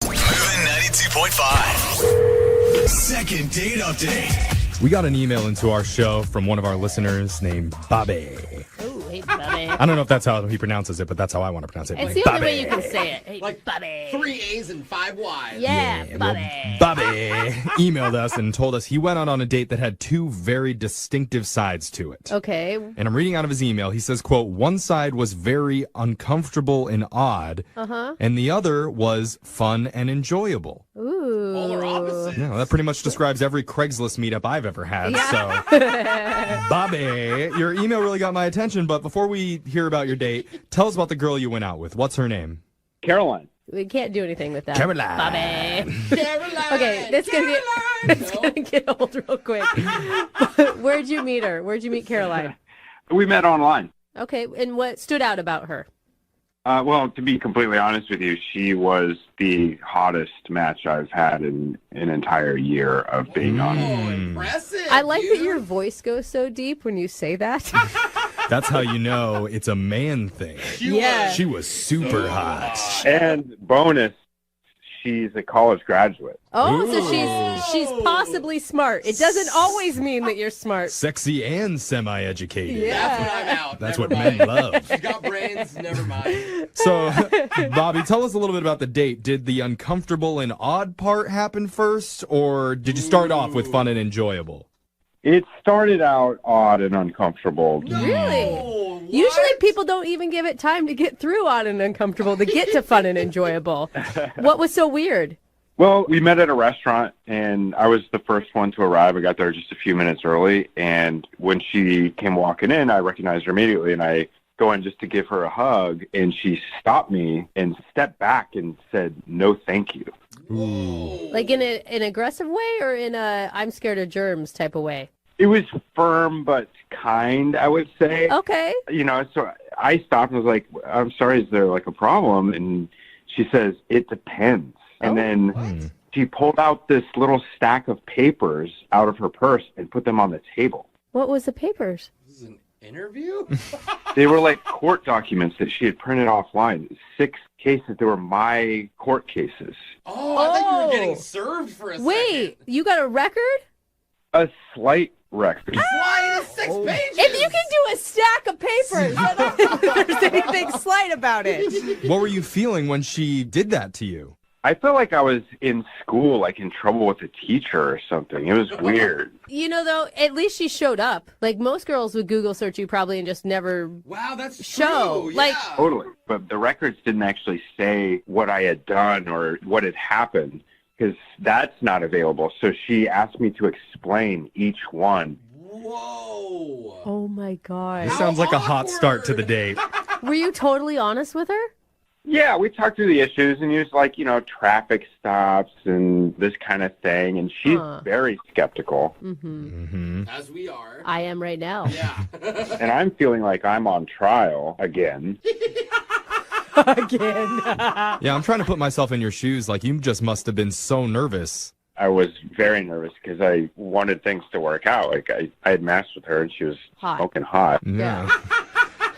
Moving 92.5. Second date update. We got an email into our show from one of our listeners named Bobby. Ooh, hey, Bobby. I don't know if that's how he pronounces it, but that's how I want to pronounce it. It's Like, the only Bobby. way you can say it. Hey, Like Bobby. 3 A's and 5 Y's. Yeah, Bobby. Bobby emailed us and told us he went out on a date that had two very distinctive sides to it. Okay. And I'm reading out of his email. He says, quote, one side was very uncomfortable and odd, and the other was fun and enjoyable. Ooh. Polar opposites. Yeah, that pretty much describes every Craigslist meetup I've ever had. So, Bobby, your email really got my attention, but before we hear about your date, tell us about the girl you went out with. What's her name? Caroline. We can't do anything with that. Caroline. Bobby. Caroline. Okay, it's gonna get old real quick. Where'd you meet her? Where'd you meet Caroline? We met online. Okay, and what stood out about her? Well, to be completely honest with you, she was the hottest match I've had in an entire year of being on. Impressive. I like that your voice goes so deep when you say that. That's how you know it's a man thing. She was super hot. And bonus, she's a college graduate. Oh, so she's possibly smart. It doesn't always mean that you're smart. Sexy and semi-educated. That's when I'm out. That's Never what mind. men love. She's got brains. Never mind. So, Bobby, tell us a little bit about the date. Did the uncomfortable and odd part happen first, or did you start off with fun and enjoyable? It started out odd and uncomfortable. Really? Usually people don't even give it time to get through odd and uncomfortable to get to fun and enjoyable. What was so weird? Well, we met at a restaurant, and I was the first one to arrive. I got there just a few minutes early, and when she came walking in, I recognized her immediately, and I go in just to give her a hug, and she stopped me and stepped back and said, "No, thank you." Ooh. Like in an aggressive way or in a I'm scared of germs type of way? It was firm but kind, I would say. Okay. You know, so I stopped and was like, "I'm sorry, is there like a problem?" And she says, "It depends." And then she pulled out this little stack of papers out of her purse and put them on the table. What was the papers? This is an interview? They were like court documents that she had printed offline. 6 cases. They were my court cases. Oh, I thought you were getting served for a second. Wait, you got a record? A slight record. Why 6 pages? If you can do a stack of papers, I don't think there's anything slight about it. What were you feeling when she did that to you? I felt like I was in school, like in trouble with a teacher or something. It was weird. You know, though, at least she showed up. Like, most girls would Google search you probably and just never show. True. Like, Totally. But the records didn't actually say what I had done or what had happened, because that's not available. So she asked me to explain each one. Whoa. oh my God. This sounds like a hot start to the date. Were you totally honest with her? Yeah, we talked through the issues, and he was like, traffic stops and this kind of thing. And she's very skeptical. As we are. I am right now. Yeah. And I'm feeling like I'm on trial again. Again. Yeah, I'm trying to put myself in your shoes. Like, you just must have been so nervous. I was very nervous because I wanted things to work out. Like, I had matched with her, and she was smoking hot. Yeah.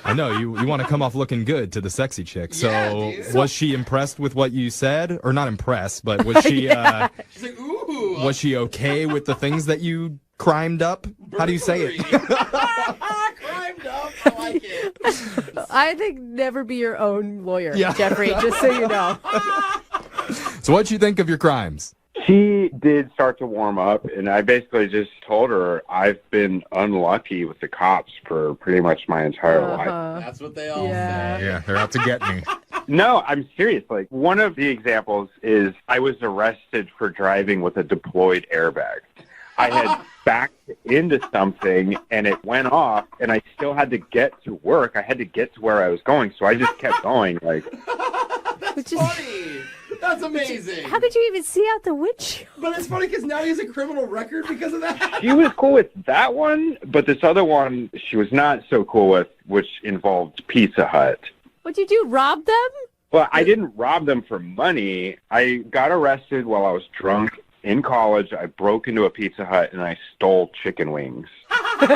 I know, you want to come off looking good to the sexy chick. So, dude. was she impressed with what you said? Or not impressed, but was she She's like, ooh. was she okay with the things that you crimed up? How do you say it? Crimed up. I like it. I think never be your own lawyer, Yeah. Jeffrey, just so you know. So what'd you think of your crimes? She did start to warm up, and I basically just told her I've been unlucky with the cops for pretty much my entire life. That's what they all say. Yeah, they're out to get me. No, I'm serious. Like, one of the examples is I was arrested for driving with a deployed airbag. I had backed into something, and it went off, and I still had to get to work. I had to get to where I was going, so I just kept going. Like, That's funny. That's amazing. How could you even see out the windshield? But it's funny because now he has a criminal record because of that. she was cool with that one, but this other one she was not so cool with, which involved Pizza Hut. What'd you do, rob them? Well, I didn't rob them for money. I got arrested while I was drunk in college. I broke into a Pizza Hut and I stole chicken wings. Okay.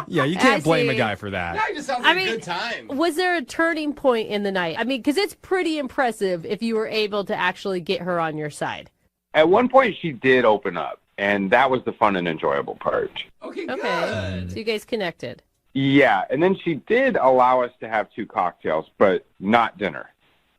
Yeah, you can't I blame a see. guy for that. That just sounds like a good time. Was there a turning point in the night? I mean, because it's pretty impressive if you were able to actually get her on your side. At one point, she did open up, and that was the fun and enjoyable part. Okay, good. Okay. So you guys connected. Yeah, and then she did allow us to have 2 cocktails, but not dinner.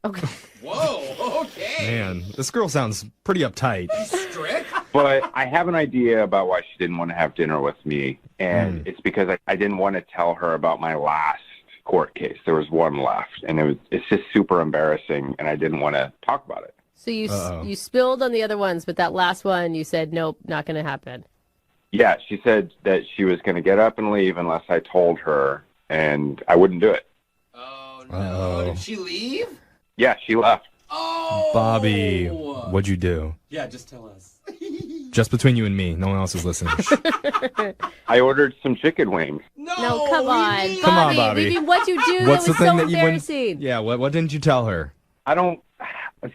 Okay. Whoa, okay. Man, this girl sounds pretty uptight. Strict? But I have an idea about why she didn't want to have dinner with me, and it's because I didn't want to tell her about my last court case. There was one left, and it's just super embarrassing, and I didn't want to talk about it. So you spilled on the other ones, but that last one you said, nope, not going to happen. Yeah, she said that she was going to get up and leave unless I told her, and I wouldn't do it. Oh, no. Did she leave? Yeah, she left. Oh! Bobby, what'd you do? Yeah, just tell us. Just between you and me. No one else is listening. I ordered some chicken wings. No, come on. Come on, Bobby. I mean, what'd you do? What's that the was thing so that you embarrassing. Yeah, what didn't you tell her? I don't...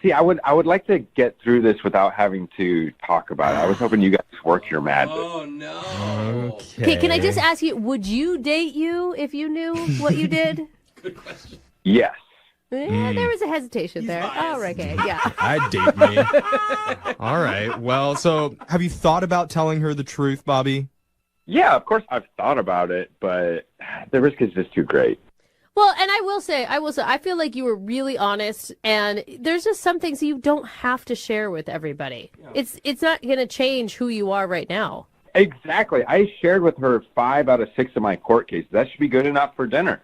See, I would like to get through this without having to talk about it. I was hoping you guys work your magic. Oh, no. Okay, can I just ask you, would you date you if you knew what you did? Good question. Yes. Yeah, there was a hesitation there. Oh, okay, yeah. I'd date me. All right. Well, so have you thought about telling her the truth, Bobby? Yeah, of course I've thought about it, but the risk is just too great. Well, and I will say, I feel like you were really honest, and there's just some things you don't have to share with everybody. Yeah. It's not going to change who you are right now. Exactly. I shared with her 5 out of 6 of my court cases. That should be good enough for dinner.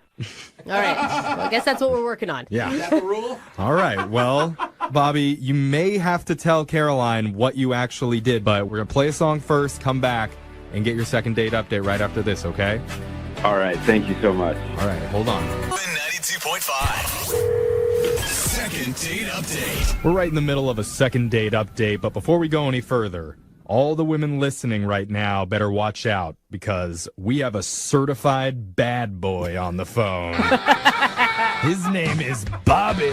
All right. Well, I guess that's what we're working on. Yeah. Is that the rule? All right. Well, Bobby, you may have to tell Caroline what you actually did, but we're going to play a song first, come back, and get your second date update right after this, okay? All right. Thank you so much. All right. Hold on. 92.5. Second date update. We're right in the middle of a second date update, but before we go any further, all the women listening right now better watch out because we have a certified bad boy on the phone. His name is Bobby.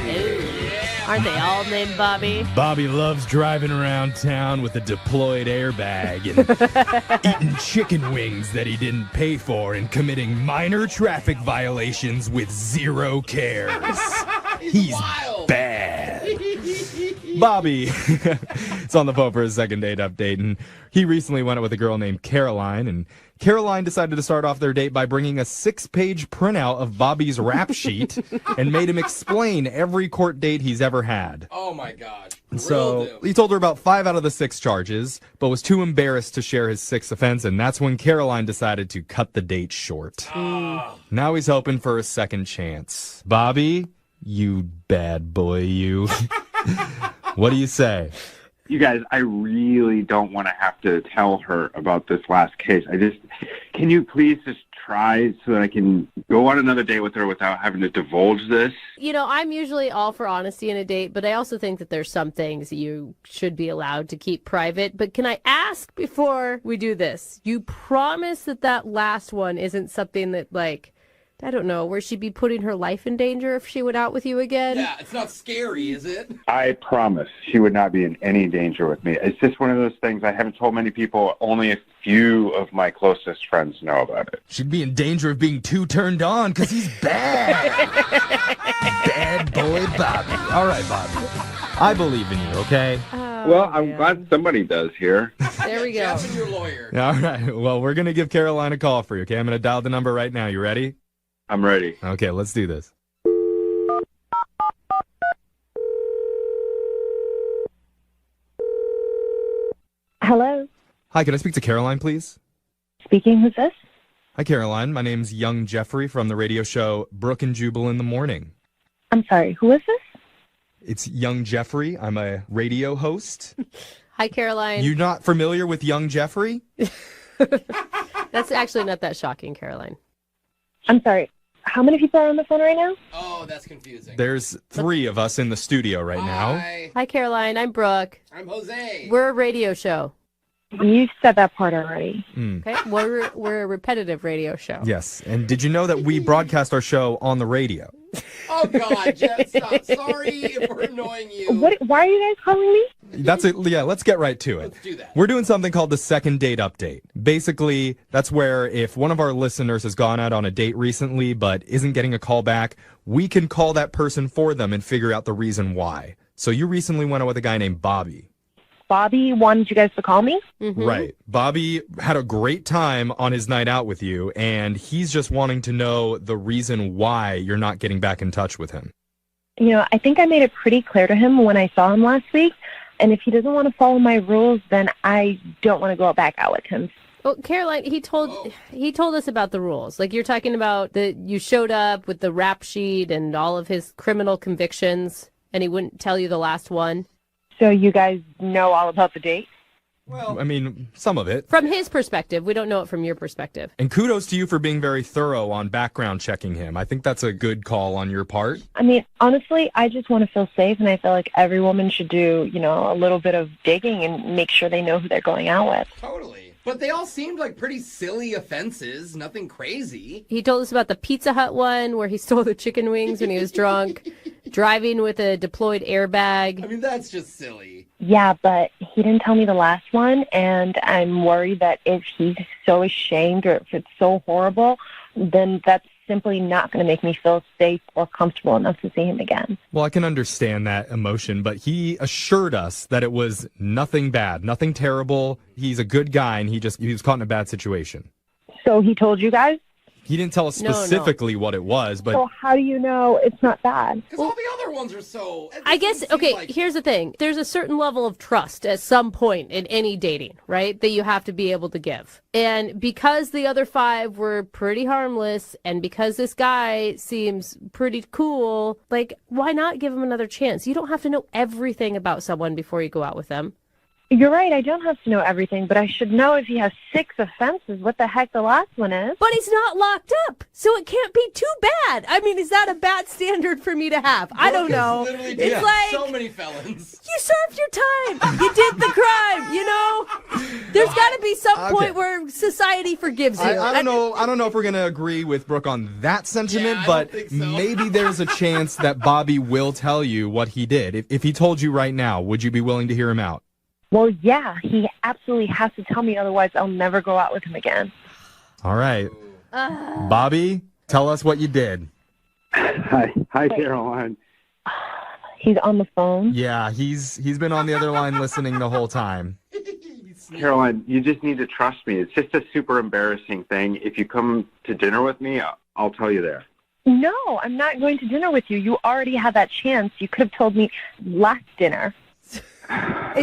Aren't they all named Bobby? Bobby loves driving around town with a deployed airbag and eating chicken wings that he didn't pay for and committing minor traffic violations with zero cares. He's bad. Bobby is on the phone for his second date update, and he recently went out with a girl named Caroline, and Caroline decided to start off their date by bringing a 6-page printout of Bobby's rap sheet and made him explain every court date he's ever had. Oh my gosh. So he told her about 5 out of the 6 charges, but was too embarrassed to share his 6th offense, and that's when Caroline decided to cut the date short. Now he's hoping for a second chance. Bobby, you bad boy, you. What do you say? You guys, I really don't want to have to tell her about this last case. Can you please just try so that I can go on another date with her without having to divulge this? You know, I'm usually all for honesty in a date, but I also think that there's some things you should be allowed to keep private. But can I ask before we do this, you promise that last one isn't something that, like, I don't know, where she'd be putting her life in danger if she went out with you again? Yeah, it's not scary, is it? I promise she would not be in any danger with me. It's just one of those things I haven't told many people. Only a few of my closest friends know about it. She'd be in danger of being too turned on because he's bad. Bad boy Bobby. All right, Bobby. I believe in you, okay? Well, I'm glad somebody does here. There we go. Jeff and your lawyer. All right. Well, we're going to give Caroline a call for you, okay? I'm going to dial the number right now. You ready? I'm ready. Okay, let's do this. Hello. Hi, can I speak to Caroline, please? Speaking, who's this? Hi, Caroline. My name's Young Jeffrey from the radio show Brooke and Jubal in the Morning. I'm sorry, who is this? It's Young Jeffrey. I'm a radio host. Hi, Caroline. You're not familiar with Young Jeffrey? That's actually not that shocking, Caroline. I'm sorry. How many people are on the phone right now? Oh, that's confusing. There's 3 of us in the studio right now. Hi, Caroline. I'm Brooke. I'm Jose. We're a radio show. You said that part already. Okay, we're a repetitive radio show. Yes, and did you know that we broadcast our show on the radio? Oh, God, Jeff, stop. Sorry if we're annoying you. Why are you guys calling me? That's it. Yeah, let's get right to it. Let's do that. We're doing something called the second date update. Basically, that's where if one of our listeners has gone out on a date recently but isn't getting a call back, we can call that person for them and figure out the reason why. So you recently went out with a guy named Bobby. Bobby wanted you guys to call me? Mm-hmm. Right. Bobby had a great time on his night out with you, and he's just wanting to know the reason why you're not getting back in touch with him. You know, I think I made it pretty clear to him when I saw him last week, and if he doesn't want to follow my rules, then I don't want to go back out with him. Well, Caroline, he told us about the rules. Like, you're talking about that you showed up with the rap sheet and all of his criminal convictions, and he wouldn't tell you the last one. So you guys know all about the date? Well, I mean, some of it. From his perspective. We don't know it from your perspective. And kudos to you for being very thorough on background checking him. I think that's a good call on your part. I mean, honestly, I just want to feel safe, and I feel like every woman should do, you know, a little bit of digging and make sure they know who they're going out with. Totally. But they all seemed like pretty silly offenses, nothing crazy. He told us about the Pizza Hut one where he stole the chicken wings when he was drunk, driving with a deployed airbag. I mean, that's just silly. Yeah, but he didn't tell me the last one, and I'm worried that if he's so ashamed or if it's so horrible, then that's simply not going to make me feel safe or comfortable enough to see him again. Well, I can understand that emotion, but he assured us that it was nothing bad, nothing terrible. He's a good guy, and he was caught in a bad situation. So he told you guys? He didn't tell us specifically what it was, but... So how do you know it's not bad? Because all the other ones are so... I guess, okay, here's the thing. There's a certain level of trust at some point in any dating, right, that you have to be able to give. And because the other 5 were pretty harmless, and because this guy seems pretty cool, like, why not give him another chance? You don't have to know everything about someone before you go out with them. You're right, I don't have to know everything, but I should know if he has 6 offenses, what the heck the last one is. But he's not locked up, so it can't be too bad. I mean, is that a bad standard for me to have? I don't know. It's like, so many felons. you served your time. You did the crime, you know? There's got to be some point where society forgives you. I don't know if we're going to agree with Brooke on that sentiment, but maybe there's a chance that Bobby will tell you what he did. If he told you right now, would you be willing to hear him out? Well, yeah, he absolutely has to tell me, otherwise I'll never go out with him again. All right. Bobby, tell us what you did. Hi, Caroline. He's on the phone? Yeah, he's been on the other line listening the whole time. Caroline, you just need to trust me. It's just a super embarrassing thing. If you come to dinner with me, I'll tell you there. No, I'm not going to dinner with you. You already had that chance. You could have told me last dinner.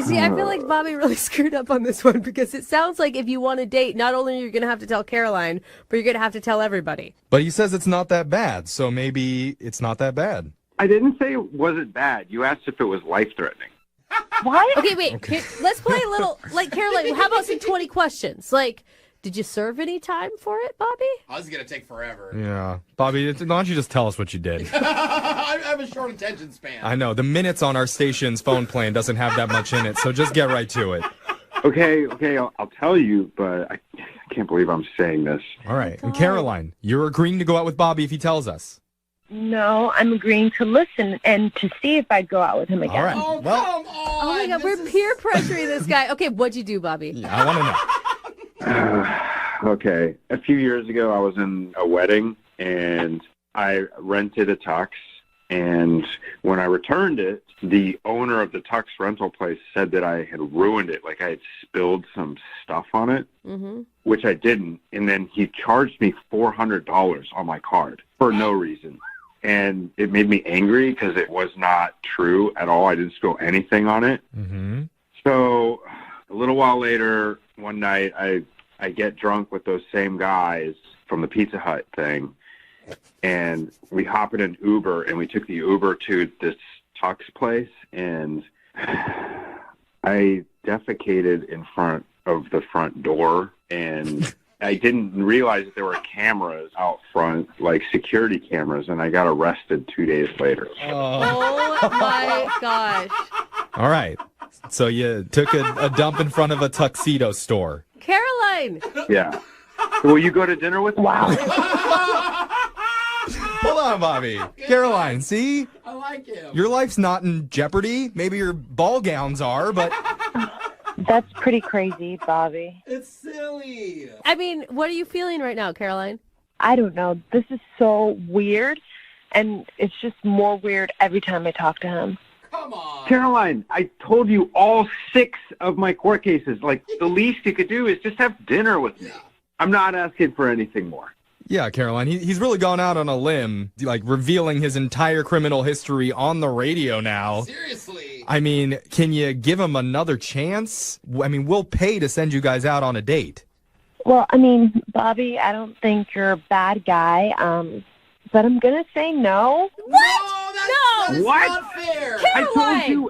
See, I feel like Bobby really screwed up on this one because it sounds like if you want to date, not only are you going to have to tell Caroline, but you're going to have to tell everybody. But he says it's not that bad, so maybe it's not that bad. I didn't say it wasn't bad. You asked if it was life-threatening. What? Okay, wait. Let's play a little, like, Caroline, how about some 20 questions? Like, did you serve any time for it, Bobby? Oh, this is going to take forever. Yeah. Bobby, why don't you just tell us what you did? I have a short attention span. I know. The minutes on our station's phone plan doesn't have that much in it, so just get right to it. Okay, I'll tell you, but I can't believe I'm saying this. All right. And Caroline, you're agreeing to go out with Bobby if he tells us. No, I'm agreeing to listen and to see if I'd go out with him again. All right. Oh, come on. Oh, my God. We're peer pressuring this guy. Okay, what'd you do, Bobby? Yeah, I want to know. Okay. A few years ago, I was in a wedding, and I rented a tux. And when I returned it, the owner of the tux rental place said that I had ruined it, like I had spilled some stuff on it, which I didn't. And then he charged me $400 on my card for no reason. And it made me angry because it was not true at all. I didn't spill anything on it. So a little while later, one night, I get drunk with those same guys from the Pizza Hut thing, and we hop in an Uber, and we took the Uber to this tux place, and I defecated in front of the front door, and I didn't realize that there were cameras out front, like security cameras, and I got arrested 2 days later. Oh my gosh. All right. So you took a dump in front of a tuxedo store. Caroline! Yeah. Will you go to dinner with me? Wow. Hold on, Bobby. Caroline, see? I like him. Your life's not in jeopardy. Maybe your ball gowns are, but... That's pretty crazy, Bobby. It's silly. I mean, what are you feeling right now, Caroline? I don't know. This is so weird, and it's just more weird every time I talk to him. Come on. Caroline, I told you all 6 of my court cases. Like, the least you could do is just have dinner with me. I'm not asking for anything more. Yeah, Caroline, he's really gone out on a limb, like revealing his entire criminal history on the radio now. Seriously. I mean, can you give him another chance? I mean, we'll pay to send you guys out on a date. Well, I mean, Bobby, I don't think you're a bad guy, but I'm going to say no. What? That's What? not fair.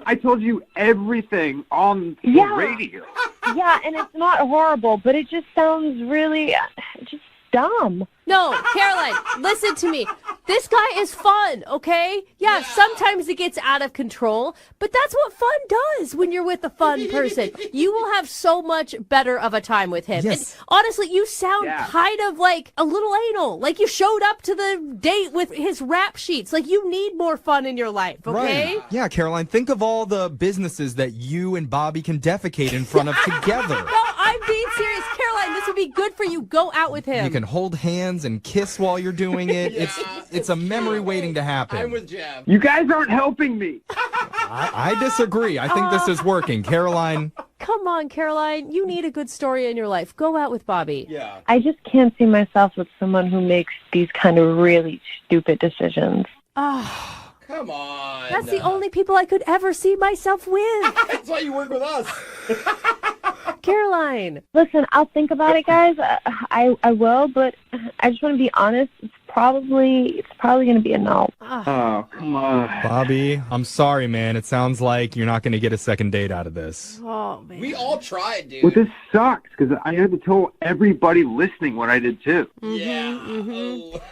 I told you everything on the radio. Yeah, and it's not horrible, but it just sounds really just dumb. No, Caroline, listen to me. This guy is fun, okay? Yeah, sometimes it gets out of control, but that's what fun does when you're with a fun person. You will have so much better of a time with him. Yes. And honestly, you sound kind of like a little anal. Like you showed up to the date with his rap sheets. Like you need more fun in your life, okay? Right. Yeah, Caroline, think of all the businesses that you and Bobby can defecate in front of together. No, I'm being serious. Caroline, this would be good for you. Go out with him. You can hold hands and kiss while you're doing it. It's a memory waiting to happen. I'm with Jeb. You guys aren't helping me. I disagree. I think this is working. Caroline. Come on, Caroline. You need a good story in your life. Go out with Bobby. Yeah. I just can't see myself with someone who makes these kind of really stupid decisions. Oh, come on. That's the only people I could ever see myself with. That's why you work with us. Caroline. Listen, I'll think about it, guys. I will, but I just want to be honest. It's probably going to be a no. Oh, come on. Bobby, I'm sorry, man. It sounds like you're not going to get a second date out of this. Oh, man. We all tried, dude. Well, this sucks because I had to tell everybody listening what I did too.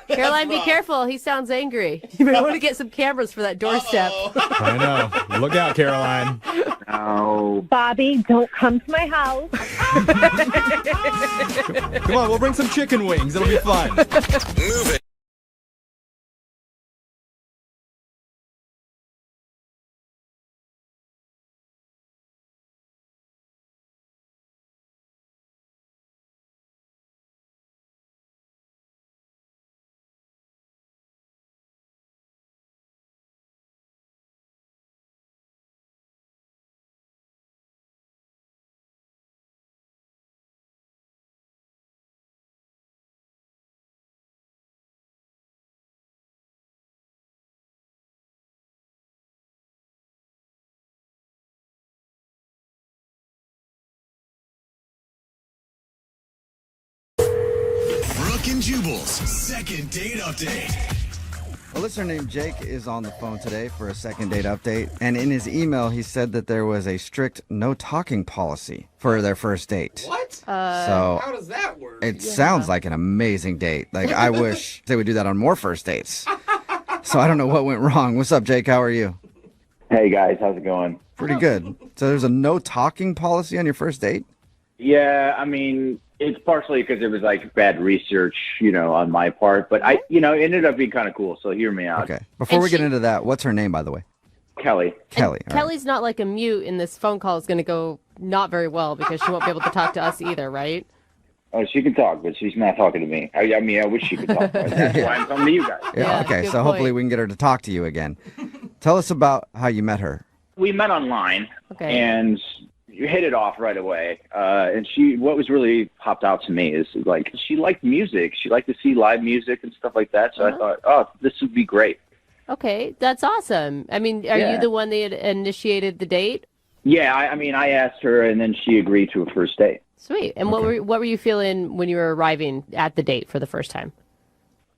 Caroline, be careful. He sounds angry. You may want to get some cameras for that doorstep. I know. Look out, Caroline. No. Bobby, don't come to my house. Come on, we'll bring some chicken wings. It'll be fun. Move it. Brooke and Jubal's second date update. A listener named Jake is on the phone today for a second date update, and in his email, he said that there was a strict no talking policy for their first date. What? So how does that work? It sounds like an amazing date. Like, I wish they would do that on more first dates. So I don't know what went wrong. What's up, Jake? How are you? Hey, guys. How's it going? Pretty good. So there's a no talking policy on your first date? Yeah, I mean, it's partially because it was like bad research, on my part. But it ended up being kind of cool. So hear me out. Okay. Before we get into that, what's her name, by the way? Kelly. Kelly. all right. Kelly's not like a mute, and this phone call is going to go not very well because she won't be able to talk to us either, right? Oh, she can talk, but she's not talking to me. I wish she could talk. That's why I'm coming to you guys. Yeah, okay. So hopefully we can get her to talk to you again. Tell us about how you met her. We met online, Okay. and you hit it off right away. And what was really popped out to me is like she liked music. She liked to see live music and stuff like that. So I thought, oh, this would be great. Okay, that's awesome. I mean, are you the one that had initiated the date? Yeah, I asked her, and then she agreed to a first date. Sweet. And what were you feeling when you were arriving at the date for the first time?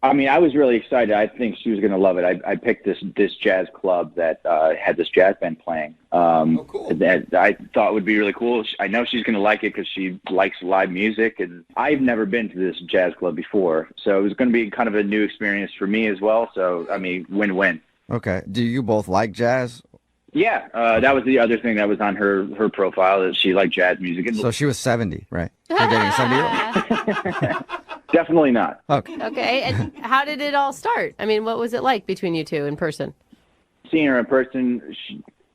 I mean, I was really excited. I think she was going to love it. I picked this jazz club that had this jazz band playing. Cool. That I thought would be really cool. I know she's going to like it because she likes live music, and I've never been to this jazz club before, so it was going to be kind of a new experience for me as well. So, I mean, win-win. Okay. Do you both like jazz? Yeah, that was the other thing that was on her profile, that she liked jazz music. And So she was 70, right? You're dating a 70-year-old? definitely not. Okay. Okay, and how did it all start? I mean, what was it like between you two in person? Seeing her in person,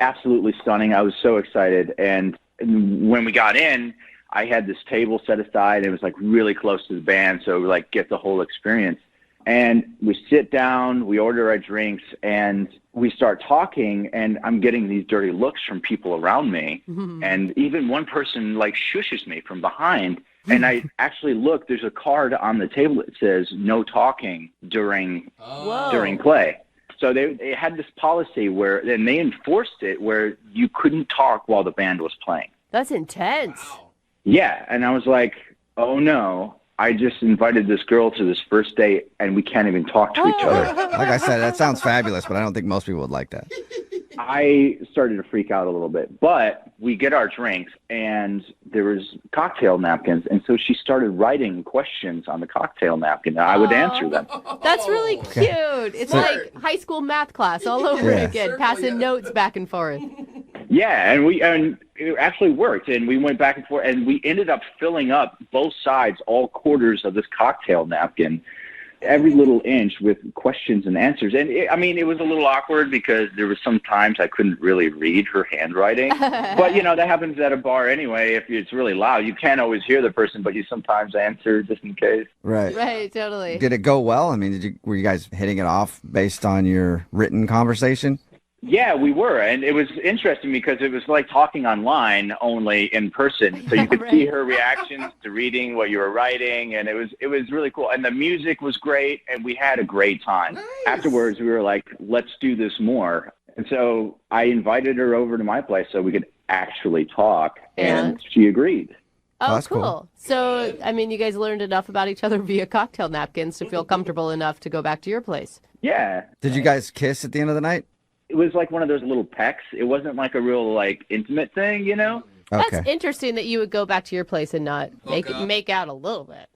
absolutely stunning. I was so excited. And when we got in, I had this table set aside. It was like really close to the band, so we like get the whole experience. And we sit down, we order our drinks, and we start talking, and I'm getting these dirty looks from people around me. And even one person like shushes me from behind. And I actually look, there's a card on the table that says no talking during play. So they had this policy and they enforced it where you couldn't talk while the band was playing. That's intense. Yeah. And I was like, oh no, I just invited this girl to this first date and we can't even talk to each other. Like I said, that sounds fabulous, but I don't think most people would like that. I started to freak out a little bit, but we get our drinks and there was cocktail napkins. And so she started writing questions on the cocktail napkin. And I would answer them. That's really cute. It's like high school math class all over again, passing notes back and forth. Yeah, and it actually worked, and we went back and forth, and we ended up filling up both sides, all quarters of this cocktail napkin, every little inch with questions and answers. And it was a little awkward because there was some times I couldn't really read her handwriting. But, that happens at a bar anyway. If it's really loud, you can't always hear the person, but you sometimes answer just in case. Right. Right, totally. Did it go well? I mean, were you guys hitting it off based on your written conversation? Yeah, we were, and it was interesting because it was like talking online, only in person. So you could see her reactions to reading what you were writing, and it was really cool. And the music was great, and we had a great time. Nice. Afterwards, we were like, let's do this more. And so I invited her over to my place so we could actually talk, and she agreed. Oh, that's cool. So, I mean, you guys learned enough about each other via cocktail napkins to feel comfortable enough to go back to your place. Yeah. Did you guys kiss at the end of the night? It was like one of those little pecks. It wasn't like a real like intimate thing, you know? That's interesting that you would go back to your place and not make out a little bit.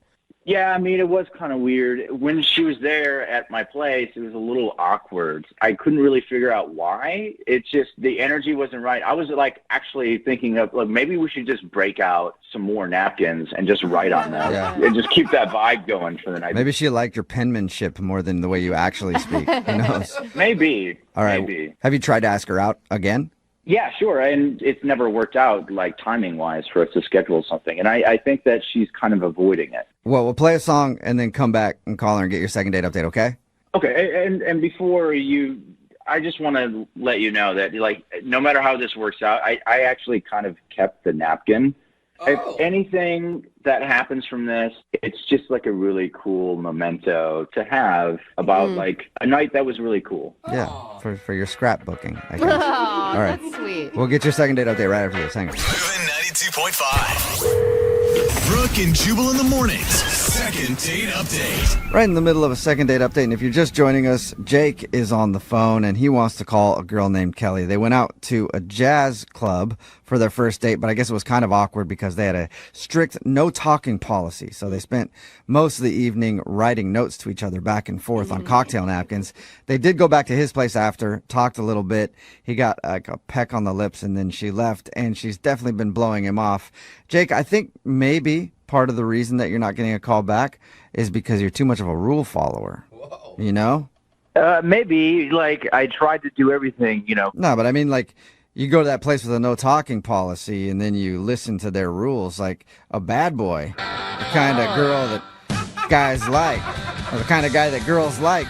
Yeah, I mean, it was kind of weird. When she was there at my place, it was a little awkward. I couldn't really figure out why. It's just the energy wasn't right. I was like actually thinking of like maybe we should just break out some more napkins and just write on them and just keep that vibe going for the night. Maybe she liked your penmanship more than the way you actually speak. Who knows? Maybe. All right. Maybe. Have you tried to ask her out again? Yeah, sure. And it's never worked out, like, timing-wise for us to schedule something. And I think that she's kind of avoiding it. Well, we'll play a song and then come back and call her and get your second date update, okay? Okay, and before you, I just want to let you know that, like, no matter how this works out, I actually kind of kept the napkin. If anything that happens from this, it's just like a really cool memento to have about, like, a night that was really cool. Yeah, for your scrapbooking, I guess. Oh, All right. that's sweet. We'll get your second date update right after this. Hang on. 92.5. Brooke and Jubal in the mornings. Second date update. Right in the middle of a second date update, and if you're just joining us, Jake is on the phone, and he wants to call a girl named Kelly. They went out to a jazz club for their first date, but I guess it was kind of awkward because they had a strict no-talking policy. So they spent most of the evening writing notes to each other back and forth on cocktail napkins. They did go back to his place after, talked a little bit. He got like a peck on the lips, and then she left, and she's definitely been blowing him off. Jake, I think maybe part of the reason that you're not getting a call back is because you're too much of a rule follower. Whoa. You know? Maybe, like, I tried to do everything, you know. No, but I mean, like, you go to that place with a no-talking policy, and then you listen to their rules, like a bad boy, the kind of girl that guys like, or the kind of guy that girls like,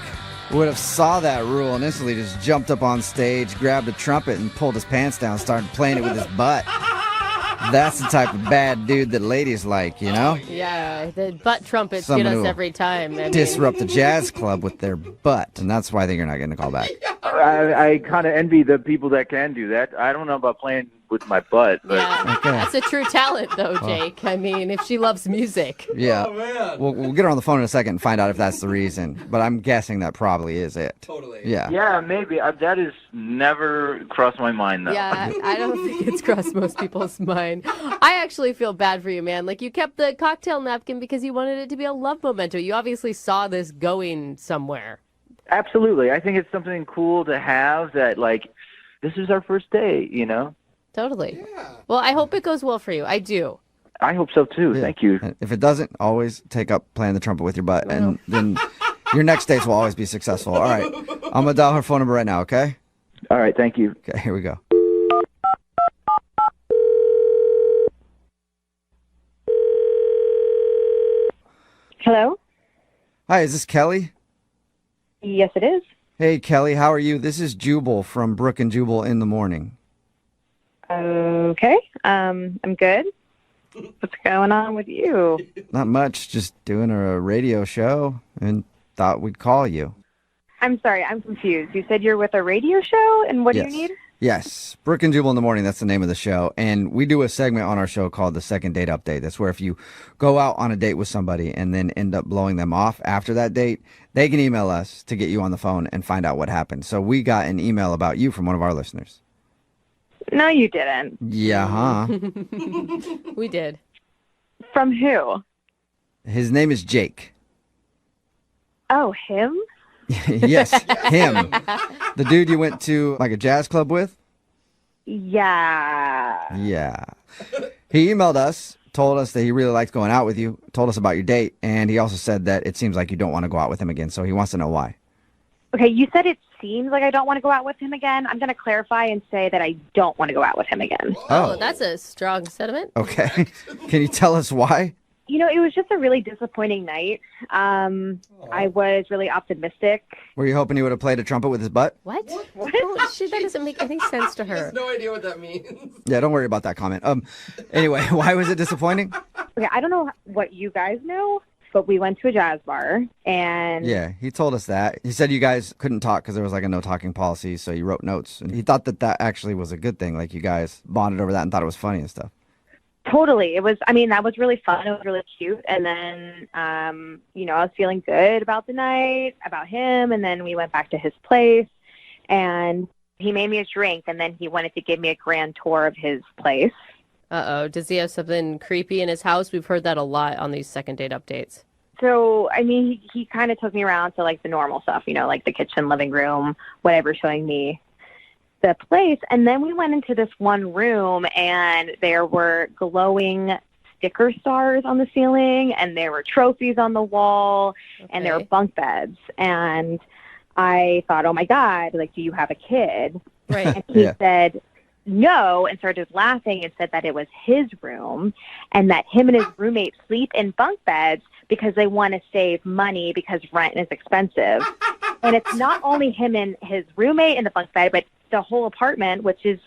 would have saw that rule and instantly just jumped up on stage, grabbed a trumpet, and pulled his pants down, started playing it with his butt. That's the type of bad dude that ladies like, you know? Yeah, the butt trumpets Someone get who us will every time. I mean. Disrupt the jazz club with their butt, and that's why I think you're not getting a call back. I kind of envy the people that can do that. I don't know about playing with my butt, but Yeah, that's a true talent, though, Jake. I mean, if she loves music. Yeah. We'll get her on the phone in a second and find out if that's the reason, but I'm guessing that probably is it. Totally. Yeah. Yeah, maybe. That has never crossed my mind, though. Yeah, I don't think it's crossed most people's mind. I actually feel bad for you, man. Like, you kept the cocktail napkin because you wanted it to be a love memento. You obviously saw this going somewhere. Absolutely. I think it's something cool to have that, like, this is our first date, you know? Totally. Yeah. Well, I hope it goes well for you. I do. I hope so, too. Yeah. Thank you. And if it doesn't, always take up playing the trumpet with your butt, and then your next dates will always be successful. All right. I'm going to dial her phone number right now, okay? All right. Thank you. Okay, here we go. Hello? Hi, is this Kelly? Yes, it is. Hey, Kelly, how are you? This is Jubal from Brooke and Jubal in the Morning. Okay. I'm good. What's going on with you? Not much, just doing a radio show and thought we'd call you. I'm sorry, I'm confused. You said you're with a radio show, and what Yes. do you need? Yes, Brooke and Jubal in the Morning, that's the name of the show. And we do a segment on our show called the Second Date Update. That's where if you go out on a date with somebody and then end up blowing them off after that date, they can email us to get you on the phone and find out what happened. So we got an email about you from one of our listeners. No, you didn't. Yeah, huh? We did. From who? His name is Jake. Oh, him? Yes, him. The dude you went to like a jazz club with? Yeah. Yeah. He emailed us, told us that he really liked going out with you, told us about your date, and he also said that it seems like you don't want to go out with him again, so he wants to know why. Okay, you said it seems like I don't want to go out with him again. I'm going to clarify and say that I don't want to go out with him again. Oh, that's a strong sentiment. Okay. Can you tell us why? You know, it was just a really disappointing night. I was really optimistic. Were you hoping he would have played a trumpet with his butt? What? Oh, shit, that doesn't make any sense to her. No idea what that means. Yeah, don't worry about that comment. Anyway, why was it disappointing? Okay, I don't know what you guys know, but we went to a jazz bar, and Yeah, he told us that. He said you guys couldn't talk because there was like a no talking policy, so you wrote notes. And he thought that actually was a good thing. Like you guys bonded over that and thought it was funny and stuff. Totally. It was, I mean, that was really fun. It was really cute. And then, you know, I was feeling good about the night, about him. And then we went back to his place and he made me a drink. And then he wanted to give me a grand tour of his place. Uh-oh. Does he have something creepy in his house? We've heard that a lot on these second date updates. So, I mean, he kind of took me around to like the normal stuff, you know, like the kitchen, living room, whatever, showing me the place. And then we went into this one room and there were glowing sticker stars on the ceiling and there were trophies on the wall and there were bunk beds. And I thought, oh my God, like, do you have a kid? Right. And he said no and started laughing and said that it was his room and that him and his roommate sleep in bunk beds because they want to save money because rent is expensive. And it's not only him and his roommate in the bunk bed, but the whole apartment, which is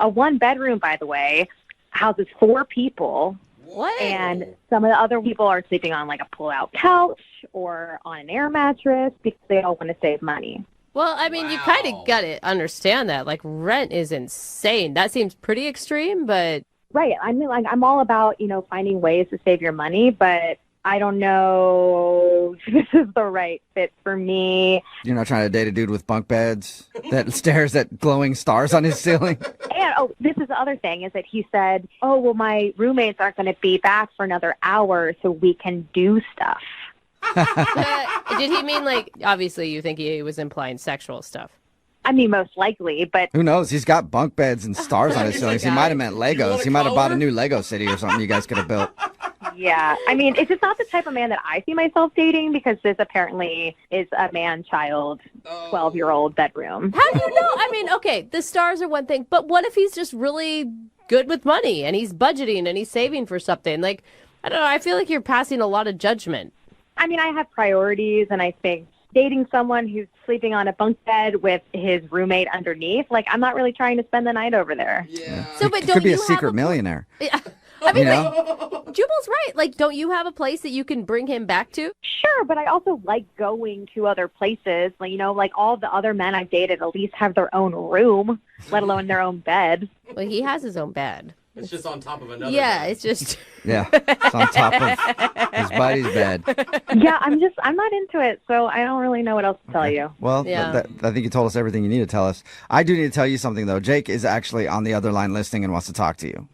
a 1-bedroom, by the way, houses 4 people. What? And some of the other people are sleeping on like a pull-out couch or on an air mattress because they all want to save money. Well, I mean, you kind of got to understand that. Like, rent is insane. That seems pretty extreme, but... Right. I mean, like, I'm all about, you know, finding ways to save your money, but I don't know if this is the right fit for me. You're not trying to date a dude with bunk beds that stares at glowing stars on his ceiling? And, oh, this is the other thing, is that he said, oh, well, my roommates aren't going to be back for another hour, so we can do stuff. Did he mean, like, obviously you think he was implying sexual stuff? I mean, most likely, but... Who knows? He's got bunk beds and stars on his ceilings. He might have meant Legos. He might have bought a new Lego city or something you guys could have built. Yeah, I mean, it's just not the type of man that I see myself dating because this apparently is a man-child, 12-year-old bedroom. How do you know? I mean, okay, the stars are one thing, but what if he's just really good with money and he's budgeting and he's saving for something? Like, I don't know, I feel like you're passing a lot of judgment. I mean, I have priorities, and I think dating someone who's sleeping on a bunk bed with his roommate underneath, like, I'm not really trying to spend the night over there. Yeah. So, but don't could be you a secret millionaire. Yeah. I mean, You like, know? Jubal's right. Like, don't you have a place that you can bring him back to? Sure, but I also like going to other places. Like, you know, like all the other men I've dated at least have their own room, let alone their own bed. Well, he has his own bed. It's just on top of another. Yeah, bed. It's just. Yeah, it's on top of his buddy's bed. Yeah, I'm not into it, so I don't really know what else to tell you. Well, I think you told us everything you need to tell us. I do need to tell you something, though. Jake is actually on the other line listening and wants to talk to you.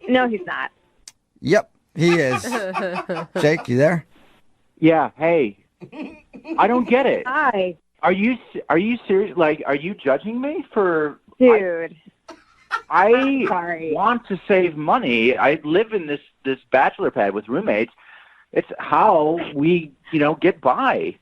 No, he's not. Yep, he is. Jake, you there? Yeah. Hey, I don't get it. Hi. Are you serious? Like, are you judging me for? Dude. I Sorry. want to save money. I live in this bachelor pad with roommates. It's how we, get by.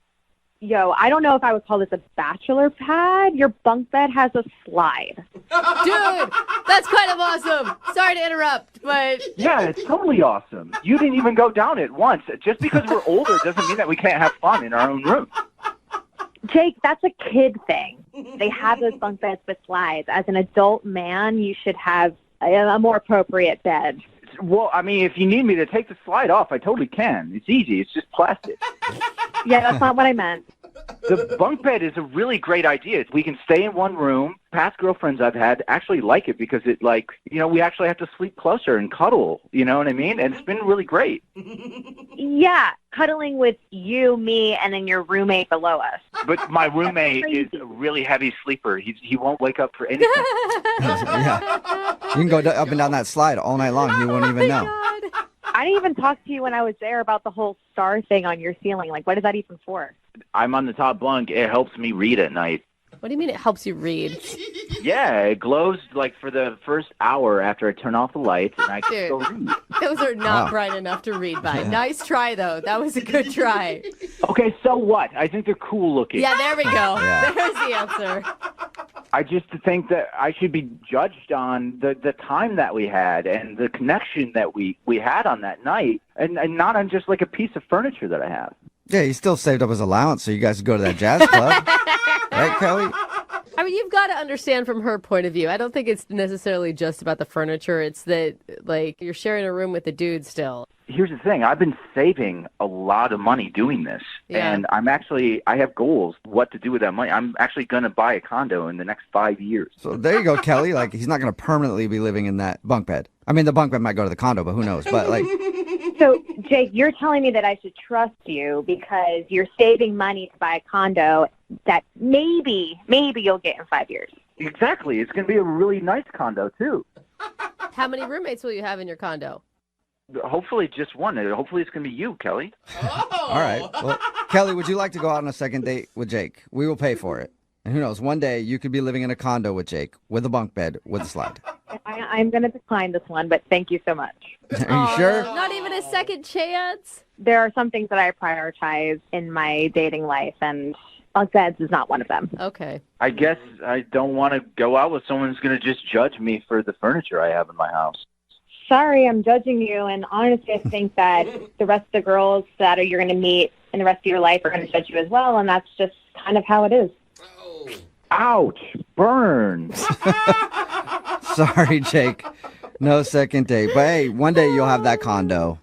Yo, I don't know if I would call this a bachelor pad. Your bunk bed has a slide. Dude, that's kind of awesome. Sorry to interrupt, but... Yeah, it's totally awesome. You didn't even go down it once. Just because we're older doesn't mean that we can't have fun in our own room. Jake, that's a kid thing. They have those bunk beds with slides. As an adult man, you should have a more appropriate bed. Well, I mean, if you need me to take the slide off, I totally can. It's easy. It's just plastic. Yeah, that's not what I meant. The bunk bed is a really great idea. We can stay in one room. Past girlfriends I've had actually like it because it, we actually have to sleep closer and cuddle. You know what I mean? And it's been really great. Yeah, cuddling with you, me, and then your roommate below us. But my roommate is a really heavy sleeper. He won't wake up for anything. Yeah. You can go up and down that slide all night long. You won't even know. I didn't even talk to you when I was there about the whole star thing on your ceiling. Like, what is that even for? I'm on the top bunk. It helps me read at night. What do you mean it helps you read? Yeah, it glows for the first hour after I turn off the lights, and I can go read. Those are not bright enough to read by. Yeah. Nice try, though. That was a good try. Okay, so what? I think they're cool looking. Yeah, there we go. Yeah. There's the answer. I just think that I should be judged on the time that we had and the connection that we had on that night, and not on just like a piece of furniture that I have. Yeah, he still saved up his allowance so you guys could go to that jazz club. Right, Kelly? I mean, you've got to understand from her point of view. I don't think it's necessarily just about the furniture. It's that, like, you're sharing a room with a dude still. Here's the thing. I've been saving a lot of money doing this. Yeah. And I have goals, what to do with that money. I'm actually going to buy a condo in the next 5 years. So there you go, Kelly. Like, he's not going to permanently be living in that bunk bed. I mean, the bunk bed might go to the condo, but who knows? But, like... So, Jake, you're telling me that I should trust you because you're saving money to buy a condo that maybe you'll get in 5 years. Exactly. It's going to be a really nice condo, too. How many roommates will you have in your condo? Hopefully just one. Hopefully it's going to be you, Kelly. All right. Well, Kelly, would you like to go out on a second date with Jake? We will pay for it. And who knows, one day you could be living in a condo with Jake, with a bunk bed, with a slide. I'm going to decline this one, but thank you so much. Are you sure? Not even a second chance? There are some things that I prioritize in my dating life, and bunk beds is not one of them. Okay. I guess I don't want to go out with someone who's going to just judge me for the furniture I have in my house. Sorry, I'm judging you, and honestly, I think that the rest of the girls that you're going to meet in the rest of your life are going to judge you as well, and that's just kind of how it is. Ouch! Burn! Sorry, Jake. No second date. But hey, one day you'll have that condo.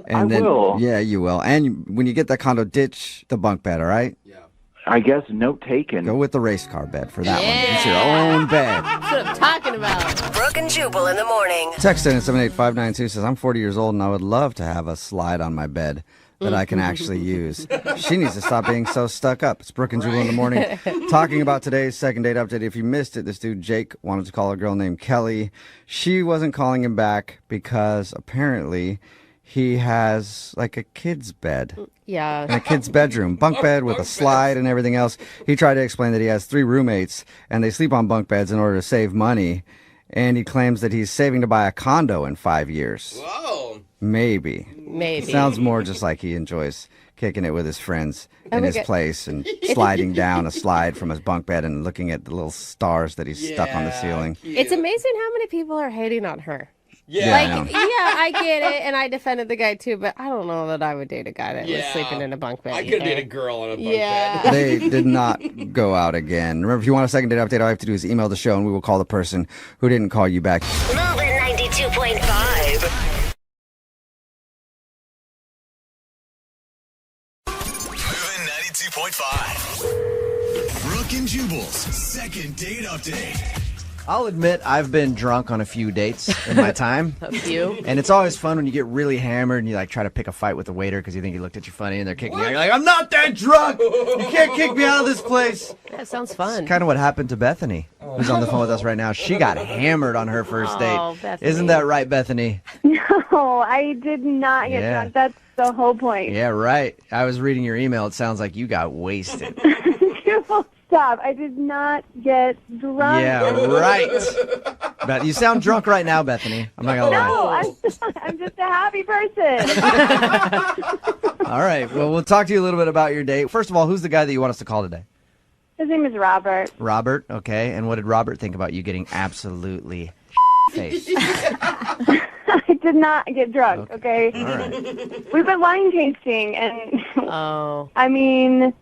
And I will. Yeah, you will. And when you get that condo, ditch the bunk bed, all right? I guess note taken. Go with the race car bed for that one. It's your own bed. That's what I'm talking about. Brooke and Jubal in the morning. Text in at 78592 says, I'm 40 years old and I would love to have a slide on my bed that I can actually use. She needs to stop being so stuck up. It's Brooke and Jubal in the morning. Talking about today's second date update. If you missed it, this dude Jake wanted to call a girl named Kelly. She wasn't calling him back because apparently he has like a kid's bed. Yeah. In a kid's bedroom. Bunk bed with a slide and everything else. He tried to explain that he has 3 roommates and they sleep on bunk beds in order to save money. And he claims that he's saving to buy a condo in 5 years. Whoa. Maybe. Maybe. Sounds more just like he enjoys kicking it with his friends in his place and It's- sliding down a slide from his bunk bed and looking at the little stars that he's stuck on the ceiling. It's amazing how many people are hating on her. Yeah, Like, I know. yeah, I get it, and I defended the guy too, but I don't know that I would date a guy that was sleeping in a bunk bed. I could date either. a girl on a bunk Yeah. bed. They did not go out again. Remember, if you want a second date update, all you have to do is email the show and we will call the person who didn't call you back. Moving 92.5. Moving 92.5. Brooke and Jubal's second date update. I'll admit I've been drunk on a few dates in my time. A few? And it's always fun when you get really hammered and you like try to pick a fight with the waiter because you think he looked at you funny and they're kicking you out. You're like, I'm not that drunk! You can't kick me out of this place! That sounds fun. Kind of what happened to Bethany, who's on the phone with us right now. She got hammered on her first date. Oh, Bethany. Isn't that right, Bethany? No, I did not get Yeah. drunk. That's the whole point. Yeah, right. I was reading your email. It sounds like you got wasted. Stop. I did not get drunk. Yeah, right. But you sound drunk right now, Bethany. I'm not going to lie. No, I'm just a happy person. All right. Well, we'll talk to you a little bit about your date. First of all, who's the guy that you want us to call today? His name is Robert. Robert. Okay. And what did Robert think about you getting absolutely faced? I did not get drunk, okay? All right. We went wine tasting, and I mean,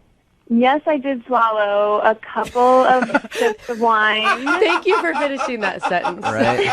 yes, I did swallow a couple of sips of wine. Thank you for finishing that sentence. Right.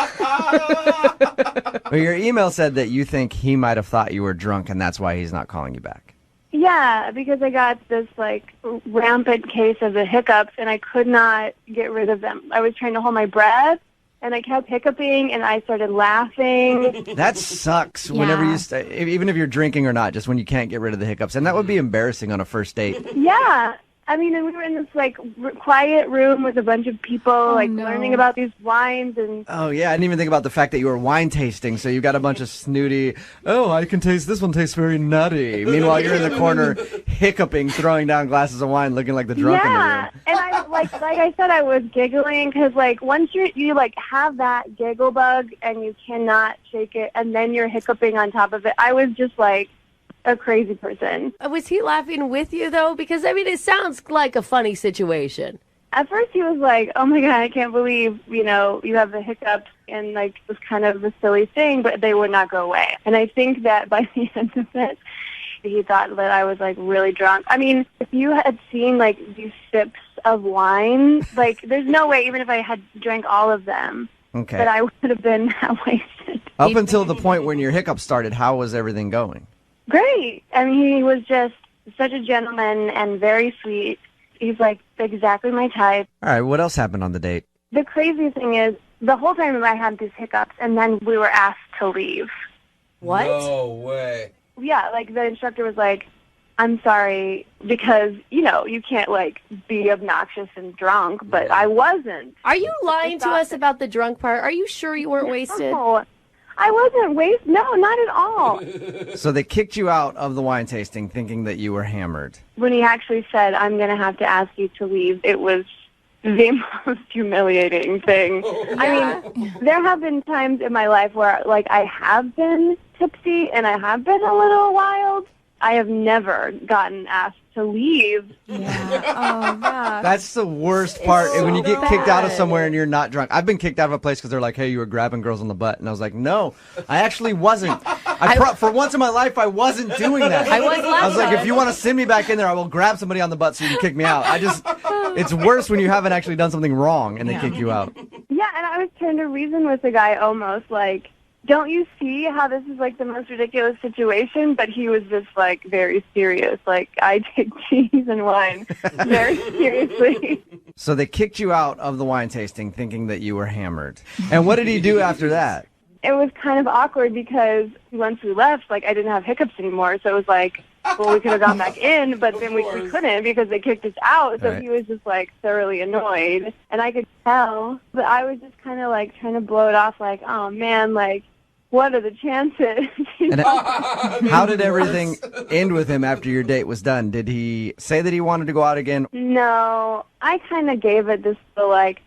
Well, your email said that you think he might have thought you were drunk, and that's why he's not calling you back. Yeah, because I got this, like, rampant case of the hiccups, and I could not get rid of them. I was trying to hold my breath, and I kept hiccuping, and I started laughing. That sucks whenever you, even if you're drinking or not, just when you can't get rid of the hiccups. And that would be embarrassing on a first date. Yeah. I mean, and we were in this, like, quiet room with a bunch of people, learning about these wines, and Oh, yeah. I didn't even think about the fact that you were wine tasting. So you got a bunch of snooty, oh, I can taste, this one tastes very nutty. Meanwhile, you're in the corner hiccuping, throwing down glasses of wine, looking like the drunk in the room. yeah. And I, like I said, I was giggling because, like, once you like, have that giggle bug and you cannot shake it, and then you're hiccuping on top of it, I was just, like, a crazy person. Was he laughing with you, though? Because, I mean, it sounds like a funny situation. At first, he was like, oh, my God, I can't believe, you have the hiccups, and, like, it was kind of a silly thing, but they would not go away. And I think that by the end of it, he thought that I was, like, really drunk. I mean, if you had seen, like, these sips of wine. Like, there's no way, even if I had drank all of them, Okay. that I would have been that wasted. Up until the point when your hiccups started, how was everything going? Great. I mean, he was just such a gentleman and very sweet. He's like exactly my type. All right, what else happened on the date? The crazy thing is, the whole time I had these hiccups, and then we were asked to leave. What? No way. Yeah, like the instructor was like, I'm sorry, because, you know, you can't, like, be obnoxious and drunk, but I wasn't. Are you lying to us about the drunk part? Are you sure you weren't wasted? No, I wasn't wasted. No, not at all. So they kicked you out of the wine tasting thinking that you were hammered. When he actually said, I'm going to have to ask you to leave, it was the most humiliating thing. I mean, there have been times in my life where, like, I have been tipsy and I have been a little wild. I have never gotten asked to leave. That's the worst part. When you get kicked out of somewhere and you're not drunk. I've been kicked out of a place because they're like, hey, you were grabbing girls on the butt. And I was like, no, I actually wasn't. For once in my life, I wasn't doing that. I was like, if you want to send me back in there, I will grab somebody on the butt so you can kick me out. It's worse when you haven't actually done something wrong and they kick you out. Yeah, and I was trying to reason with the guy almost like, don't you see how this is like the most ridiculous situation? But he was just like very serious. Like, I take cheese and wine very seriously. So they kicked you out of the wine tasting thinking that you were hammered. And what did he do after that? It was kind of awkward because once we left, like, I didn't have hiccups anymore. So it was like, well, we could have gone back in, but then we couldn't because they kicked us out. So Right. he was just like thoroughly annoyed. And I could tell, but I was just kind of like trying to blow it off like, oh man, like, what are the chances? And how did everything end with him after your date was done? Did he say that he wanted to go out again? No, I kind of gave it this like,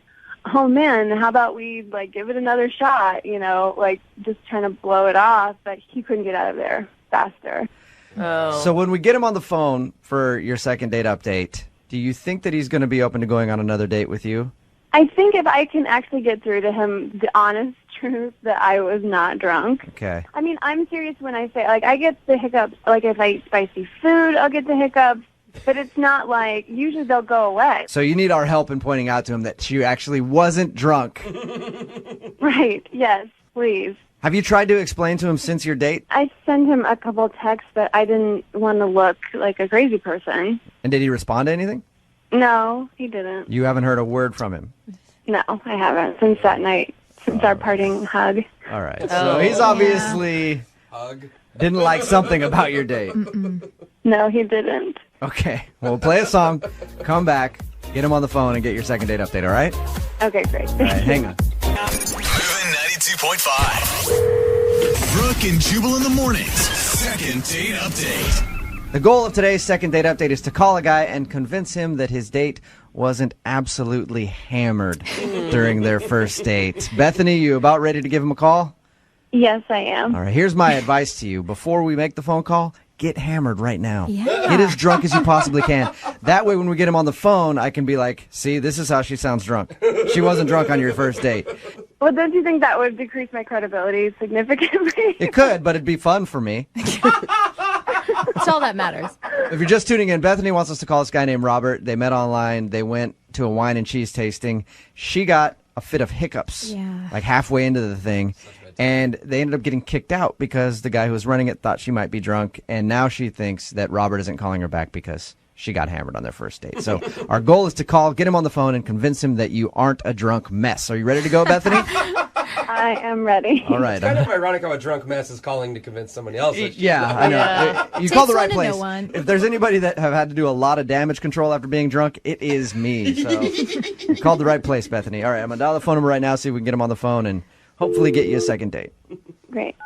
oh man, how about we like give it another shot, you know, like just trying to blow it off, but he couldn't get out of there faster. Oh. So when we get him on the phone for your second date update, do you think that he's going to be open to going on another date with you? I think if I can actually get through to him the honest truth that I was not drunk. Okay. I mean, I'm serious when I say, like, I get the hiccups. Like, if I eat spicy food, I'll get the hiccups. But it's not like, usually they'll go away. So you need our help in pointing out to him that she actually wasn't drunk. Right, yes, please. Have you tried to explain to him since your date? I sent him a couple texts, but I didn't want to look like a crazy person. And did he respond to anything? No, he didn't. You haven't heard a word from him? No, I haven't since that night, since our parting hug. All right. So he's obviously didn't like something about your date. No, he didn't. Okay. Well, play a song, come back, get him on the phone, and get your second date update, all right? Okay, great. All right, hang on. Moving 92.5. Brooke and Jubal in the mornings. Second date update. The goal of today's second date update is to call a guy and convince him that his date wasn't absolutely hammered during their first date. Bethany, you about ready to give him a call? Yes, I am. All right, here's my advice to you. Before we make the phone call, get hammered right now. Yeah. Get as drunk as you possibly can. That way, when we get him on the phone, I can be like, see, this is how she sounds drunk. She wasn't drunk on your first date. Well, don't you think that would decrease my credibility significantly? It could, but it'd be fun for me. That's all that matters. If you're just tuning in, Bethany wants us to call this guy named Robert. They met online. They went to a wine and cheese tasting. She got a fit of hiccups, like halfway into the thing. And they ended up getting kicked out because the guy who was running it thought she might be drunk. And now she thinks that Robert isn't calling her back because she got hammered on their first date. So our goal is to call, get him on the phone, and convince him that you aren't a drunk mess. Are you ready to go, Bethany? I am ready. All right. It's kind of ironic how a drunk mess is calling to convince somebody else. Yeah, I know. You call the right place. If there's anybody that have had to do a lot of damage control after being drunk, it is me. So you called the right place, Bethany. All right, I'm going to dial the phone number right now, see if we can get him on the phone and hopefully get you a second date. Great.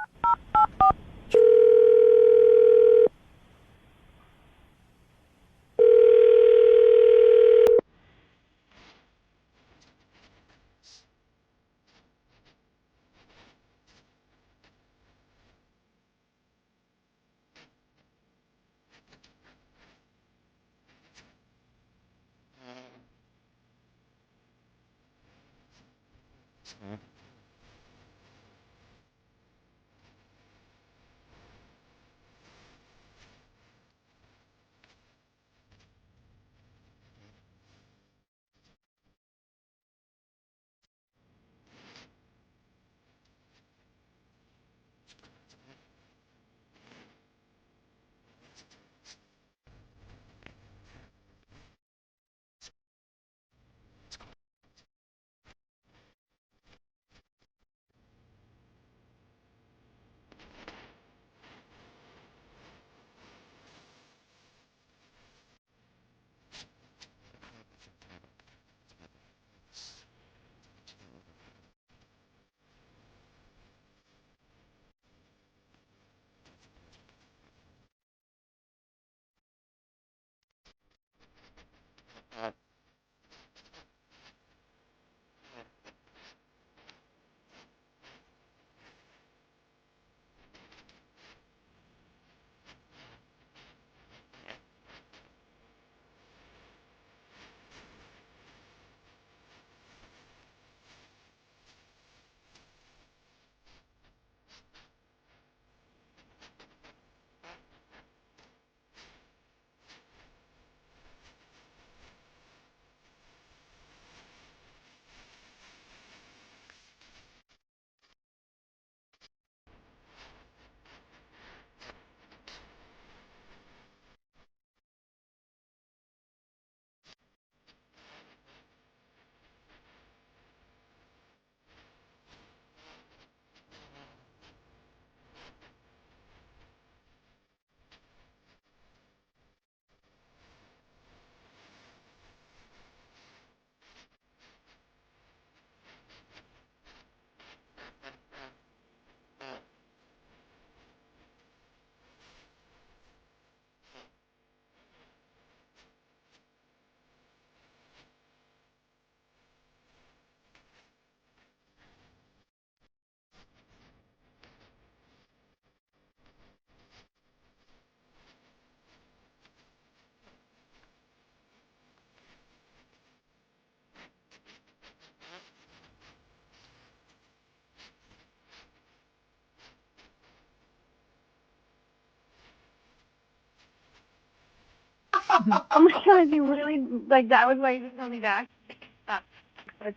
Oh my God, you really, like, that was why you just told me back? That's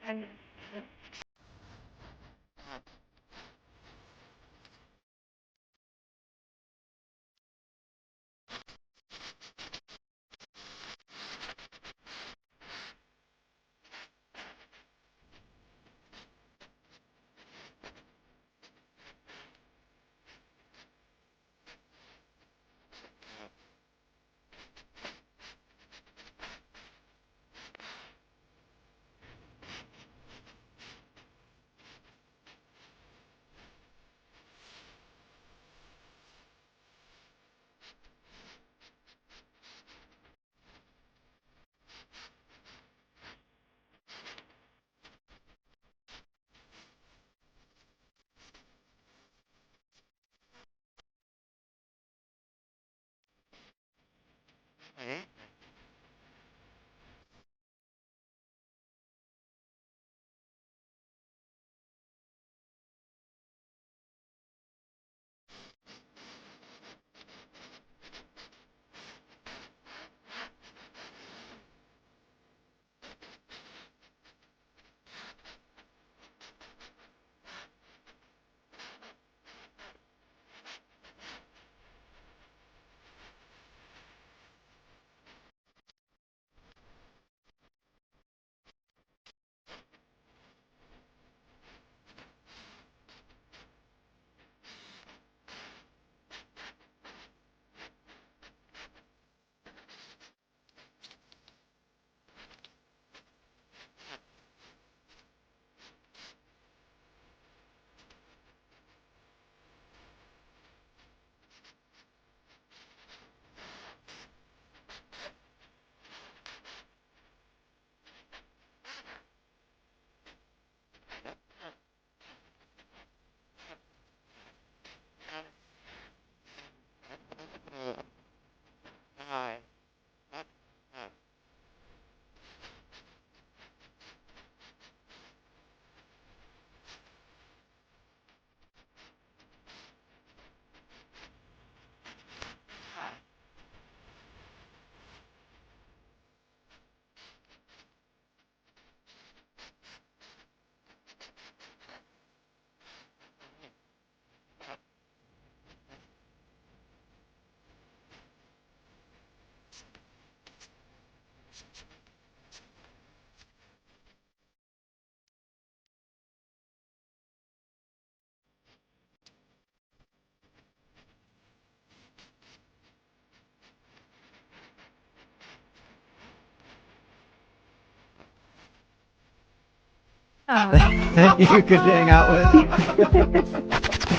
You could hang out with.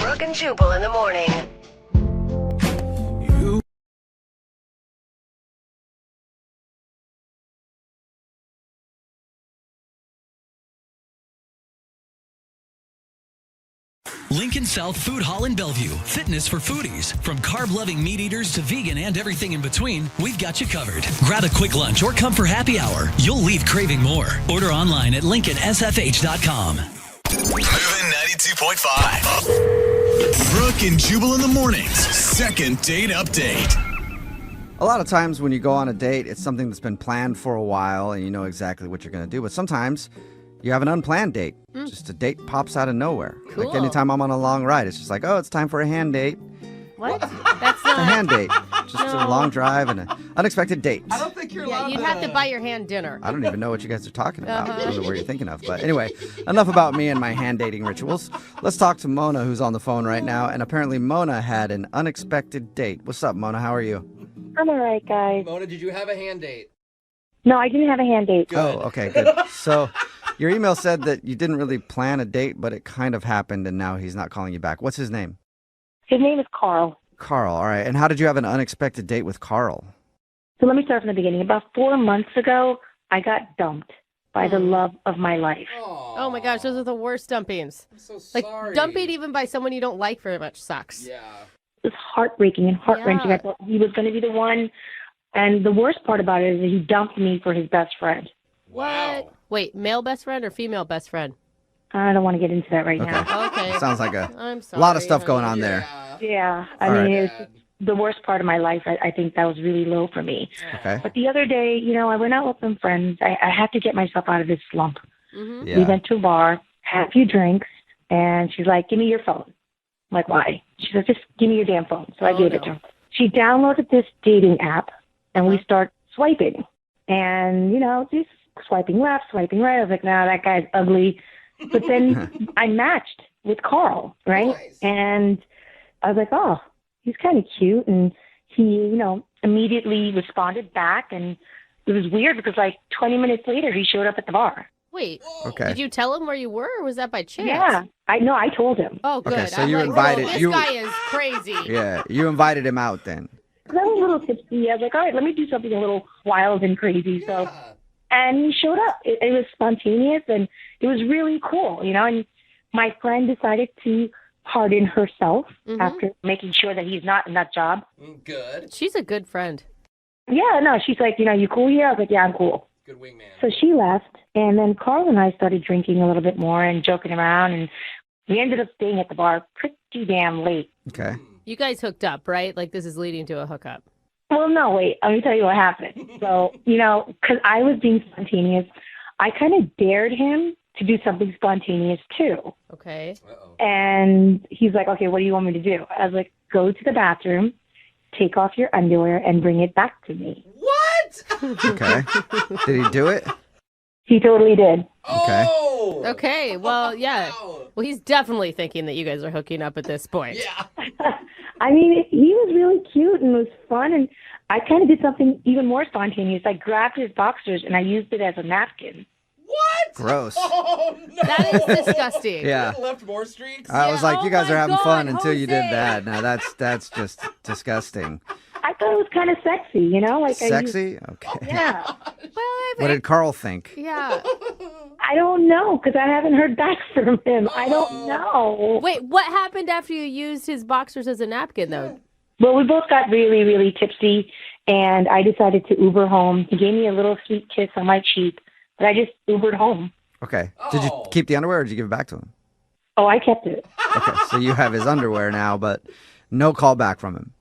Brooke and Jubal in the morning. Lincoln South Food Hall in Bellevue. Fitness for foodies. From carb-loving meat eaters to vegan and everything in between, we've got you covered. Grab a quick lunch or come for happy hour. You'll leave craving more. Order online at lincolnsfh.com. Moving 92.5. Brooke and Jubal in the mornings. Second date update. A lot of times when you go on a date, it's something that's been planned for a while and you know exactly what you're going to do. But sometimes you have an unplanned date. Just a date pops out of nowhere. Cool. Like anytime I'm on a long ride, it's just like, oh, it's time for a hand date. What? That's A not hand date. Just a long drive and an unexpected date. I don't think you're Yeah, allowed you'd to. have to buy your hand dinner. I don't even know what you guys are talking about. I don't know Uh-huh. what you're thinking of. But anyway, enough about me and my hand dating rituals. Let's talk to Mona, who's on the phone right now. And apparently Mona had an unexpected date. What's up, Mona? How are you? I'm all right, guys. Mona, did you have a hand date? No, I didn't have a hand date. Oh, okay, good. So your email said that you didn't really plan a date, but it kind of happened, and now he's not calling you back. What's his name? His name is Carl. Carl. All right. And how did you have an unexpected date with Carl? So let me start from the beginning. About 4 months ago, I got dumped by the love of my life. Oh my gosh, those are the worst dumpings. I'm so Like sorry. dumping even by someone you don't like very much sucks. Yeah. It was heartbreaking and heart-wrenching. Yeah. I thought he was going to be the one. And the worst part about it is that he dumped me for his best friend. What? Wait, male best friend or female best friend? I don't want to get into that right now. Okay. Sounds like a I'm sorry, lot of stuff going honey. on there. Yeah, I All mean, right. it was just the worst part of my life. I think that was really low for me. Okay. But the other day, I went out with some friends. I had to get myself out of this slump. Mm-hmm. We went to a bar, had a few drinks, and she's like, give me your phone. I'm like, why? She said, just give me your damn phone. So I gave it to her. She downloaded this dating app, and we start swiping. And, just swiping left, swiping right. I was like, nah, that guy's ugly. But then I matched with Carl, right? Nice. And I was like, oh, he's kind of cute. And he, immediately responded back. And it was weird because 20 minutes later, he showed up at the bar. Wait, Okay. did you tell him where you were, or was that by chance? Yeah, I told him. Oh, good. Okay, so I'm you like, invited- this you- guy is crazy. Yeah, you invited him out then. 'Cause I was a little tipsy. I was like, all right, let me do something a little wild and crazy. So, and he showed up. It was spontaneous, and it was really cool, And my friend decided to pardon herself after making sure that he's not in that job. Good. She's a good friend. Yeah, no, she's like, you cool here? I was like, yeah, I'm cool. Good wingman. So she left, and then Carl and I started drinking a little bit more and joking around, and we ended up staying at the bar pretty damn late. Okay. You guys hooked up, right? Like this is leading to a hookup. Well, no, wait. Let me tell you what happened. So, because I was being spontaneous, I kind of dared him to do something spontaneous too. Okay. And he's like, okay, what do you want me to do? I was like, go to the bathroom, take off your underwear, and bring it back to me. What? Okay. Did he do it? He totally did. Okay. Okay. Well, yeah. Well, he's definitely thinking that you guys are hooking up at this point. Yeah. I mean, he was really cute and it was fun. And I kind of did something even more spontaneous. I grabbed his boxers and I used it as a napkin. What? Gross. Oh, no. That is disgusting. Yeah. Left more streaks? I was like, you guys oh are my having God, fun until you did Jose. that. Now that's just disgusting. I thought it was kind of sexy, Like Sexy? Okay. Yeah. What did Carl think? Yeah. I don't know because I haven't heard back from him. I don't know. Wait, what happened after you used his boxers as a napkin, though? Well, we both got really, really tipsy, and I decided to Uber home. He gave me a little sweet kiss on my cheek, but I just Ubered home. Okay. Did you keep the underwear or did you give it back to him? Oh, I kept it. Okay. So you have his underwear now, but no call back from him.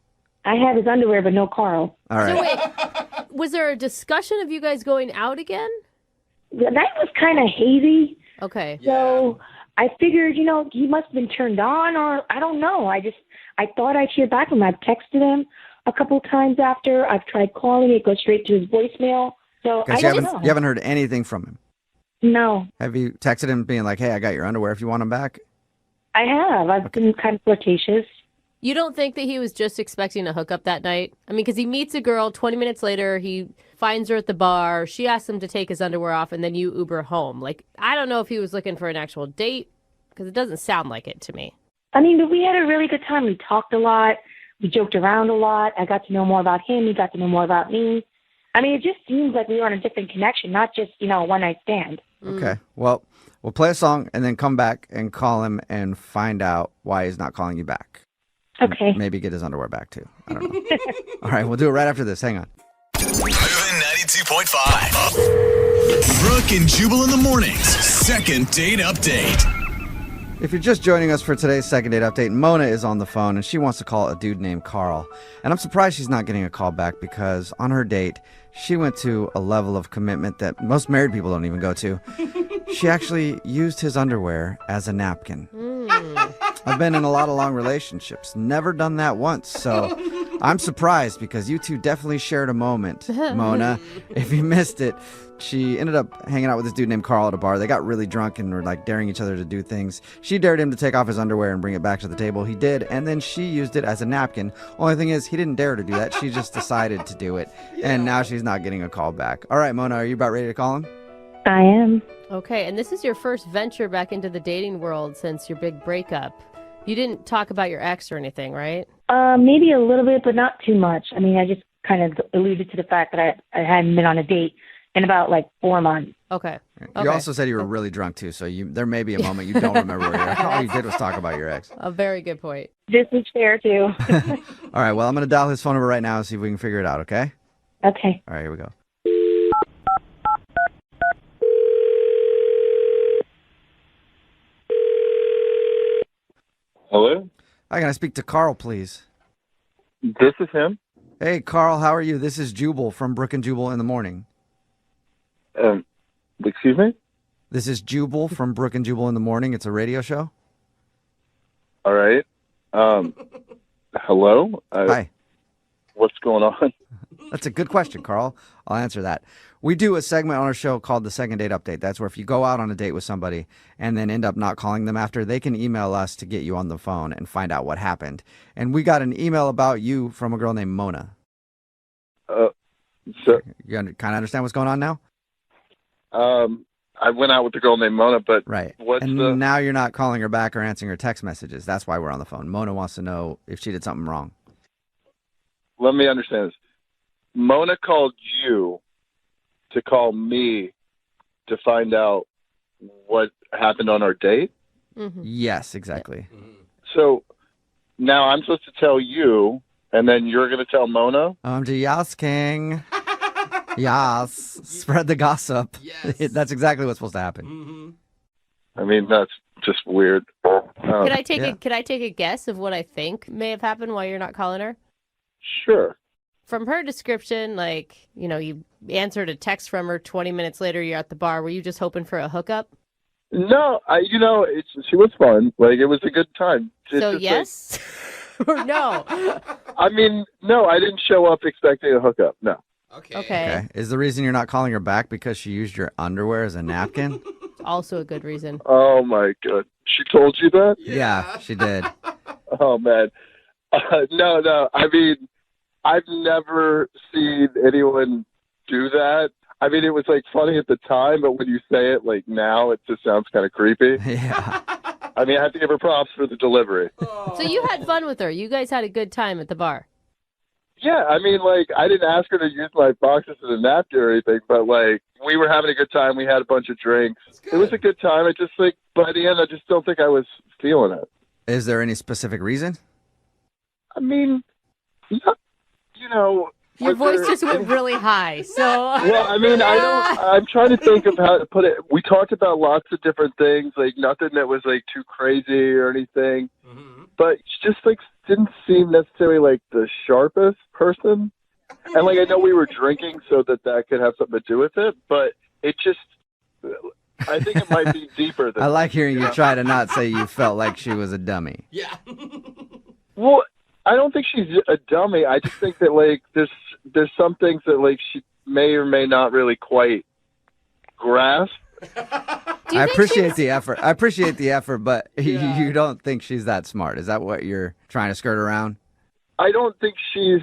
I have his underwear, but no Carl. All right. So wait, was there a discussion of you guys going out again? The night was kind of hazy. Okay. So I figured, he must have been turned on, or I don't know. I thought I'd hear back from him. I've texted him a couple times after. I've tried calling. It goes straight to his voicemail. So I don't know. You haven't heard anything from him? No. Have you texted him being like, hey, I got your underwear if you want them back? I have. I've been kind of flirtatious. You don't think that he was just expecting a hookup that night? I mean, because he meets a girl, 20 minutes later, he finds her at the bar, she asks him to take his underwear off, and then you Uber home. Like, I don't know if he was looking for an actual date, because it doesn't sound like it to me. I mean, we had a really good time. We talked a lot. We joked around a lot. I got to know more about him. He got to know more about me. I mean, it just seems like we were on a different connection, not just, a one-night stand. Okay. Well, we'll play a song and then come back and call him and find out why he's not calling you back. Okay. Maybe get his underwear back, too. I don't know. All right. We'll do it right after this. Hang on. Moving 92.5. Brooke and Jubal in the mornings. Second date update. If you're just joining us for today's second date update, Mona is on the phone and she wants to call a dude named Carl. And I'm surprised she's not getting a call back because on her date, she went to a level of commitment that most married people don't even go to. She actually used his underwear as a napkin. I've been in a lot of long relationships, never done that once. So I'm surprised because you two definitely shared a moment, Mona. If you missed it, she ended up hanging out with this dude named Carl at a bar. They got really drunk and were like daring each other to do things. She dared him to take off his underwear and bring it back to the table. He did, and then she used it as a napkin. Only thing is, he didn't dare to do that. She just decided to do it, and now she's not getting a call back. All right, Mona, are you about ready to call him? I am. Okay, and this is your first venture back into the dating world since your big breakup. You didn't talk about your ex or anything, right? Maybe a little bit, but not too much. I mean, I just kind of alluded to the fact that I hadn't been on a date in about 4 months. Okay. You also said you were really drunk too, so there may be a moment you don't remember where your ex. All you did was talk about your ex. A very good point. This is fair too. All right, well, I'm going to dial his phone number right now and see if we can figure it out, okay? Okay. All right, here we go. Hello? Hi, can I speak to Carl, please? This is him. Hey, Carl, how are you? This is Jubal from Brooke and Jubal in the Morning. Excuse me? This is Jubal from Brooke and Jubal in the Morning. It's a radio show. All right. Hello? Hi. What's going on? That's a good question, Carl. I'll answer that. We do a segment on our show called the Second Date Update. That's where if you go out on a date with somebody and then end up not calling them after, they can email us to get you on the phone and find out what happened. And we got an email about you from a girl named Mona. So You kind of understand what's going on now? I went out with a girl named Mona, but Right. what's And the... now you're not calling her back or answering her text messages. That's why we're on the phone. Mona wants to know if she did something wrong. Let me understand this. Mona called you to call me to find out what happened on our date? Yes, exactly. So now I'm supposed to tell you, and then you're going to tell Mona? Yas King. Yas. Spread the gossip. Yes. That's exactly what's supposed to happen. I mean, that's just weird. Can I take a guess of what I think may have happened while you're not calling her? Sure. From her description, like, you answered a text from her 20 minutes later, you're at the bar. Were you just hoping for a hookup? No, she was fun. Like, it was a good time. So yes or no? I mean, no, I didn't show up expecting a hookup. No. Okay. Is the reason you're not calling her back because she used your underwear as a napkin? Also a good reason. Oh, my God. She told you that? Yeah, she did. Oh, man. No. I mean, I've never seen anyone do that. I mean, it was, like, funny at the time, but when you say it, like, now, it just sounds kind of creepy. Yeah. I mean, I have to give her props for the delivery. So you had fun with her. You guys had a good time at the bar. Yeah, I mean, like, I didn't ask her to use my boxes as a napkin or anything, but, like, we were having a good time. We had a bunch of drinks. It was a good time. I just, like, by the end, I just don't think I was feeling it. Is there any specific reason? I mean, Your voice just went really high, so... Well, I mean, I'm trying to think of how to put it. We talked about lots of different things, like, nothing that was, like, too crazy or anything. But she just, like, didn't seem necessarily, like, the sharpest person. And, like, I know we were drinking, so that could have something to do with it, but it just... I think it might be deeper than I like hearing you try to not say you felt like she was a dummy. Yeah. Well, I don't think she's a dummy. I just think that, like, there's some things that, like, she may or may not really quite grasp. I appreciate the effort. But you don't think she's that smart. Is that what you're trying to skirt around? I don't think she's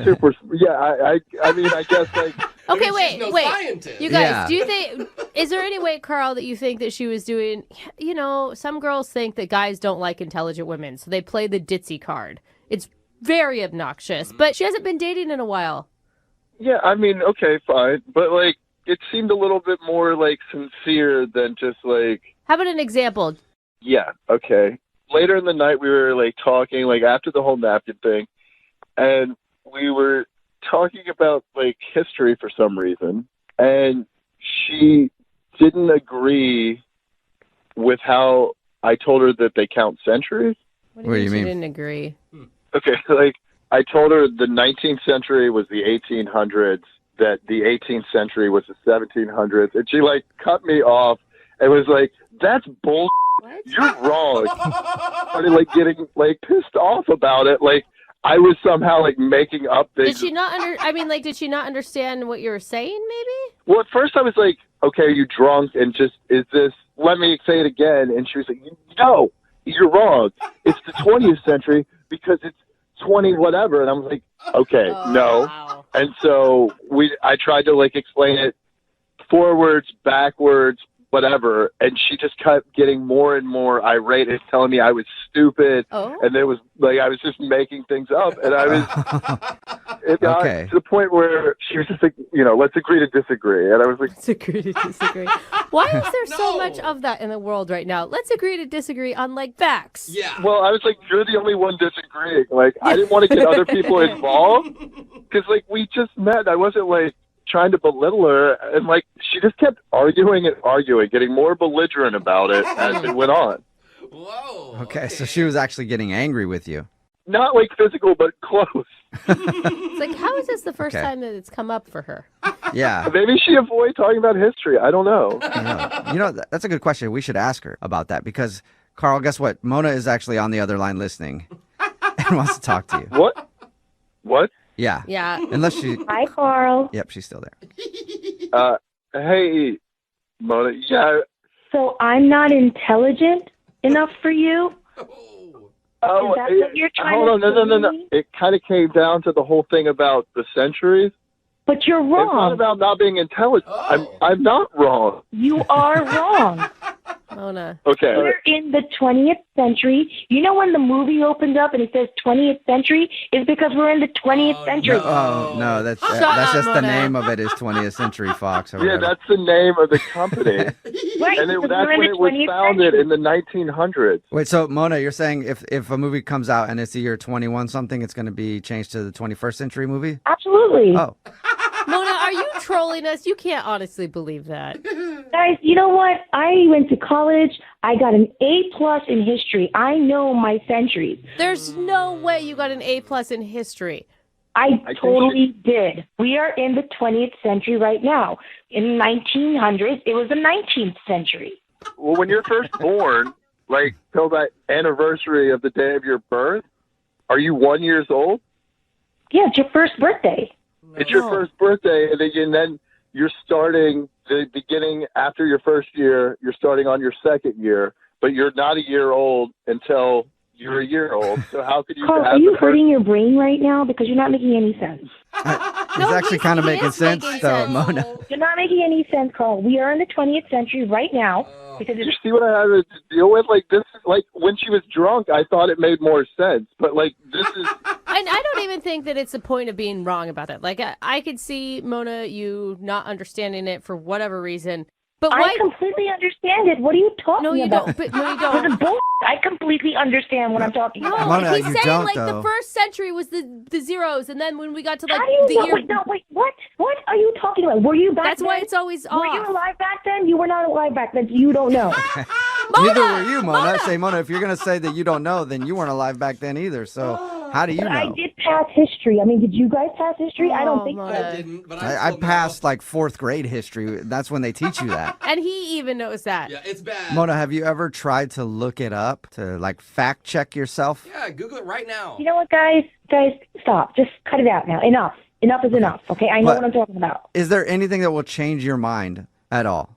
super. Yeah, I mean, I guess, like. Okay, she's no wait. scientist. You guys, do you think, is there any way, Carl, that you think that she was doing, some girls think that guys don't like intelligent women, so they play the ditzy card. It's very obnoxious, but she hasn't been dating in a while. Yeah, I mean, okay, fine. But, like, it seemed a little bit more, like, sincere than just, like... How about an example? Yeah, okay. Later in the night, we were, like, talking, like, after the whole napkin thing, and we were talking about, like, history for some reason, and she didn't agree with how I told her that they count centuries. What do you mean? She didn't agree. Okay, like, I told her the 19th century was the 1800s, that the 18th century was the 1700s, and she, like, cut me off and was like, that's bull. You're wrong. Started, like, getting, like, pissed off about it. Like, I was somehow, like, making up things. Did she not did she not understand what you were saying, maybe? Well, at first I was like, okay, are you drunk? And just, let me say it again. And she was like, no, you're wrong. It's the 20th century because it's 20 whatever. And I was like, okay, no. Wow. And so I tried to, like, explain it forwards, backwards, whatever. And she just kept getting more and more irate and telling me I was stupid. Oh. And it was like, I was just making things up. And I was, it got to the point where she was just like, let's agree to disagree. And I was like, let's agree to disagree. Why is there so much of that in the world right now? Let's agree to disagree on, like, facts. Yeah. Well, I was like, you're the only one disagreeing. Like, I didn't want to get other people involved because, like, we just met. I wasn't, like, trying to belittle her, and, like, she just kept arguing, getting more belligerent about it as it went on. Whoa. Okay, so she was actually getting angry with you. not like physical, but close. It's like, how is this the first Okay. time that it's come up for her? Yeah. Maybe she avoids talking about history. I don't know. That's a good question. We should ask her about that because, Carl, guess what? Mona is actually on the other line listening and wants to talk to you. What? What? Yeah. Yeah. Unless she. Hi, Carl. Yep, she's still there. Hey, Mona. Yeah. So I'm not intelligent enough for you? Oh, Is that what you're trying hold to on. No. say? It kind of came down to the whole thing about the centuries. But you're It's not wrong. about not being intelligent. I'm not wrong. You are wrong. Mona. Okay. We're in the 20th century. You know when the movie opens up and it says 20th century? It's because we're in the 20th century. No, that's Shut that's up, just the Mona. name of it is 20th Century Fox. Or Yeah, whatever. that's the name of the company. Right, And because that's we're in when the it was 20th founded century. in the 1900s. Wait, so Mona, you're saying if a movie comes out and it's the year 21 something, it's going to be changed to the 21st century movie? Absolutely. Oh, Mona, are you trolling us? You can't honestly believe that. Guys, you know what? I went to college. I got an A+ in history. I know my centuries. There's no way you got an A+ in history. I think totally did. We are in the 20th century right now. In the 1900s, it was the 19th century. Well, when you're first born, like till that anniversary of the day of your birth, are you 1 year old? Yeah, it's your first birthday. It's your first birthday, and then you're starting the beginning after your first year. You're starting on your second year, but you're not a year old until you're a year old. So how could you Carl, have are you the first- hurting your brain right now? Because you're not making any sense. it's actually kind of making sense, though, Mona. You're not making any sense, Carl. We are in the 20th century right now. Because You see what I had to deal with? Like this, like when she was drunk, I thought it made more sense. But like this is And I don't even think that it's a point of being wrong about it. Like, I could see, Mona, you not understanding it for whatever reason. But why? I completely understand it. What are you talking No, you about? don't. But, no, you For the don't. bull, I completely understand what I'm talking No, about. Mona, he's you saying don't, like though. the first century was the zeros, and then when we got to like How do you the know? year, Wait, what? What are you talking about? Were you back that's then? why it's always Were you off. alive back then? You were not alive back then. You don't know. Neither were you, Mona. Say, Mona, if you're going to say that you don't know, then you weren't alive back then either. So how do you But know? I did pass history. I mean, did you guys pass history? I don't think Mona. so. I didn't, but I passed like fourth grade history. That's when they teach you that. And he even knows that. Yeah, it's bad. Mona, have you ever tried to look it up to like fact check yourself? Yeah, Google it right now. You know what, guys? Guys, stop. Just cut it out now. Enough. Enough is enough. Okay, I know But- what I'm talking about. Is there anything that will change your mind at all?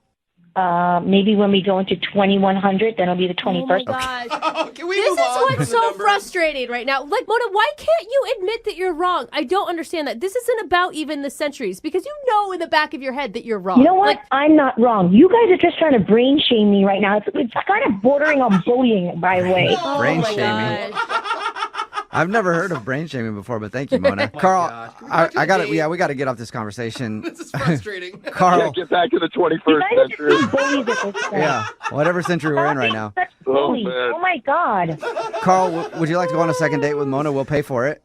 Maybe when we go into 2100, then it'll be the Oh my 21st. gosh. Can we This move is on what's from the so numbers? frustrating right now. Like, Mona, why can't you admit that you're wrong? I don't understand that. This isn't about even the centuries because you know in the back of your head that you're wrong. You know what? Like, I'm not wrong. You guys are just trying to brain shame me right now. It's kind of bordering on bullying, by the way. oh Brain my shaming. gosh. I've never heard of brain shaming before, but thank you, Mona. Carl, gosh. Can we go to I got the it. date? Yeah, we got to get off this conversation. This is frustrating. Carl, yeah, get back to the You 21st guys are century. just bullies at this point. yeah, whatever century we're in right now. Such Oh, bullies. man. Oh, my God. Carl, would you like to go on a second date with Mona? We'll pay for it.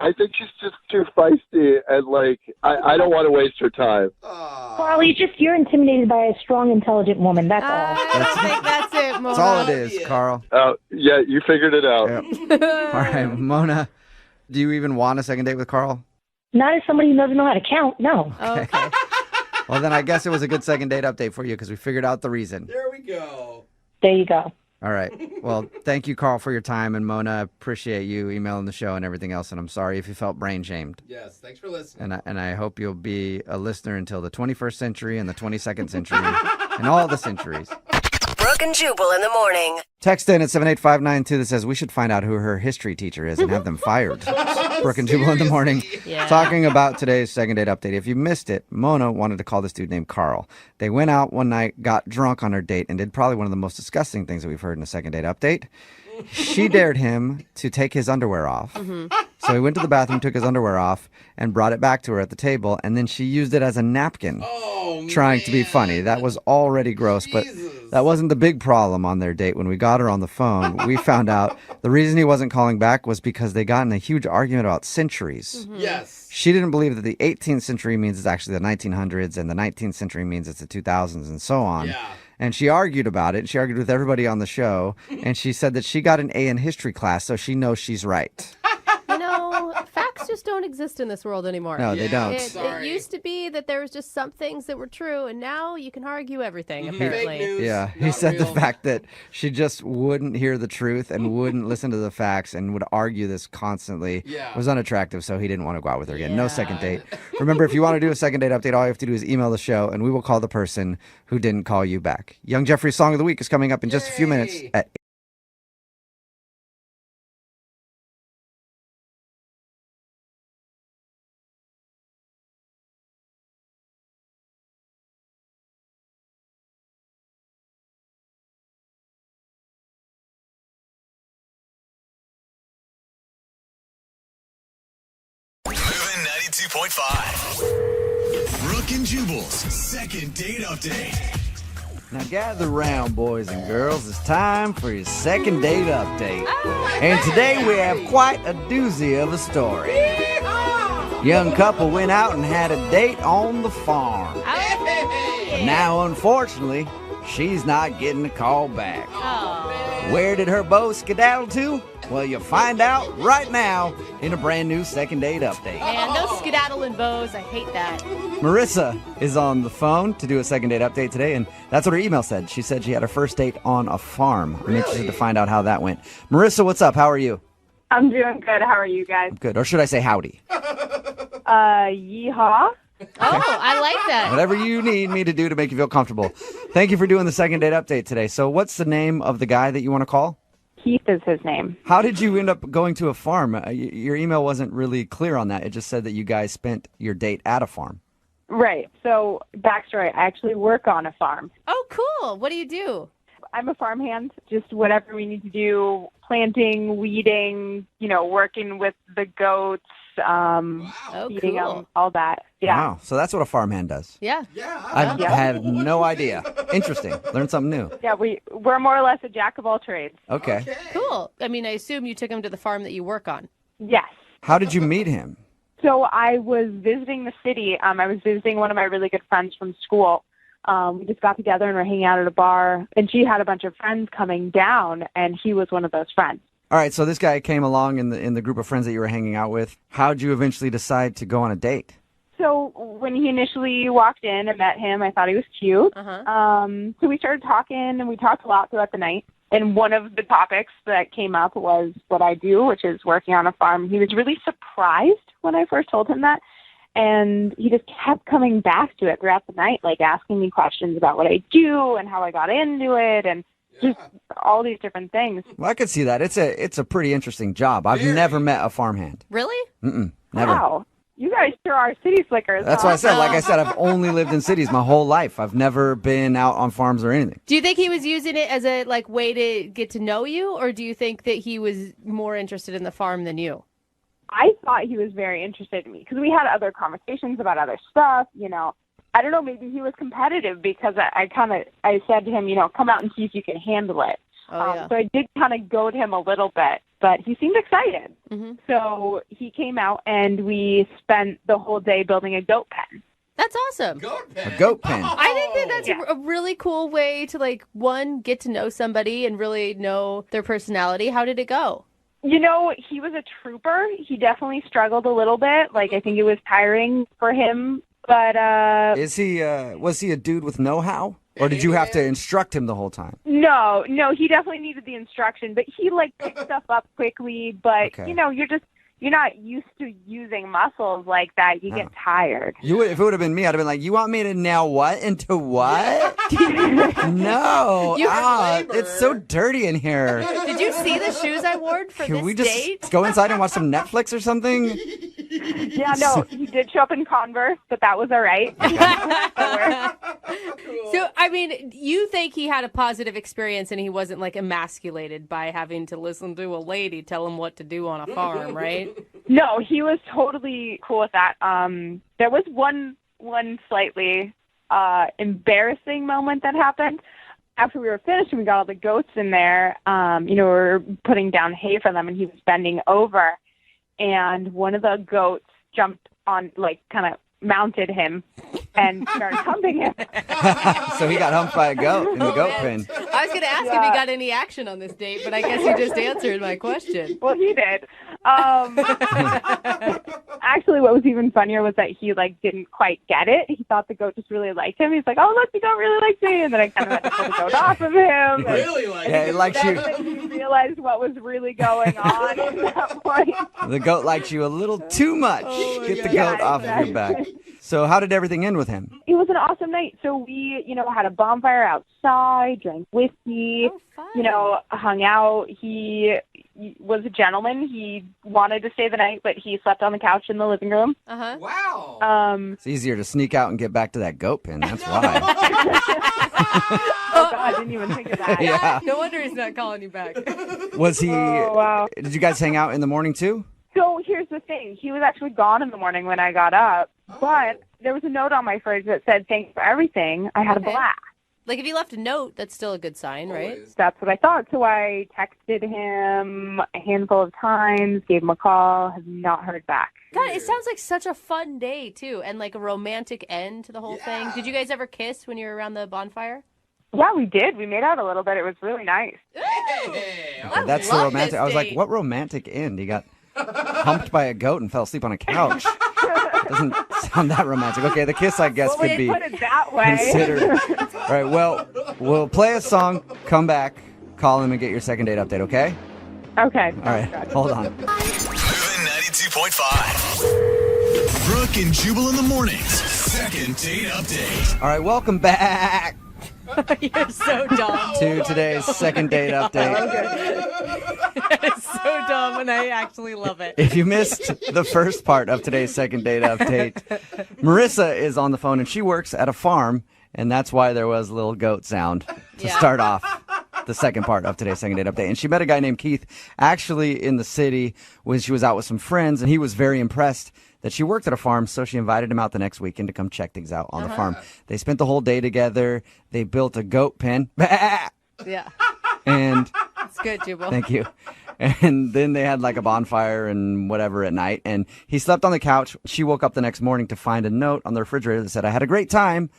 I think she's just too feisty, and like I don't want to waste her time. Carl, you're intimidated by a strong, intelligent woman. That's all. I don't think that's it, Mona. That's all it is, Carl. Yeah, you figured it out. Yep. All right, Mona, do you even want a second date with Carl? Not as somebody who doesn't know how to count. No. Okay. Well, then I guess it was a good second date update for you because we figured out the reason. There we go. There you go. All right. Well, thank you, Carl, for your time. And Mona, appreciate you emailing the show and everything else. And I'm sorry if you felt brain shamed. Yes, thanks for listening. And I hope you'll be a listener until the 21st century and the 22nd century and all the centuries. Brooke and Jubal in the morning. Text in at 78592 that says we should find out who her history teacher is and have them fired. Brooke and Jubal in the morning. Yeah. Talking about today's second date update. If you missed it, Mona wanted to call this dude named Carl. They went out one night, got drunk on her date, and did probably one of the most disgusting things that we've heard in a second date update. She dared him to take his underwear off. So he went to the bathroom, took his underwear off, and brought it back to her at the table, and then she used it as a napkin, trying to be funny. That was already gross, but that wasn't the big problem on their date. When we got her on the phone, we found out the reason he wasn't calling back was because they got in a huge argument about centuries. Yes. She didn't believe that the 18th century means it's actually the 1900s, and the 19th century means it's the 2000s, and so on. Yeah. and she argued about it. She argued with everybody on the show, and she said that she got an A in history class, so she knows she's right. You know, facts just don't exist in this world anymore. No, they don't. It used to be that there was just some things that were true, and now you can argue everything, apparently. Fake news, Yeah, he not said the real. fact that she just wouldn't hear the truth and wouldn't listen to the facts and would argue this constantly was unattractive, so he didn't want to go out with her again. No second date. Remember, if you want to do a second date update, all you have to do is email the show, and we will call the person who didn't call you back. Young Jeffrey's Song of the Week is coming up in just a few minutes at Moving 92.5. Brooke and Jubal's second date update. Now gather round, boys and girls. It's time for your second date update. And today we have quite a doozy of a story. Young couple went out and had a date on the farm. But now, unfortunately, she's not getting a call back. Where did her beau skedaddle to? Well, you'll find out right now in a brand new second date update. Man, those skedaddling bows, I hate that. Marissa is on the phone to do a second date update today, and that's what her email said. She said she had her first date on a farm. I'm interested to find out how that went. Marissa, what's up? How are you? I'm doing good. How are you guys? Good. Or should I say howdy? Yeehaw. Oh, I like that. Whatever you need me to do to make you feel comfortable. Thank you for doing the second date update today. So what's the name of the guy that you want to call? Keith is his name. How did you end up going to a farm? Your email wasn't really clear on that. It just said that you guys spent your date at a farm. Right. So, backstory, I actually work on a farm. Oh, cool. What do you do? I'm a farmhand, just whatever we need to do, planting, weeding, working with the goats, feeding them, all that. Yeah. Wow. So that's what a farmhand does. Yeah. I had no idea. Interesting. Learned something new. Yeah, we're more or less a jack of all trades. Okay. Cool. I mean, I assume you took him to the farm that you work on. Yes. How did you meet him? So I was visiting the city. I was visiting one of my really good friends from school. We just got together and were hanging out at a bar, and she had a bunch of friends coming down, and he was one of those friends. All right, so this guy came along in the group of friends that you were hanging out with. How'd you eventually decide to go on a date? So when he initially walked in and met him, I thought he was cute. So we started talking, and we talked a lot throughout the night. And one of the topics that came up was what I do, which is working on a farm. He was really surprised when I first told him that. And he just kept coming back to it throughout the night, like asking me questions about what I do and how I got into it and just all these different things. Well, I could see that. It's a pretty interesting job. I've never met a farmhand. Really? Never. Wow. You guys sure are city slickers. That's huh? why I said, like I said, I've only lived in cities my whole life. I've never been out on farms or anything. Do you think he was using it as a way to get to know you, or do you think that he was more interested in the farm than you? I thought he was very interested in me because we had other conversations about other stuff, I don't know, maybe he was competitive because I said to him, come out and see if you can handle it. So I did kind of goad him a little bit, but he seemed excited. So he came out and we spent the whole day building a goat pen. That's awesome. A goat pen. I think that that's a really cool way to, one, get to know somebody and really know their personality. How did it go? He was a trooper. He definitely struggled a little bit. I think it was tiring for him. But was he a dude with know-how? Or did you have to instruct him the whole time? No, he definitely needed the instruction. But he picked stuff up quickly. But, you're not used to using muscles like that. You get tired. If it would have been me, I'd have been like, you want me to nail what into what? No. It's so dirty in here. Did you see the shoes I wore for Can this we just date? go inside and watch some Netflix or something? Yeah, no, he did show up in Converse, but that was all right. So, I mean, you think he had a positive experience and he wasn't emasculated by having to listen to a lady tell him what to do on a farm, right? No, he was totally cool with that. There was one slightly embarrassing moment that happened. After we were finished and we got all the goats in there, we were putting down hay for them and he was bending over. And one of the goats jumped on, kind of mounted him and started humping him. So he got humped by a goat in the goat pen. I was going to ask if he got any action on this date, but I guess you just answered my question. Well, he did. Actually, what was even funnier was that he didn't quite get it. He thought the goat just really liked him. He's like, "Oh, look, the goat really likes me," and then I kind of had to pull the goat off of him. Really like Yeah, it likes you. He realized what was really going on at that point. The goat likes you a little too much. Get the goat off of your back. So how did everything end with him? It was an awesome night. So we, had a bonfire outside, drank whiskey, hung out. He was a gentleman. He wanted to stay the night, but he slept on the couch in the living room. Uh-huh. Wow. It's easier to sneak out and get back to that goat pen. That's why. Oh, God, I didn't even think of that. Yeah. No wonder he's not calling you back. Was he? Oh, wow. Did you guys hang out in the morning too? So here's the thing. He was actually gone in the morning when I got up, but there was a note on my fridge that said, "Thanks for everything. I had a blast." Like, if you left a note, that's still a good sign, right? That's what I thought. So I texted him a handful of times, gave him a call, have not heard back. God, it sounds like such a fun day, too, and like a romantic end to the whole thing. Did you guys ever kiss when you were around the bonfire? Yeah, we did. We made out a little bit. It was really nice. That's the romantic. I was like, what romantic end? He got humped by a goat and fell asleep on a couch. Doesn't sound that romantic. Okay, the kiss, I guess, could be put it that way. considered. All right, well, we'll play a song, come back, call him, and get your second date update, okay? Okay. All right, hold on. Moving 92.5. Brooke and Jubal in the mornings. Second date update. All right, welcome back You're so dumb. to today's second date update. It's so dumb, and I actually love it. If you missed the first part of today's second date update, Marissa is on the phone, and she works at a farm, and that's why there was a little goat sound to start off the second part of today's second date update. And she met a guy named Keith actually in the city when she was out with some friends, and he was very impressed that she worked at a farm, so she invited him out the next weekend to come check things out on the farm. They spent the whole day together. They built a goat pen. Yeah. And It's good, Jubal. thank you. And then they had like a bonfire and whatever at night. And he slept on the couch. She woke up the next morning to find a note on the refrigerator that said, "I had a great time."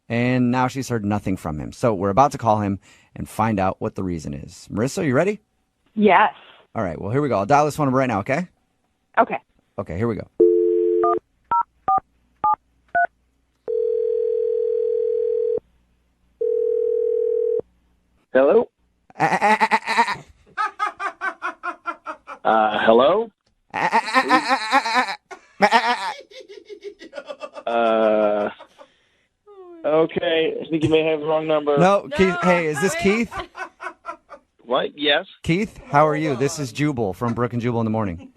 And now she's heard nothing from him. So we're about to call him and find out what the reason is. Marissa, you ready? Yes. All right. Well, here we go. I'll dial this phone number right now, okay? Okay. Okay, here we go. Hello? Hello? Okay, I think you may have the wrong number. No, Keith. Hey, is this Keith? What? Yes. Keith, how are you? This is Jubal from Brooke and Jubal in the Morning.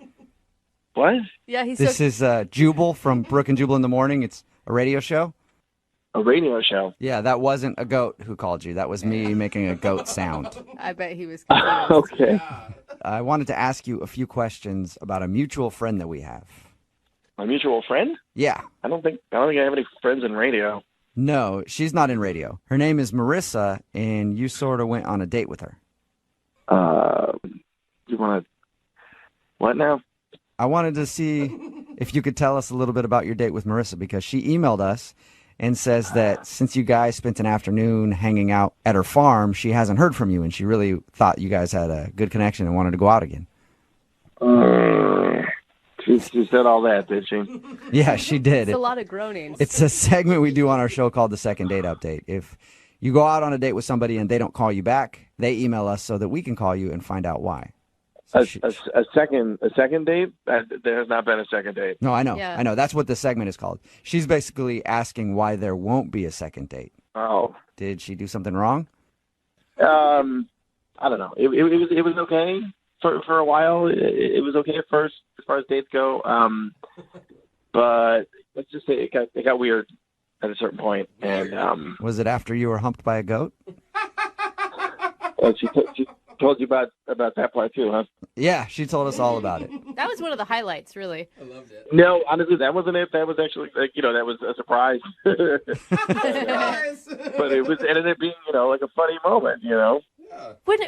What? Yeah, he's This is Jubal from Brooke and Jubal in the Morning. It's a radio show. A radio show? Yeah, that wasn't a goat who called you. That was me making a goat sound. I bet he was Okay. I wanted to ask you a few questions about a mutual friend that we have. My mutual friend? Yeah. I don't think I have any friends in radio. No, she's not in radio. Her name is Marissa, and you sort of went on a date with her. You want to... What now? I wanted to see if you could tell us a little bit about your date with Marissa, because she emailed us and says that since you guys spent an afternoon hanging out at her farm, she hasn't heard from you, and she really thought you guys had a good connection and wanted to go out again. She said all that, did she? Yeah, she did. It's a lot of groanings. It's a segment we do on our show called the Second Date Update. If you go out on a date with somebody and they don't call you back, they email us so that we can call you and find out why. So A second date? There has not been a second date. No, I know. Yeah. I know. That's what the segment is called. She's basically asking why there won't be a second date. Oh. Did she do something wrong? I don't know. It was okay for a while. It was okay at first as far as dates go. But let's just say it got weird at a certain point. And was it after you were humped by a goat? She told you about that part too, huh? Yeah, she told us all about it. That was one of the highlights, really. I loved it. No, honestly, that wasn't it. That was actually, that was a surprise. But it ended up being, like a funny moment,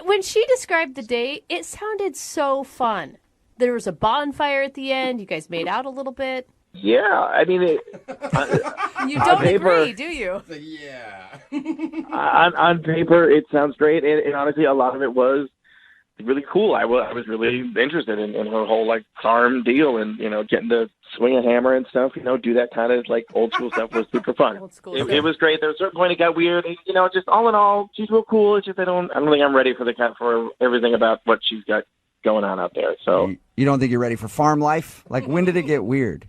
When she described the date, it sounded so fun. There was a bonfire at the end. You guys made out a little bit. Yeah, I mean, You on don't paper, agree, do you? on paper, it sounds great, and honestly, a lot of it was really cool. I was really interested in her whole like charm deal, and getting to swing a hammer and stuff. Do that kind of like old school stuff was super fun. It was great. There was a certain point it got weird. Just all in all, she's real cool. It's just I don't think I'm ready for everything about what she's got going on out there. So You don't think you're ready for farm life? Like, when did it get weird?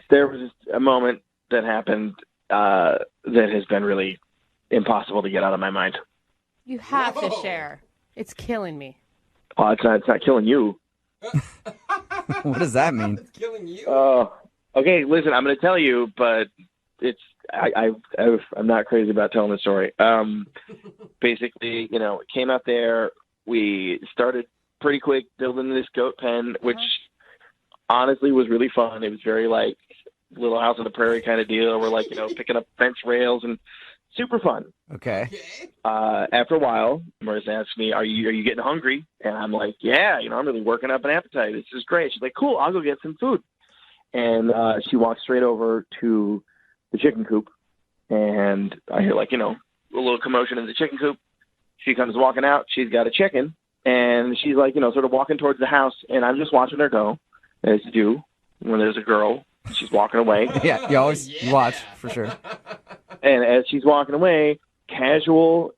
there was just a moment that happened that has been really impossible to get out of my mind. You have to share. It's killing me. Oh, it's not killing you. What does that mean? It's killing you. Oh, okay. Listen, I'm going to tell you, but I'm not crazy about telling the story. Basically, came out there. We started pretty quick building this goat pen, which honestly was really fun. It was very like Little House on the Prairie kind of deal. We're like, picking up fence rails and super fun. Okay. After a while, Marissa asked me, are you getting hungry? And I'm like, yeah, I'm really working up an appetite. This is great. She's like, cool, I'll go get some food. And she walks straight over to the chicken coop, and I hear like, a little commotion in the chicken coop. She comes walking out. She's got a chicken, and she's like, sort of walking towards the house, and I'm just watching her go, as you do when there's a girl. She's walking away. Yeah, you always watch, for sure. And as she's walking away, casual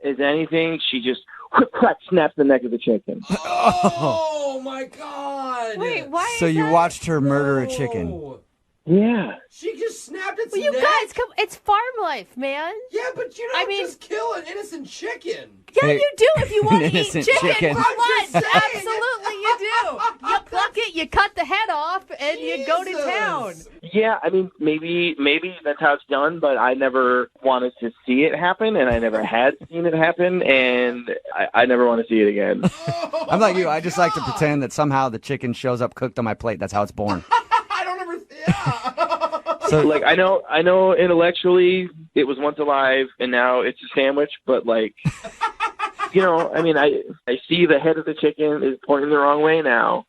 as anything, she just crack snaps the neck of the chicken. Oh my God! Wait, why? So you watched her murder a chicken? Yeah. She just snapped its Well, you neck. guys, come. It's farm life, man. Yeah, but you don't just kill an innocent chicken. Yeah, Hey, you do if you want to eat innocent chicken, chicken. for lunch. Absolutely, you do. You pluck it, you cut the head off, and you go to town. Yeah, I mean, maybe that's how it's done, but I never wanted to see it happen, and I never had seen it happen, and I never want to see it again. I'm like you. I just like to pretend that somehow the chicken shows up cooked on my plate. That's how it's born. So, like, I know intellectually it was once alive, and now it's a sandwich, but, like, I mean, I see the head of the chicken is pointing the wrong way now.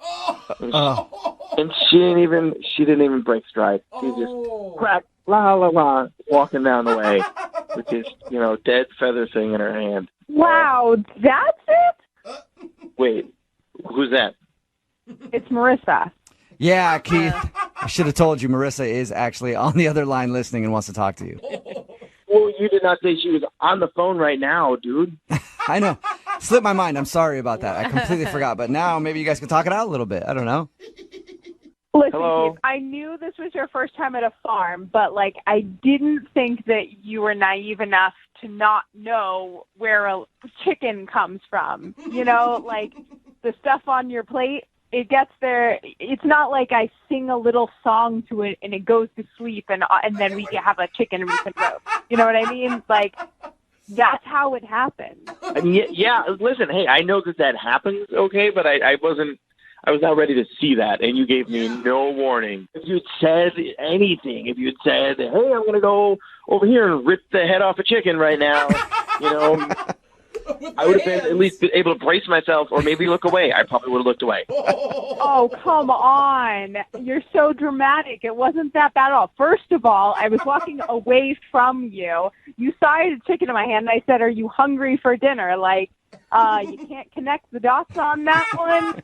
And she didn't even break stride. She just crack, la, la, la, walking down the way with this, dead feather thing in her hand. Wow, that's it? Wait, who's that? It's Marissa. Yeah, Keith. I should have told you Marissa is actually on the other line listening and wants to talk to you. Well, you did not say she was on the phone right now, dude. I know. Slipped my mind. I'm sorry about that. I completely forgot. But now maybe you guys can talk it out a little bit. I don't know. Listen, Hello? Keith, I knew this was your first time at a farm, but, like, I didn't think that you were naive enough to not know where a chicken comes from. Like, the stuff on your plate, it gets there. It's not like I sing a little song to it and it goes to sleep and then we have a chicken recent roast. You know what I mean? Like, that's how it happens. I mean, yeah, listen, hey, I know that happens, okay, but I was not ready to see that, and you gave me no warning. If you'd said anything, if you'd said, hey, I'm going to go over here and rip the head off a chicken right now, I would have been at least able to brace myself or maybe look away. I probably would have looked away. Oh, come on. You're so dramatic. It wasn't that bad at all. First of all, I was walking away from you. You saw I had a chicken in my hand, and I said, are you hungry for dinner? Like, you can't connect the dots on that one?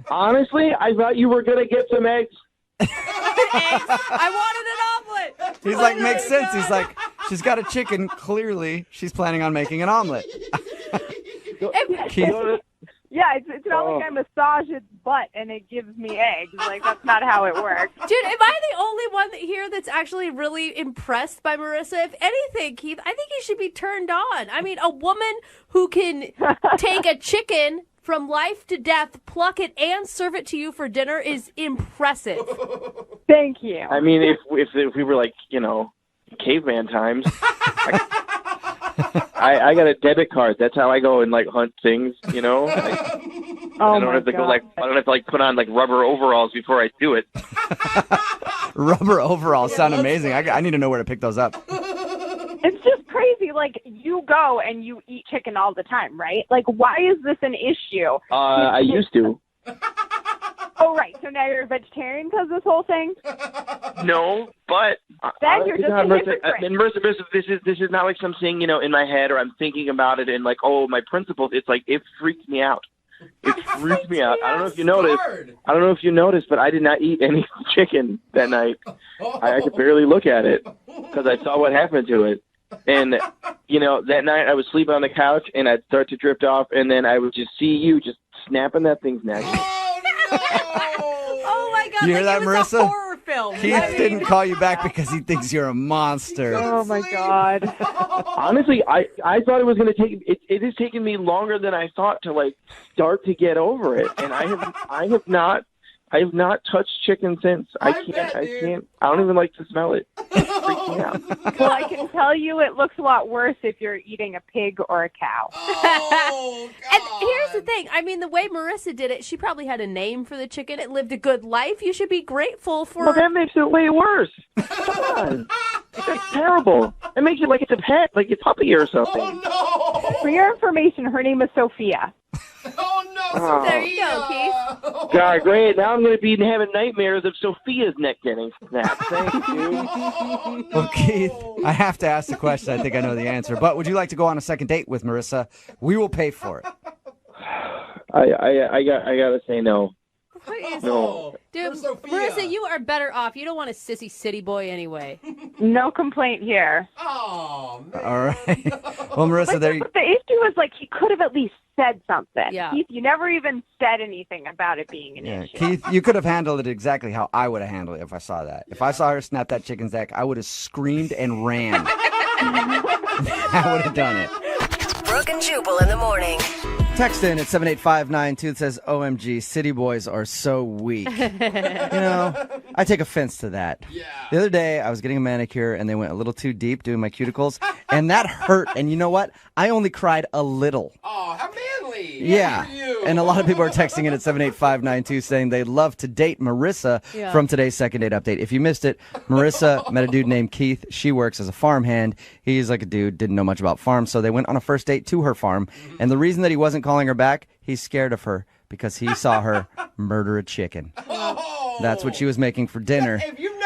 Honestly, I thought you were going to get some eggs. I wanted an omelet. He's like, makes sense. He's like, she's got a chicken. Clearly, she's planning on making an omelet. Keith. Yeah, it's not like I massage its butt and it gives me eggs. Like, that's not how it works. Dude, am I the only one here that's actually really impressed by Marissa? If anything, Keith, I think you should be turned on. I mean, a woman who can take a chicken from life to death, pluck it, and serve it to you for dinner is impressive. Thank you. I mean, if we were like, caveman times, I got a debit card. That's how I go and like hunt things, I don't have to go I don't have to put on like rubber overalls before I do it. Rubber overalls sound amazing. I need to know where to pick those up. It's just crazy. Like, you go and you eat chicken all the time, right? Like, why is this an issue? I used to. Oh, right. So now you're a vegetarian because of this whole thing? No, but Then you're just a hypocrite. Marissa, this is not like something, in my head or I'm thinking about it and like, oh, my principles. It's like it freaked me out. It freaked me out. I don't know if you noticed. But I did not eat any chicken that night. I could barely look at it because I saw what happened to it. And, that night I would sleep on the couch and I'd start to drift off and then I would just see you just snapping that thing's neck. Oh my God! You hear that, it was Marissa? A horror film. Keith didn't call you back because he thinks you're a monster. Oh my God! Honestly, I thought it was going to take. It has taken me longer than I thought to like start to get over it, and I have not touched chicken since. I can't. I don't even like to smell it. It freaks me out. Well, I can tell you it looks a lot worse if you're eating a pig or a cow. And here's the thing. I mean, the way Marissa did it, she probably had a name for the chicken. It lived a good life. You should be grateful for... Well, that makes it way worse. Come on. That's terrible. That makes it like it's a pet, like a puppy or something. For your information, her name is Sophia. Oh. There you go, Keith. God, great. Now I'm going to be having nightmares of Sophia's neck getting snapped. Thank you. Well, Keith, I have to ask the question. I think I know the answer. But would you like to go on a second date with Marissa? We will pay for it. I got to say no. No. Dude, Marissa, you are better off. You don't want a sissy city boy anyway. No complaint here. Oh, man. All right. Well, Marissa, there you But the issue is, like, he could have at least said something. Yeah. Keith, you never even said anything about it being an issue. Keith, you could have handled it exactly how I would have handled it if I saw that. If I saw her snap that chicken's neck, I would have screamed and ran. I would have done it. Brooke and Jubal in the morning. Text in at 78592 that says, OMG, city boys are so weak. I take offense to that. Yeah. The other day, I was getting a manicure, and they went a little too deep doing my cuticles, and that hurt. And you know what? I only cried a little. Oh, how manly. Yeah. And a lot of people are texting in at 78592 saying they'd love to date Marissa from today's second date update. If you missed it, Marissa met a dude named Keith. She works as a farmhand. He's like a dude, didn't know much about farms, so they went on a first date to her farm. And the reason that he wasn't calling her back, he's scared of her because he saw her murder a chicken. That's what she was making for dinner.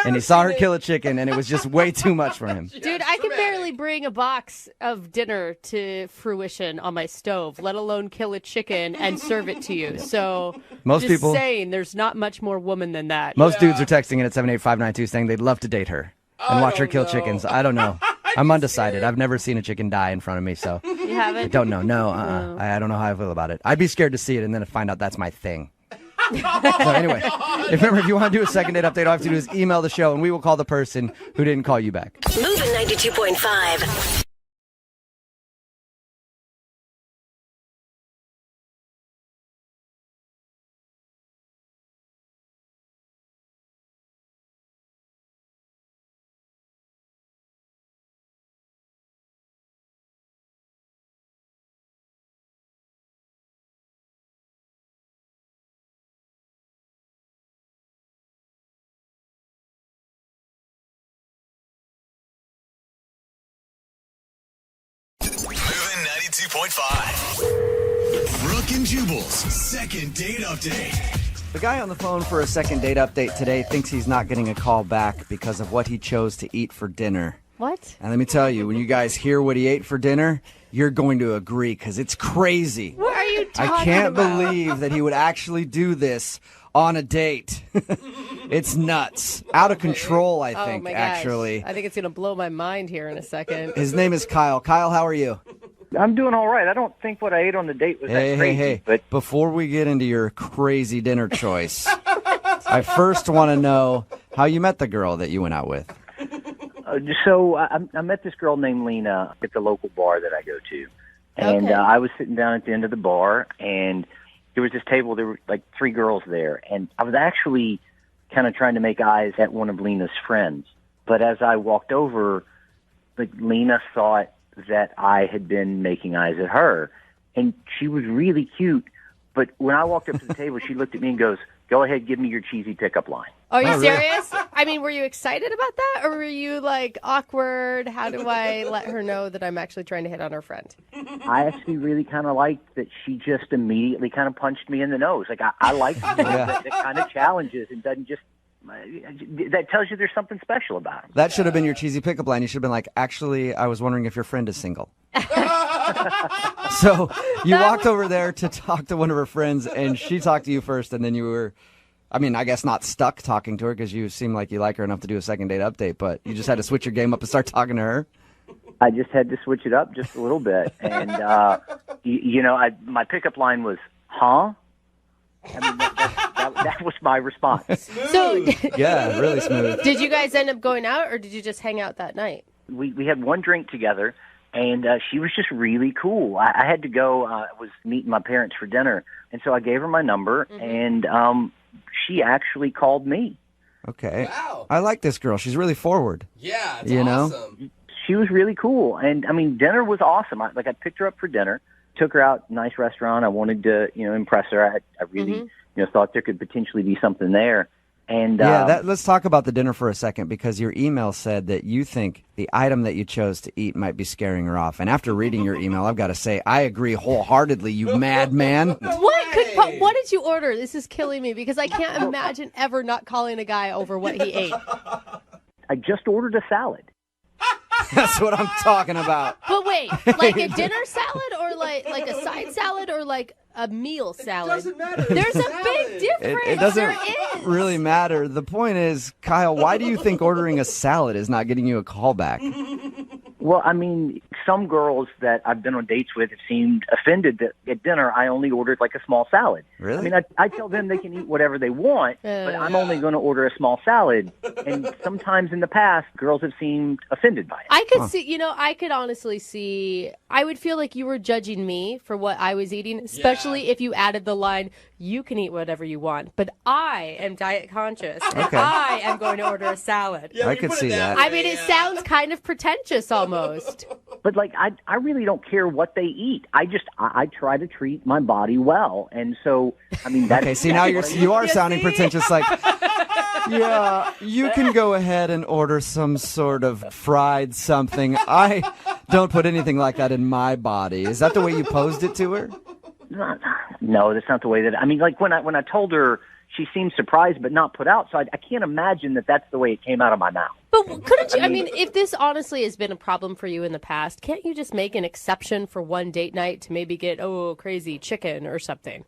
And he saw her kill a chicken, and it was just way too much for him. Dude, I can barely bring a box of dinner to fruition on my stove, let alone kill a chicken and serve it to you. So, Most just people- saying, there's not much more woman than that. Most dudes are texting in at 78592 saying they'd love to date her and watch her kill chickens. I don't know. I'm undecided. I've never seen a chicken die in front of me, so You haven't? I don't know. No, I don't know how I feel about it. I'd be scared to see it and then find out that's my thing. So anyway, if you want to do a second date update, all you have to do is email the show, and we will call the person who didn't call you back. Moving 92.5. Moving 92.5. Brooke and Jubal's second date update. The guy on the phone for a second date update today thinks he's not getting a call back because of what he chose to eat for dinner. What? And let me tell you, when you guys hear what he ate for dinner, you're going to agree because it's crazy. What are you talking I can't about? believe that he would actually do this on a date. It's nuts. Out of control, I think, oh my gosh. actually. I think it's going to blow my mind here in a second. His name is Kyle. Kyle, how are you? I'm doing all right. I don't think what I ate on the date was that crazy. Hey. But Before we get into your crazy dinner choice, I first want to know how you met the girl that you went out with. so I met this girl named Lena at the local bar that I go to. And Okay. I was sitting down at the end of the bar, and there was this table. There were like three girls there. And I was actually kind of trying to make eyes at one of Lena's friends. But as I walked over, like Lena thought that I had been making eyes at her. And she was really cute. But when I walked up to the table, she looked at me and goes, "Go ahead, give me your cheesy pickup line." Are you Oh, really? serious? I mean, were you excited about that, or were you like awkward? How do I let her know that I'm actually trying to hit on her friend? I actually really kind of liked that she just immediately kind of punched me in the nose. Like, I like people that kind of challenges and doesn't just, that tells you there's something special about them. That should have been your cheesy pickup line. You should have been like, actually, I was wondering if your friend is single. So you walked over there to talk to one of her friends, and she talked to you first, and then you were, I mean, I guess not stuck talking to her because you seem like you like her enough to do a second date update, but you just had to switch your game up and start talking to her. I just had to switch it up just a little bit. And, my pickup line was, huh? I mean, that was my response. So, yeah, really smooth. Did you guys end up going out, or did you just hang out that night? We had one drink together, and she was just really cool. I had to go. I was meeting my parents for dinner, and so I gave her my number, and she actually called me. Okay. Wow. I like this girl. She's really forward. Yeah, it's awesome. awesome. She was really cool, and I mean, dinner was awesome. I picked her up for dinner, took her out, nice restaurant. I wanted to, impress her. I really, thought there could potentially be something there. And let's talk about the dinner for a second, because your email said that you think the item that you chose to eat might be scaring her off. And after reading your email, I've got to say, I agree wholeheartedly, you madman. What did you order? This is killing me because I can't imagine ever not calling a guy over what he ate. I just ordered a salad. That's what I'm talking about. But wait, like a dinner salad or like a side salad or like a meal salad? It doesn't matter. There's a big difference. It doesn't really matter. The point is, Kyle, why do you think ordering a salad is not getting you a call back? Well, I mean, some girls that I've been on dates with have seemed offended that at dinner I only ordered like a small salad. Really? I mean, I tell them they can eat whatever they want, but I'm only going to order a small salad. And sometimes in the past, girls have seemed offended by it. I could see, I could honestly see, I would feel like you were judging me for what I was eating, especially if you added the line, you can eat whatever you want, but I am diet conscious, and I am going to order a salad. Yeah, I could see that. I mean, it sounds kind of pretentious almost. But like, I really don't care what they eat. I try to treat my body well, and so I mean that's okay. See, now you are sounding pretentious. Like, yeah, you can go ahead and order some sort of fried something. I don't put anything like that in my body. Is that the way you posed it to her? No, that's not the way that. I mean, like when I told her, she seemed surprised but not put out. So I can't imagine that that's the way it came out of my mouth. But couldn't you? I mean, if this honestly has been a problem for you in the past, can't you just make an exception for one date night to maybe get crazy chicken or something?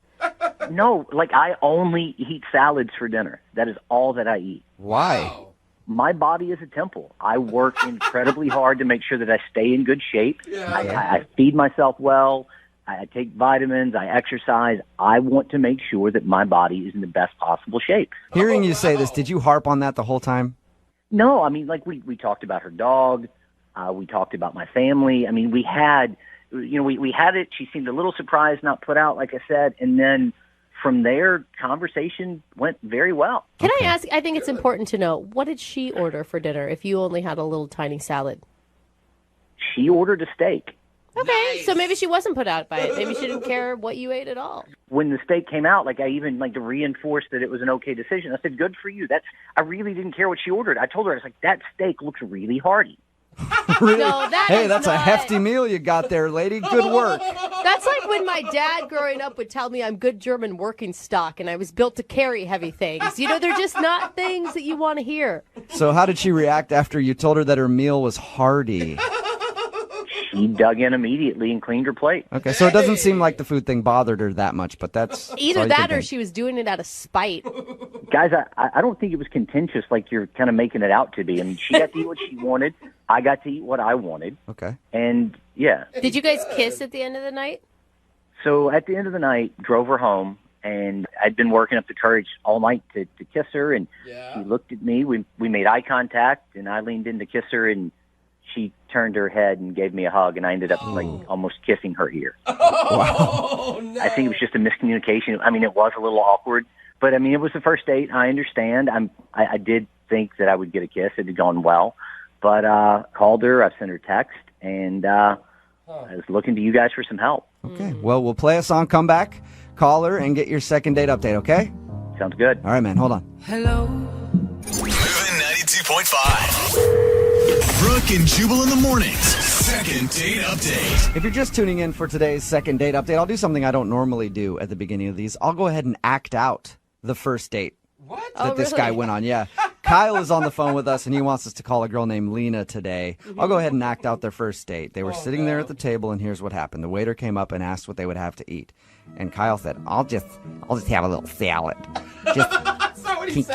No, like I only eat salads for dinner. That is all that I eat. Why? Wow. My body is a temple. I work incredibly hard to make sure that I stay in good shape. Yeah. I feed myself well. I take vitamins. I exercise. I want to make sure that my body is in the best possible shape. Hearing you say this, did you harp on that the whole time? No, I mean, like we talked about her dog. We talked about my family. I mean, we had it. She seemed a little surprised, not put out, like I said. And then from there, conversation went very well. Can I ask, I think it's important to know, what did she order for dinner if you only had a little tiny salad? She ordered a steak. Okay, so maybe she wasn't put out by it. Maybe she didn't care what you ate at all. When the steak came out, like I even to reinforce that it was an okay decision. I said, "Good for you." I really didn't care what she ordered. I told her, I was like, "That steak looks really hearty." Really? No, that's a hefty meal you got there, lady. Good work. That's like when my dad growing up would tell me I'm good German working stock and I was built to carry heavy things. They're just not things that you want to hear. So how did she react after you told her that her meal was hearty? She dug in immediately and cleaned her plate. Okay, so it doesn't seem like the food thing bothered her that much, but that's... Either that or she was doing it out of spite. Guys, I don't think it was contentious like you're kind of making it out to be. I mean, she got to eat what she wanted. I got to eat what I wanted. Okay. And, yeah. Did you guys kiss at the end of the night? So at the end of the night, drove her home, and I'd been working up the courage all night to kiss her, and she looked at me. We made eye contact, and I leaned in to kiss her, and she turned her head and gave me a hug, and I ended up almost kissing her ear. Wow. No. I think it was just a miscommunication. I mean, it was a little awkward, but I mean, it was the first date. I understand. I did think that I would get a kiss. It had gone well, but called her. I sent her text, and I was looking to you guys for some help. Okay. Well, we'll play a song, come back, call her, and get your second date update, okay? Sounds good. All right, man. Hold on. Hello, EP.39. Brooke and Jubal in the mornings. Second date update. If you're just tuning in for today's second date update, I'll do something I don't normally do at the beginning of these. I'll go ahead and act out the first date that this guy went on. Yeah. Kyle is on the phone with us, and he wants us to call a girl named Lena today. I'll go ahead and act out their first date. They were sitting there at the table, and here's what happened. The waiter came up and asked what they would have to eat. And Kyle said, I'll just have a little salad.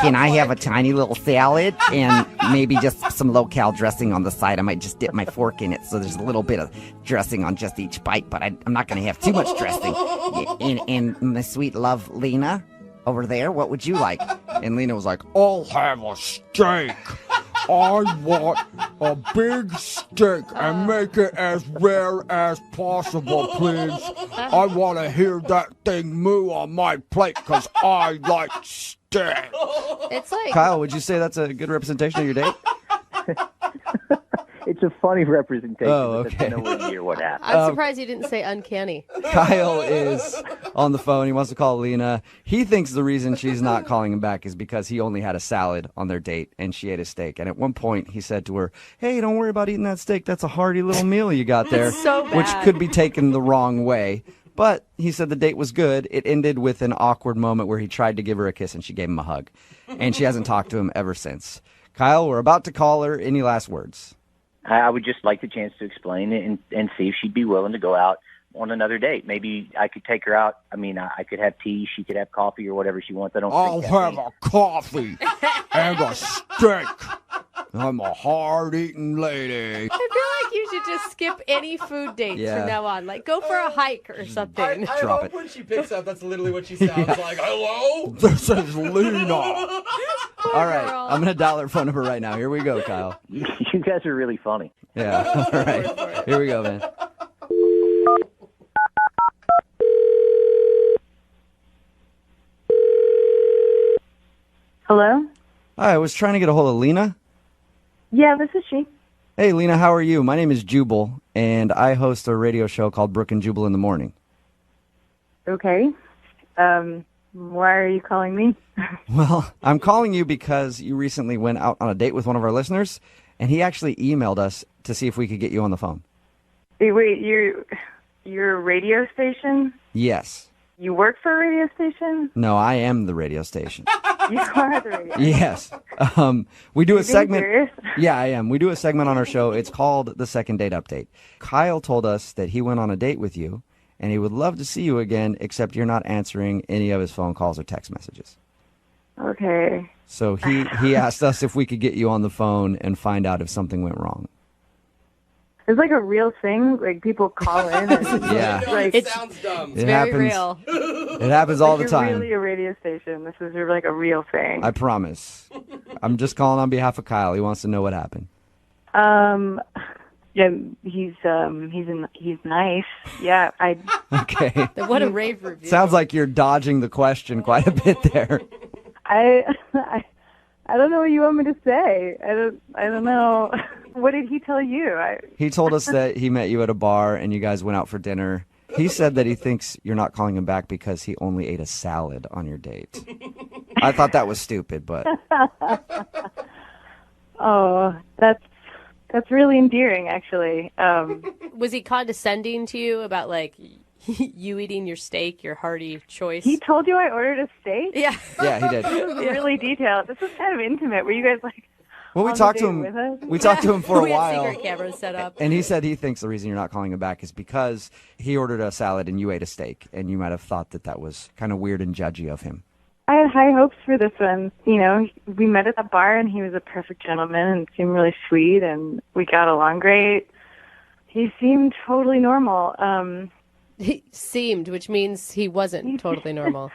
Can I have a tiny little salad and maybe just some low-cal dressing on the side? I might just dip my fork in it so there's a little bit of dressing on just each bite, but I'm not going to have too much dressing. And my sweet love, Lena, over there, what would you like? And Lena was like, I'll have a steak. I want a big steak and make it as rare as possible, please. I want to hear that thing moo on my plate because I like steak. It's like... Kyle, would you say that's a good representation of your date? It's a funny representation. Oh, okay. But that's nowhere near what happened. I'm surprised you didn't say uncanny. Kyle is on the phone. He wants to call Lena. He thinks the reason she's not calling him back is because he only had a salad on their date and she ate a steak. And at one point he said to her, hey, don't worry about eating that steak. That's a hearty little meal you got there. So bad. Which could be taken the wrong way. But he said the date was good. It ended with an awkward moment where he tried to give her a kiss and she gave him a hug. And she hasn't talked to him ever since. Kyle, we're about to call her. Any last words? I would just like the chance to explain it and see if she'd be willing to go out on another date. Maybe I could take her out. I mean, I could have tea. She could have coffee or whatever she wants. I'll have a coffee and a steak. I'm a hard-eating lady. I feel like you should just skip any food dates from now on. Like, go for a hike or something. I hope when she picks up, that's literally what she sounds like. Hello? This is Lena. All right, I'm going to dial her phone number right now. Here we go, Kyle. You guys are really funny. Yeah, all right. Here we go, man. Hello? Hi, I was trying to get a hold of Lena. Yeah, this is she. Hey, Lena, how are you? My name is Jubal, and I host a radio show called Brooke and Jubal in the Morning. Okay. Why are you calling me? Well, I'm calling you because you recently went out on a date with one of our listeners, and he actually emailed us to see if we could get you on the phone. Wait, you're a radio station? Yes. You work for a radio station? No, I am the radio station. You are the radio station? Yes. We do a segment. Serious? Yeah, I am. We do a segment on our show. It's called the Second Date Update. Kyle told us that he went on a date with you, and he would love to see you again, except you're not answering any of his phone calls or text messages. Okay. So he asked us if we could get you on the phone and find out if something went wrong. It's like a real thing. Like people call in. And Yeah. Like, It sounds dumb. It very happens. real. It happens all the you're time. really a radio station. This is like a real thing. I promise. I'm just calling on behalf of Kyle. He wants to know what happened. Yeah, he's nice. Yeah, Okay. What a rave review. Sounds like you're dodging the question quite a bit there. I don't know what you want me to say. I don't know. What did he tell you? He told us that he met you at a bar and you guys went out for dinner. He said that he thinks you're not calling him back because he only ate a salad on your date. I thought that was stupid, but... Oh, that's really endearing, actually. Was he condescending to you about, like, you eating your steak, your hearty choice? He told you I ordered a steak? Yeah. Yeah, he did. This was really detailed. This was kind of intimate. Were you guys like... Well, we on the talked to date him. with us? We talked to him for a We had while, secret cameras set up. and he said he thinks the reason you're not calling him back is because he ordered a salad and you ate a steak, and you might have thought that that was kind of weird and judgy of him. I had high hopes for this one. You know, we met at the bar, and he was a perfect gentleman and seemed really sweet, and we got along great. He seemed totally normal. He seemed, which means he wasn't totally normal.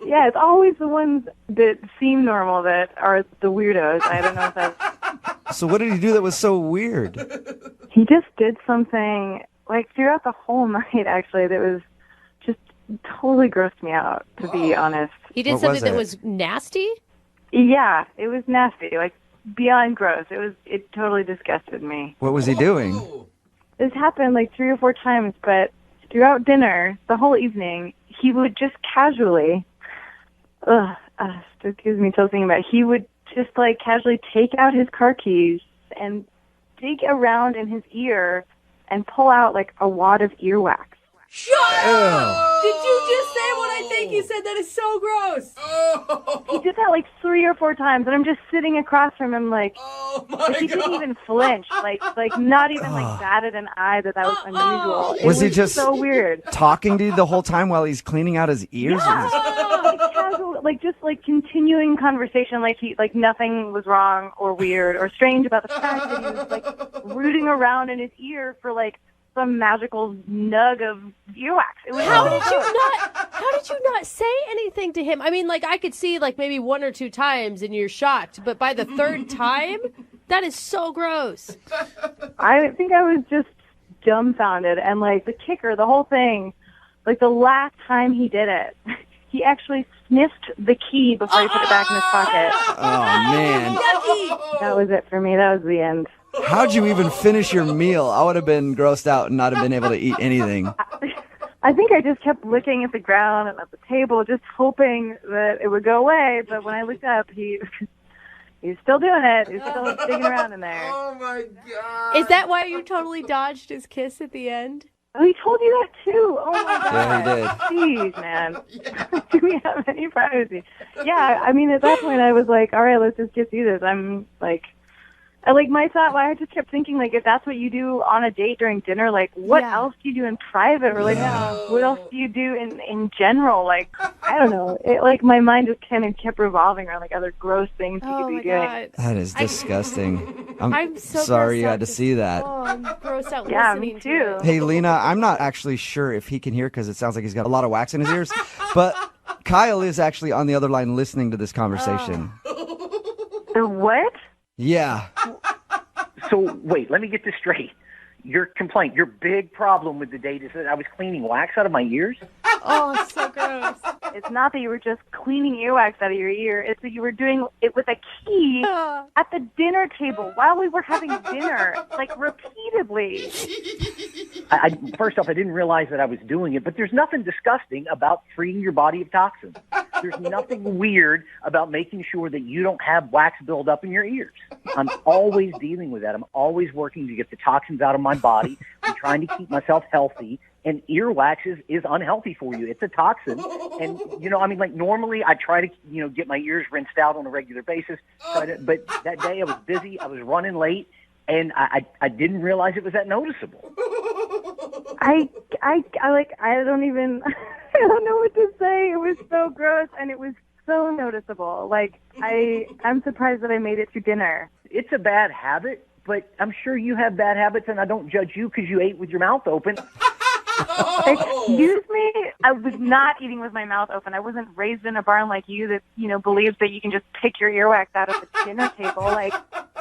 Yeah, it's always the ones that seem normal that are the weirdos. I don't know if that's... So what did he do that was so weird? He just did something, like, throughout the whole night, actually, that was just totally grossed me out, to be honest. He did something that was nasty? Yeah, it was nasty, like, beyond gross. It totally disgusted me. What was he doing? This happened, like, 3 or 4 times, but throughout dinner, the whole evening, he would just casually, it gives me chills thinking about it. He would just like casually take out his car keys and dig around in his ear and pull out like a wad of earwax. Shut up! Did you just say what I think you said? That is so gross. He did that like 3 or 4 times, and I'm just sitting across from him like he didn't even flinch, like not even like batted an eye that was unusual. It Was he just so weird? talking to you the whole time while he's cleaning out his ears? Yeah. Like casual, like just like continuing conversation, like nothing was wrong or weird or strange about the fact that he was like rooting around in his ear for like some magical nug of earwax. It was How did you not say anything to him? I mean, like I could see like maybe 1 or 2 times and you're shocked, but by the 3rd time, that is so gross. I think I was just dumbfounded, and like the kicker, the whole thing, like the last time he did it, he actually sniffed the key before he put it back in his pocket. Oh, man. That was it for me. That was the end. How'd you even finish your meal? I would have been grossed out and not have been able to eat anything. I think I just kept looking at the ground and at the table, just hoping that it would go away. But when I looked up, he's still doing it. He's still digging around in there. Oh, my God. Is that why you totally dodged his kiss at the end? Oh, he told you that, too. Oh, my God. Yeah, he did. Jeez, man. Do we have any privacy? Yeah, I mean, at that point, I was like, all right, let's just get through this. I'm like... my thought, I just kept thinking, like, if that's what you do on a date during dinner, like, what else do you do in private? Or, like, what else do you do in general? Like, I don't know. My mind just kind of kept revolving around, like, other gross things you could be doing. That is disgusting. I'm so sorry you grossed had to out see that. Oh, I'm grossed out Yeah, listening me too. Hey, Lena, I'm not actually sure if he can hear because it sounds like he's got a lot of wax in his ears, but Kyle is actually on the other line listening to this conversation. The what? Yeah. So, wait, let me get this straight. Your complaint, your big problem with the date is that I was cleaning wax out of my ears? Oh, so gross. It's not that you were just cleaning earwax out of your ear. It's that you were doing it with a key at the dinner table while we were having dinner, like repeatedly. First off, I didn't realize that I was doing it, but there's nothing disgusting about freeing your body of toxins. There's nothing weird about making sure that you don't have wax build up in your ears. I'm always dealing with that. I'm always working to get the toxins out of my body. I'm trying to keep myself healthy. And earwax is unhealthy for you. It's a toxin. And, normally I try to, get my ears rinsed out on a regular basis. But that day I was busy. I was running late. And I didn't realize it was that noticeable. I don't even, I don't know what to say. It was so gross and it was so noticeable. Like, I'm surprised that I made it through dinner. It's a bad habit, but I'm sure you have bad habits, and I don't judge you because you ate with your mouth open. Excuse me? I was not eating with my mouth open. I wasn't raised in a barn like you that, believes that you can just pick your earwax out of the dinner table. Like,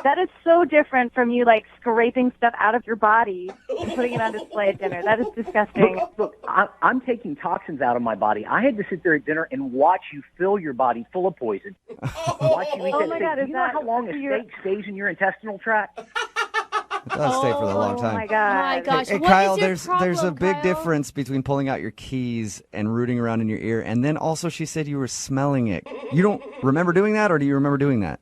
that is so different from you, like, scraping stuff out of your body and putting it on display at dinner. That is disgusting. Look, I'm taking toxins out of my body. I had to sit there at dinner and watch you fill your body full of poison. Watch you eat that steak. God, you know how long a steak stays in your intestinal tract? It does stay for a long time. Oh, my God. My gosh. Hey, What Kyle, is your there's problem, a big Kyle? difference between pulling out your keys and rooting around in your ear. And then also she said you were smelling it. You don't remember doing that, or do you remember doing that?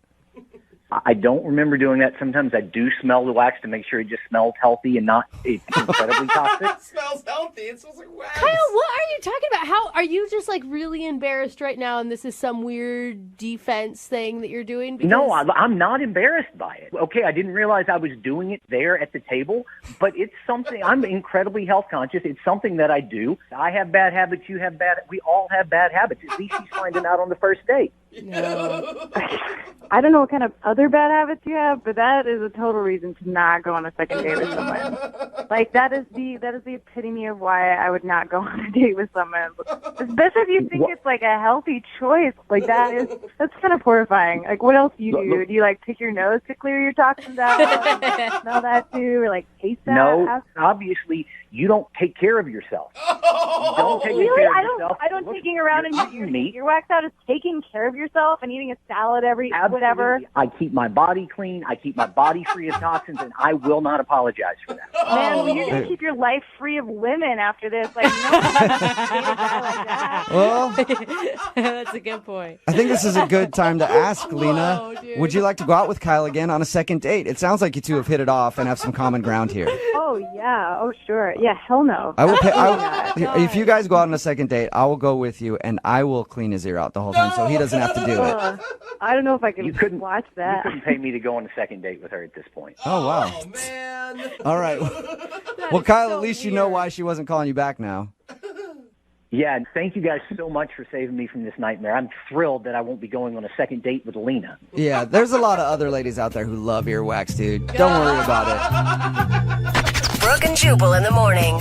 I don't remember doing that. Sometimes I do smell the wax to make sure it just smells healthy and not incredibly toxic. It smells healthy. It smells like wax. Kyle, what are you talking about? How are you just like really embarrassed right now, and this is some weird defense thing that you're doing? Because... No, I'm not embarrassed by it. Okay, I didn't realize I was doing it there at the table, but it's something, I'm incredibly health conscious. It's something that I do. I have bad habits. You have bad, we all have bad habits. At least she's finding out on the first date. No. I don't know what kind of other bad habits you have, but that is a total reason to not go on a second date with someone. Like, that is the epitome of why I would not go on a date with someone. Especially if you think it's like a healthy choice. Like, that's kind of horrifying. Like, what else do you do? Do you like pick your nose to clear your toxins out? Smell that too, or like taste that? No, obviously you don't take care of yourself. You don't take care of yourself. I don't taking around and getting your wax out is taking care of yourself and eating a salad whatever. I keep my body clean. I keep my body free of toxins, and I will not apologize for that. Man, well, you're going to keep your life free of women after this. Like, no, like that. Well, That's a good point. I think this is a good time to ask, Lena. Whoa, dude. Would you like to go out with Kyle again on a second date? It sounds like you two have hit it off and have some common ground here. Oh, yeah. Oh, sure. Yeah, hell no. I will pay. Absolutely If you guys go out on a second date, I will go with you, and I will clean his ear out the whole time, so he doesn't have to do not. it. I don't know if I can You couldn't watch You that. couldn't pay me to go on a second date with her at this point. Oh wow! Man. All right. Well, Kyle, at least you know why she wasn't calling you back now. Yeah, and thank you guys so much for saving me from this nightmare. I'm thrilled that I won't be going on a second date with Lena. Yeah, there's a lot of other ladies out there who love earwax, dude. Don't worry about it. Brooke and Jubal in the morning.